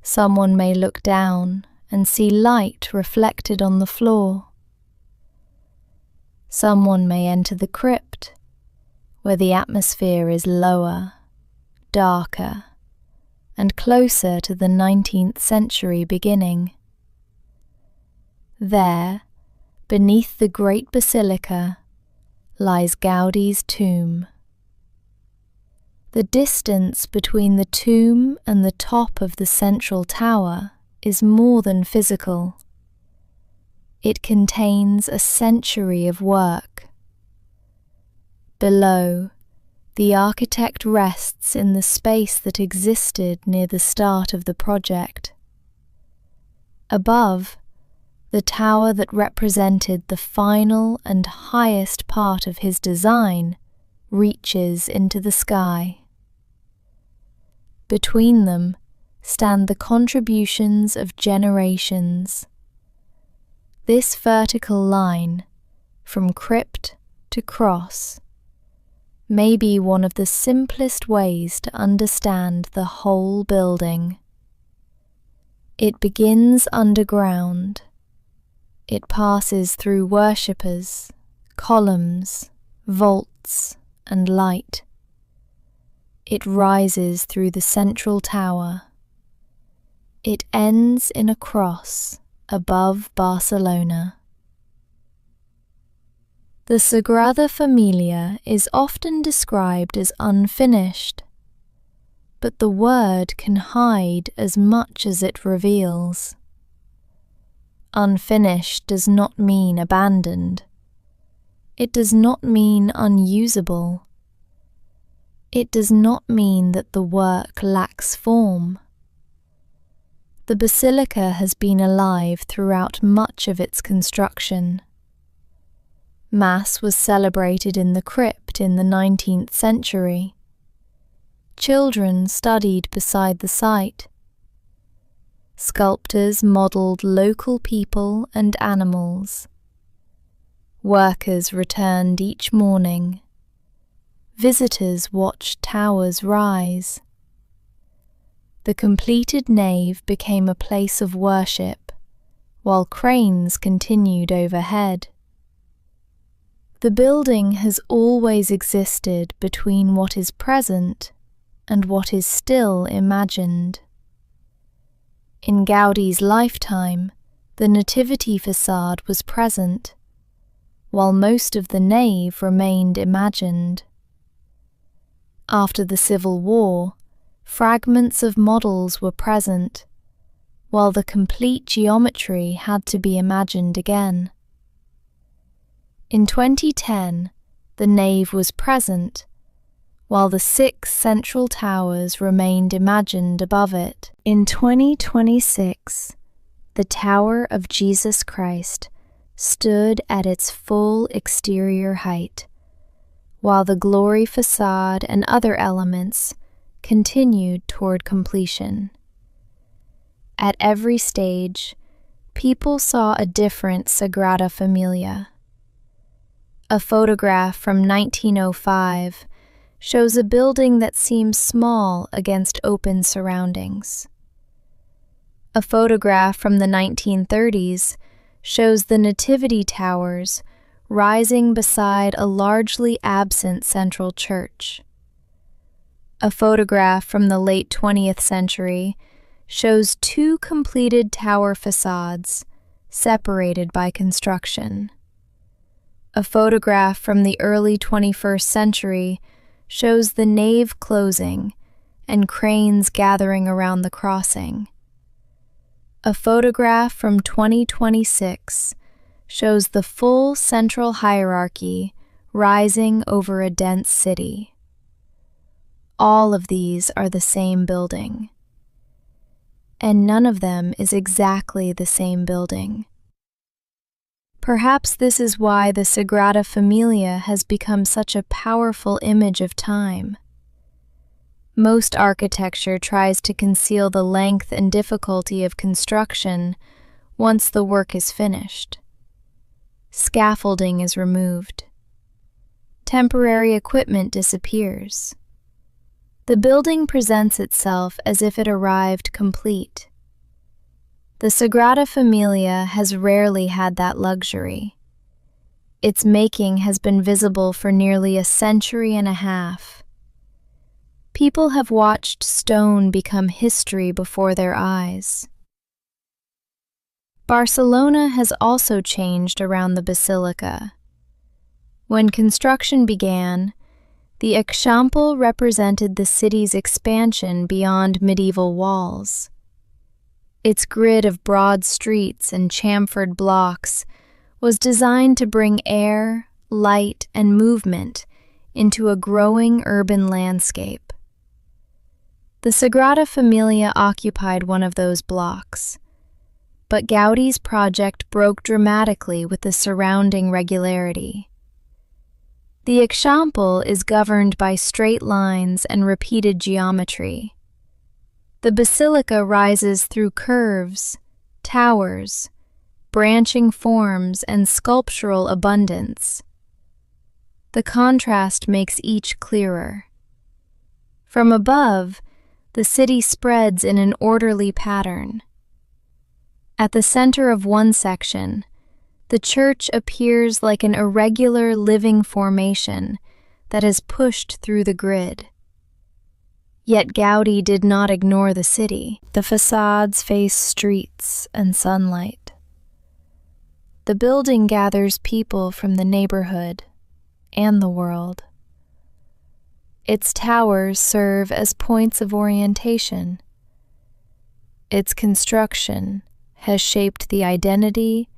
Someone may look down and see light reflected on the floor. Someone may enter the crypt, where the atmosphere is lower, darker, and closer to the 19th century beginning. There, beneath the great basilica, lies Gaudi's tomb. The distance between the tomb and the top of the central tower is more than physical. It contains a century of work. Below, The architect rests in the space that existed near the start of the project. Above, the tower that represented the final and highest part of his design reaches into the sky. Between them stand the contributions of generations. This vertical line, from crypt to cross, may be one of the simplest ways to understand the whole building. It begins underground. It passes through worshippers, columns, vaults, and light. It rises through the central tower. It ends in a cross above Barcelona. The Sagrada Familia is often described as unfinished, but the word can hide as much as it reveals. Unfinished does not mean abandoned. It does not mean unusable. It does not mean that the work lacks form. The basilica has been alive throughout much of its construction. Mass was celebrated in the crypt in the 19th century. Children studied beside the site. Sculptors modelled local people and animals. Workers returned each morning. Visitors watched towers rise. The completed nave became a place of worship, while cranes continued overhead. The building has always existed between what is present and what is still imagined. In Gaudi's lifetime, the nativity facade was present, while most of the nave remained imagined. After the Civil War, fragments of models were present, while the complete geometry had to be imagined again. In 2010, the nave was present, while the 6 central towers remained imagined above it. In 2026, the Tower of Jesus Christ stood at its full exterior height, while the glory facade and other elements continued toward completion. At every stage, people saw a different Sagrada Familia. A photograph from 1905 shows a building that seems small against open surroundings. A photograph from the 1930s shows the nativity towers rising beside a largely absent central church. A photograph from the late 20th century shows 2 completed tower facades separated by construction. A photograph from the early 21st century shows the nave closing and cranes gathering around the crossing. A photograph from 2026 shows the full central hierarchy rising over a dense city. All of these are the same building, and none of them is exactly the same building. Perhaps this is why the Sagrada Familia has become such a powerful image of time. Most architecture tries to conceal the length and difficulty of construction once the work is finished. Scaffolding is removed. Temporary equipment disappears. The building presents itself as if it arrived complete. The Sagrada Familia has rarely had that luxury. Its making has been visible for nearly a century and a half. People have watched stone become history before their eyes. Barcelona has also changed around the basilica. When construction began, the Eixample represented the city's expansion beyond medieval walls. Its grid of broad streets and chamfered blocks was designed to bring air, light, and movement into a growing urban landscape. The Sagrada Familia occupied one of those blocks, but Gaudi's project broke dramatically with the surrounding regularity. The Eixample is governed by straight lines and repeated geometry. The basilica rises through curves, towers, branching forms, and sculptural abundance. The contrast makes each clearer. From above, the city spreads in an orderly pattern. At the center of one section, the church appears like an irregular living formation that has pushed through the grid. Yet Gaudi did not ignore the city. The facades face streets and sunlight. The building gathers people from the neighborhood and the world. Its towers serve as points of orientation. Its construction has shaped the identity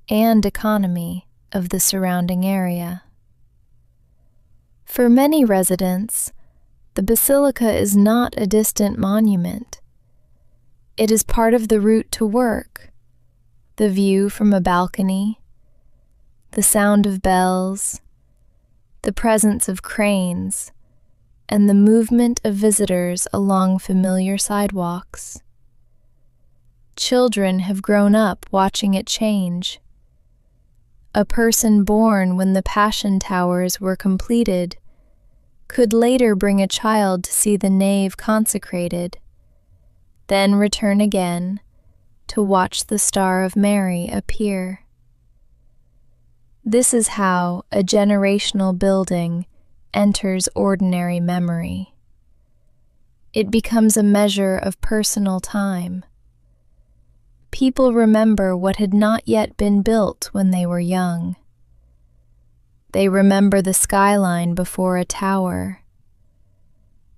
and economy of the surrounding area. For many residents, the basilica is not a distant monument. It is part of the route to work, the view from a balcony, the sound of bells, the presence of cranes, and the movement of visitors along familiar sidewalks. Children have grown up watching it change. A person born when the Passion Towers were completed could later bring a child to see the nave consecrated, then return again to watch the Star of Mary appear. This is how a generational building enters ordinary memory. It becomes a measure of personal time. People remember what had not yet been built when they were young. They remember the skyline before a tower.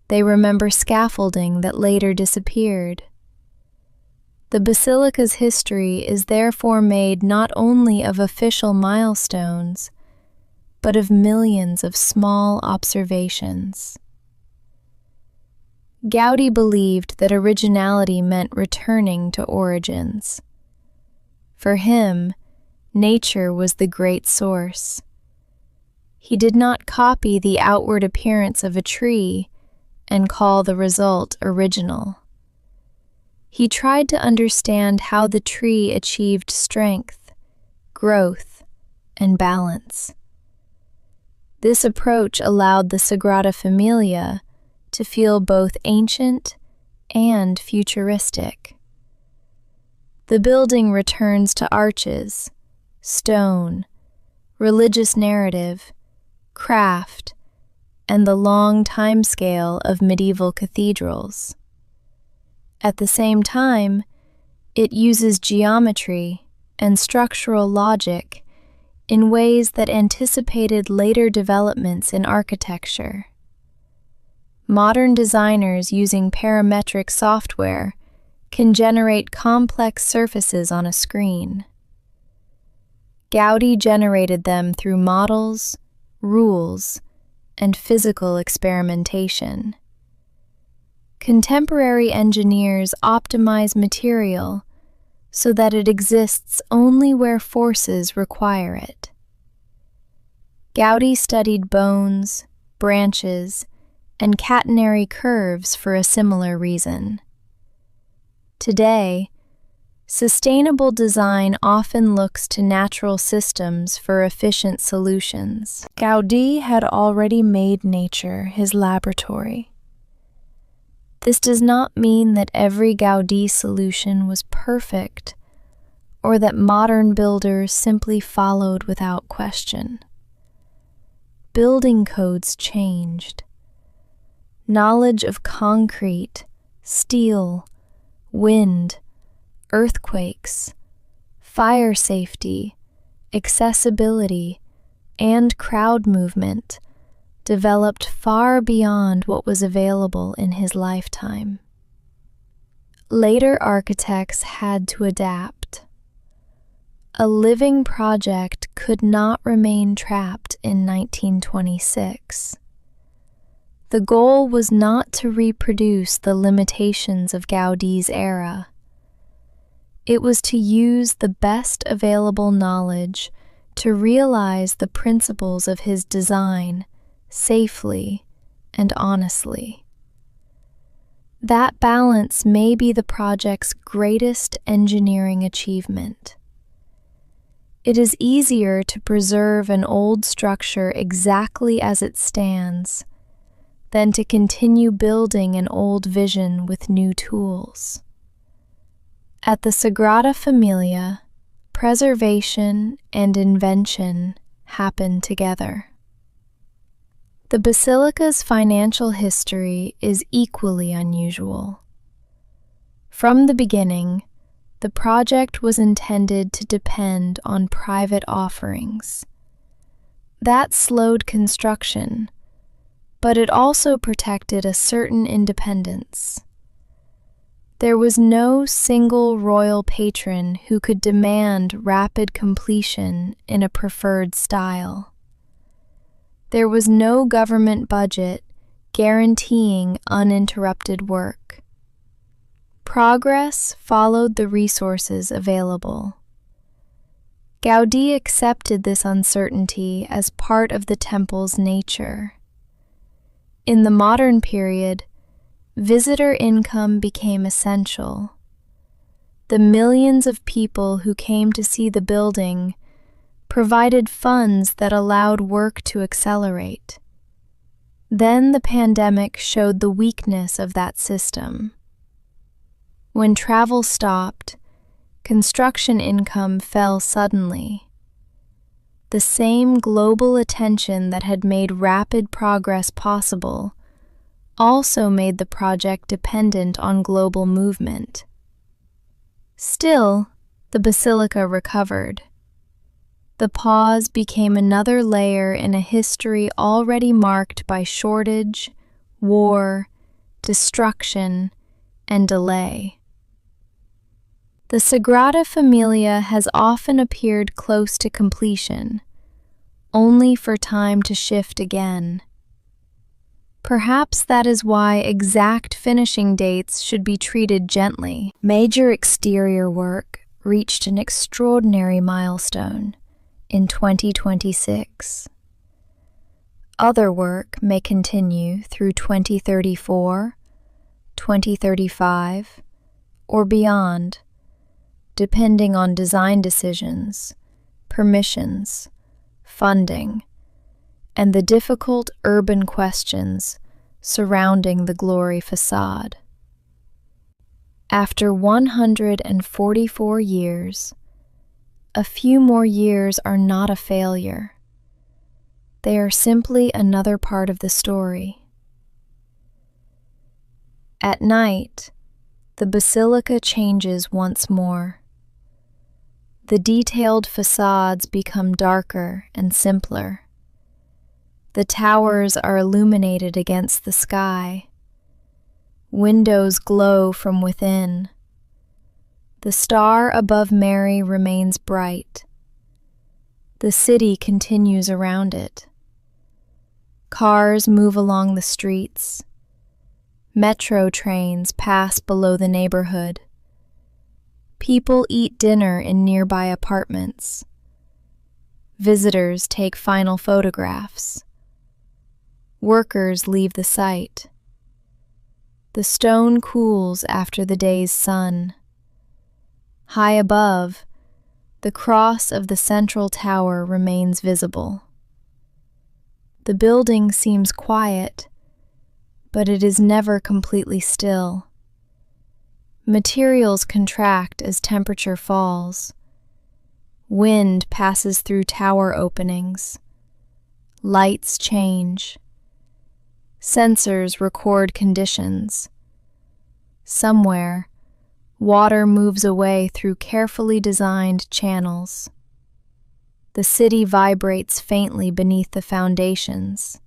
They remember scaffolding that later disappeared. The basilica's history is therefore made not only of official milestones, but of millions of small observations. Gaudi believed that originality meant returning to origins. For him, nature was the great source. He did not copy the outward appearance of a tree and call the result original. He tried to understand how the tree achieved strength, growth, and balance. This approach allowed the Sagrada Familia to feel both ancient and futuristic. The building returns to arches, stone, religious narrative, craft, and the long time scale of medieval cathedrals. At the same time, it uses geometry and structural logic in ways that anticipated later developments in architecture. Modern designers using parametric software can generate complex surfaces on a screen. Gaudi generated them through models, rules, and physical experimentation. Contemporary engineers optimize material so that it exists only where forces require it. Gaudi studied bones, branches, and catenary curves for a similar reason. Today, sustainable design often looks to natural systems for efficient solutions. Gaudi had already made nature his laboratory. This does not mean that every Gaudi solution was perfect, or that modern builders simply followed without question. Building codes changed. Knowledge of concrete, steel, wind, earthquakes, fire safety, accessibility, and crowd movement developed far beyond what was available in his lifetime. Later architects had to adapt. A living project could not remain trapped in 1926. The goal was not to reproduce the limitations of Gaudi's era. It was to use the best available knowledge to realize the principles of his design safely and honestly. That balance may be the project's greatest engineering achievement. It is easier to preserve an old structure exactly as it stands than to continue building an old vision with new tools. At the Sagrada Familia, preservation and invention happen together. The basilica's financial history is equally unusual. From the beginning, the project was intended to depend on private offerings. That slowed construction, but it also protected a certain independence. There was no single royal patron who could demand rapid completion in a preferred style. There was no government budget guaranteeing uninterrupted work. Progress followed the resources available. Gaudi accepted this uncertainty as part of the temple's nature. In the modern period, visitor income became essential. The millions of people who came to see the building provided funds that allowed work to accelerate. Then the pandemic showed the weakness of that system. When travel stopped, construction income fell suddenly. The same global attention that had made rapid progress possible also made the project dependent on global movement. Still, the basilica recovered. The pause became another layer in a history already marked by shortage, war, destruction, and delay. The Sagrada Familia has often appeared close to completion, only for time to shift again. Perhaps that is why exact finishing dates should be treated gently. Major exterior work reached an extraordinary milestone in 2026. Other work may continue through 2034, 2035, or beyond, depending on design decisions, permissions, funding, and the difficult urban questions surrounding the glory facade. After 144 years, a few more years are not a failure. They are simply another part of the story. At night, the basilica changes once more. The detailed facades become darker and simpler. The towers are illuminated against the sky. Windows glow from within. The star above Mary remains bright. The city continues around it. Cars move along the streets. Metro trains pass below the neighborhood. People eat dinner in nearby apartments. Visitors take final photographs. Workers leave the site. The stone cools after the day's sun. High above, the cross of the central tower remains visible. The building seems quiet, but it is never completely still. Materials contract as temperature falls. Wind passes through tower openings. Lights change. Sensors record conditions. Somewhere, water moves away through carefully designed channels. The city vibrates faintly beneath the foundations.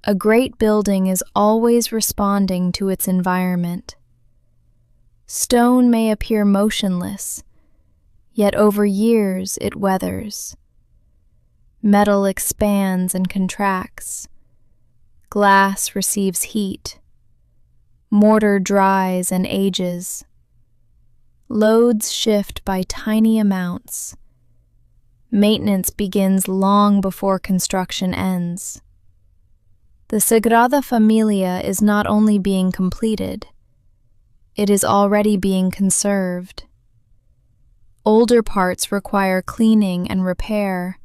A great building is always responding to its environment. Stone may appear motionless, yet over years it weathers. Metal expands and contracts. glass receives heat. Mortar dries and ages. Loads shift by tiny amounts. Maintenance begins long before construction ends. The Sagrada Familia is not only being completed, it is already being conserved. Older parts require cleaning and repair,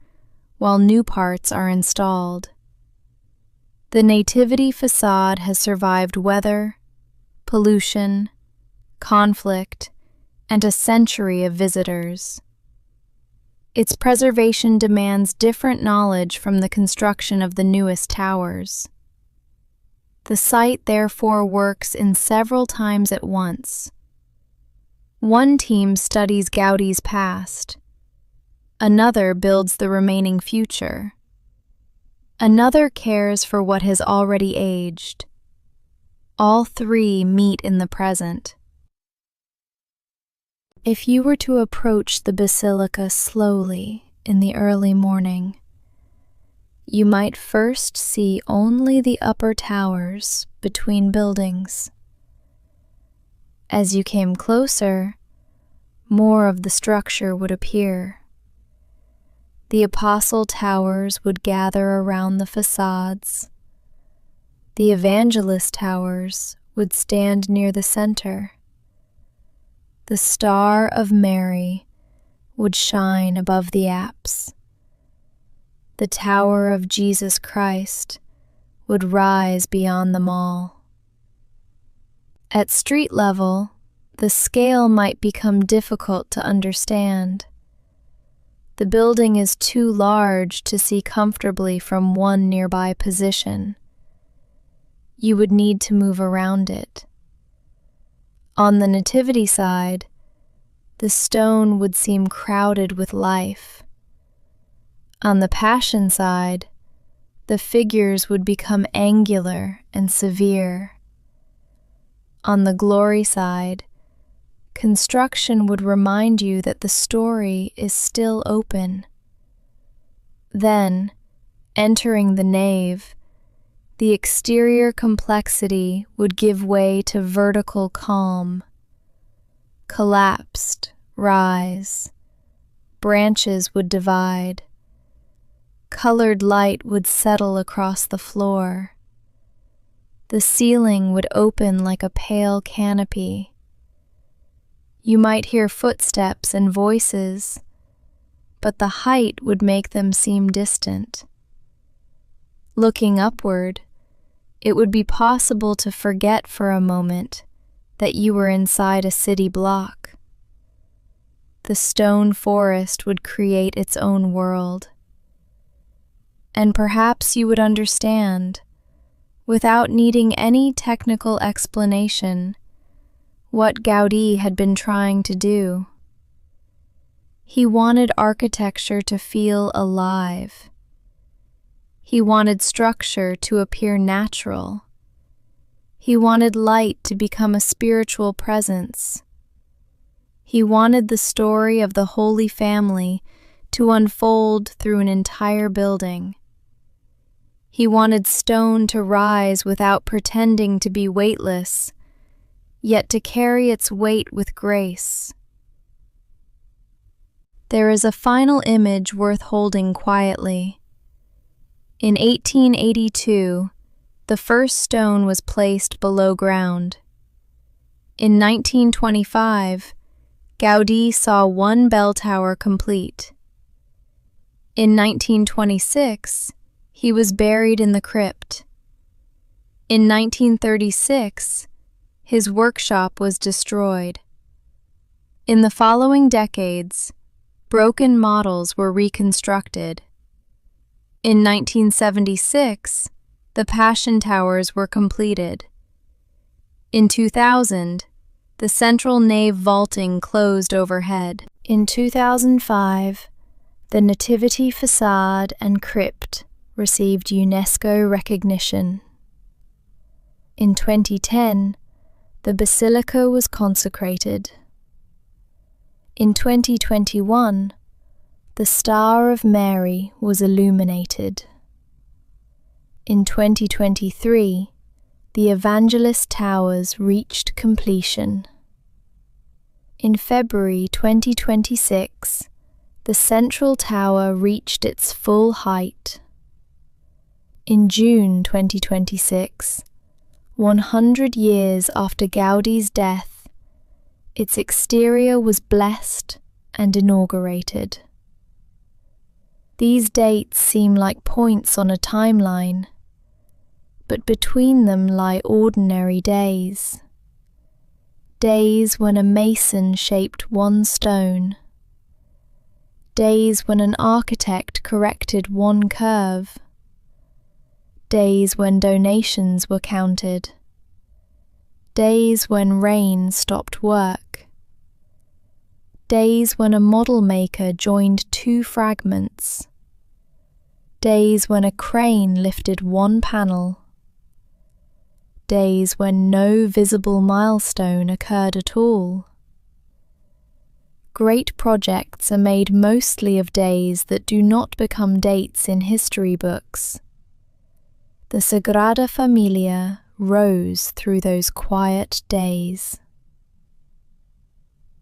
while new parts are installed. The Nativity facade has survived weather, pollution, conflict, and a century of visitors. Its preservation demands different knowledge from the construction of the newest towers. The site therefore works in several times at once. One team studies Gaudi's past. Another builds the remaining future. Another cares for what has already aged. All three meet in the present. If you were to approach the basilica slowly in the early morning, you might first see only the upper towers between buildings. As you came closer, more of the structure would appear. The apostle towers would gather around the facades. The evangelist towers would stand near the center. The Star of Mary would shine above the apse. The Tower of Jesus Christ would rise beyond them all. At street level, the scale might become difficult to understand. The building is too large to see comfortably from one nearby position. You would need to move around it. On the Nativity side, the stone would seem crowded with life. On the Passion side, the figures would become angular and severe. On the Glory side, construction would remind you that the story is still open. Then, entering the nave, the exterior complexity would give way to vertical calm. Collapsed, rise. Branches would divide. Colored light would settle across the floor. The ceiling would open like a pale canopy. You might hear footsteps and voices, but the height would make them seem distant. Looking upward, it would be possible to forget for a moment that you were inside a city block. The stone forest would create its own world. And perhaps you would understand, without needing any technical explanation, what Gaudi had been trying to do. He wanted architecture to feel alive. He wanted structure to appear natural. He wanted light to become a spiritual presence. He wanted the story of the Holy Family to unfold through an entire building. He wanted stone to rise without pretending to be weightless, yet to carry its weight with grace. There is a final image worth holding quietly. In 1882, the first stone was placed below ground. In 1925, Gaudi saw one bell tower complete. In 1926, he was buried in the crypt. In 1936, his workshop was destroyed. In the following decades, broken models were reconstructed. In 1976, the Passion Towers were completed. In 2000, the central nave vaulting closed overhead. In 2005, the Nativity facade and crypt received UNESCO recognition. In 2010, the basilica was consecrated. In 2021, the Star of Mary was illuminated. In 2023, the Evangelist Towers reached completion. In February 2026, the central tower reached its full height. In June 2026, 100 years after Gaudi's death, its exterior was blessed and inaugurated. These dates seem like points on a timeline, but between them lie ordinary days. Days when a mason shaped one stone. Days when an architect corrected one curve. Days when donations were counted. Days when rain stopped work. Days when a model maker joined two fragments. Days when a crane lifted one panel. Days when no visible milestone occurred at all. Great projects are made mostly of days that do not become dates in history books. The Sagrada Família rose through those quiet days.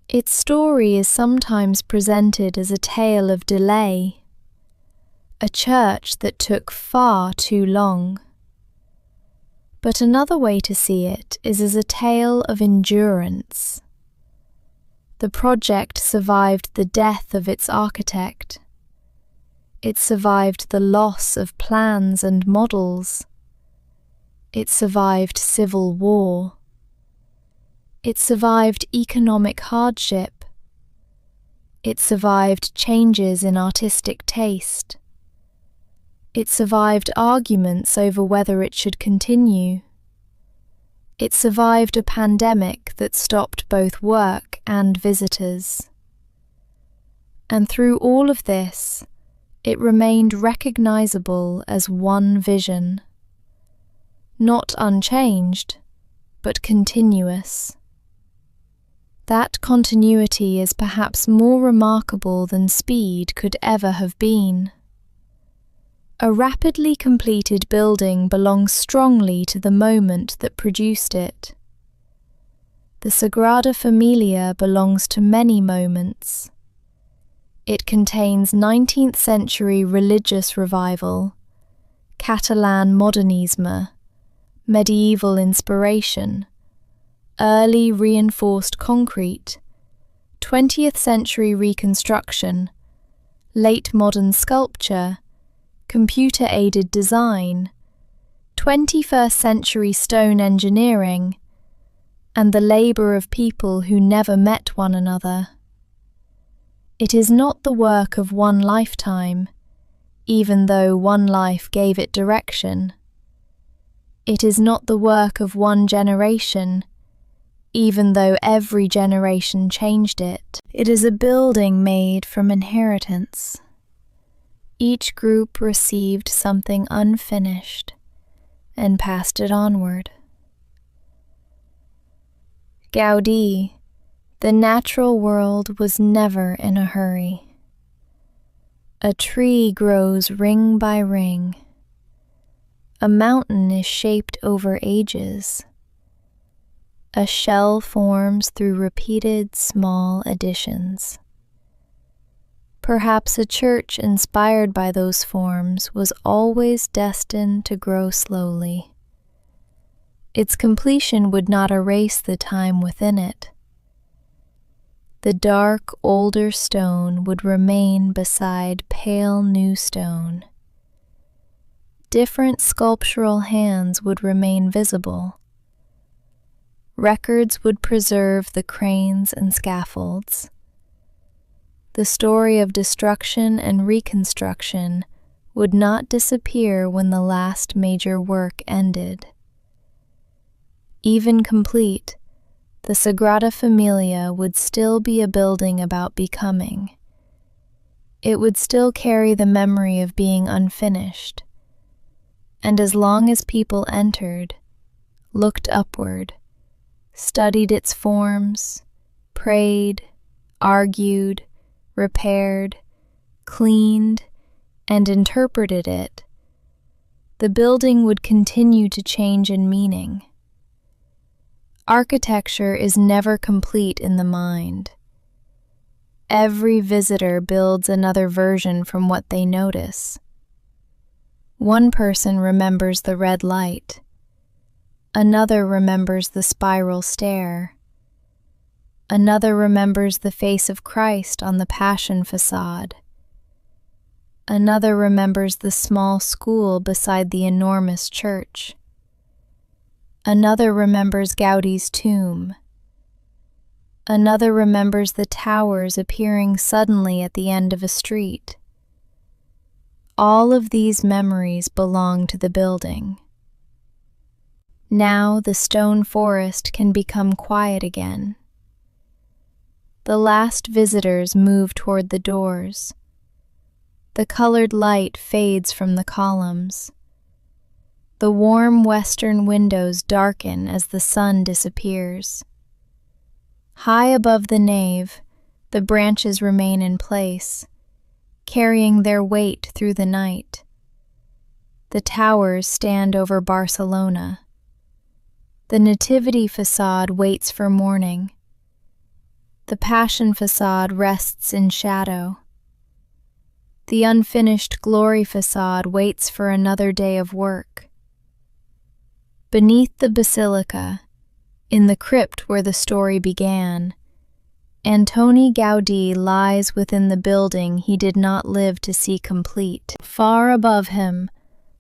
Its story is sometimes presented as a tale of delay, a church that took far too long. But another way to see it is as a tale of endurance. The project survived the death of its architect. It survived the loss of plans and models. It survived civil war. It survived economic hardship. It survived changes in artistic taste. It survived arguments over whether it should continue. It survived a pandemic that stopped both work and visitors. And through all of this, it remained recognizable as one vision. Not unchanged, but continuous. That continuity is perhaps more remarkable than speed could ever have been. A rapidly completed building belongs strongly to the moment that produced it. The Sagrada Família belongs to many moments. It contains 19th century religious revival, Catalan modernisme, medieval inspiration, early reinforced concrete, 20th century reconstruction, late modern sculpture, computer-aided design, 21st century stone engineering, and the labour of people who never met one another. It is not the work of one lifetime, even though one life gave it direction. It is not the work of one generation, even though every generation changed it. It is a building made from inheritance. Each group received something unfinished and passed it onward. Gaudi, the natural world was never in a hurry. A tree grows ring by ring. A mountain is shaped over ages. A shell forms through repeated small additions. Perhaps a church inspired by those forms was always destined to grow slowly. Its completion would not erase the time within it. The dark, older stone would remain beside pale new stone. Different sculptural hands would remain visible. Records would preserve the cranes and scaffolds. The story of destruction and reconstruction would not disappear when the last major work ended. Even complete, the Sagrada Família would still be a building about becoming. It would still carry the memory of being unfinished. And as long as people entered, looked upward, studied its forms, prayed, argued, repaired, cleaned, and interpreted it, the building would continue to change in meaning. Architecture is never complete in the mind. Every visitor builds another version from what they notice. One person remembers the red light. Another remembers the spiral stair. Another remembers the face of Christ on the Passion facade. Another remembers the small school beside the enormous church. Another remembers Gaudi's tomb. Another remembers the towers appearing suddenly at the end of a street. All of these memories belong to the building. Now the stone forest can become quiet again. The last visitors move toward the doors. The colored light fades from the columns. The warm western windows darken as the sun disappears. High above the nave, the branches remain in place, carrying their weight through the night. The towers stand over Barcelona. The Nativity facade waits for morning. The Passion facade rests in shadow. The unfinished Glory facade waits for another day of work. Beneath the basilica, in the crypt where the story began, Antoni Gaudí lies within the building he did not live to see complete. Far above him,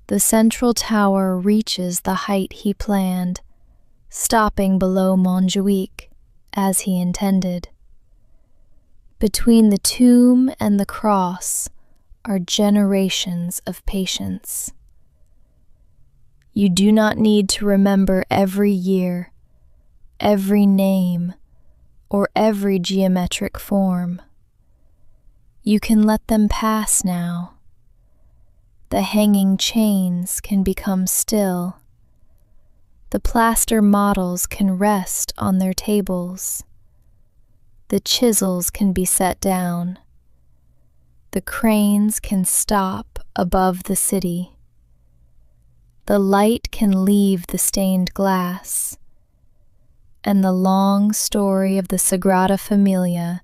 the central tower reaches the height he planned, stopping below Montjuic, as he intended. Between the tomb and the cross are generations of patience. You do not need to remember every year, every name, or every geometric form. You can let them pass now. The hanging chains can become still. The plaster models can rest on their tables. The chisels can be set down. The cranes can stop above the city. The light can leave the stained glass. And the long story of the Sagrada Família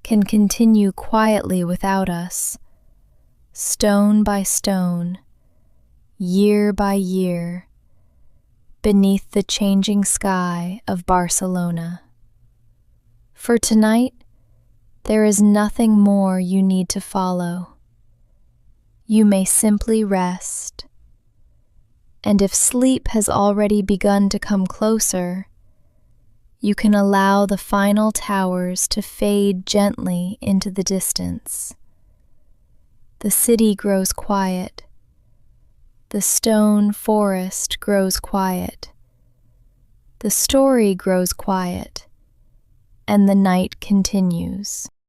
can continue quietly without us, stone by stone, year by year, beneath the changing sky of Barcelona. For tonight, there is nothing more you need to follow. You may simply rest. And if sleep has already begun to come closer, you can allow the final towers to fade gently into the distance. The city grows quiet. The stone forest grows quiet. The story grows quiet. And the night continues.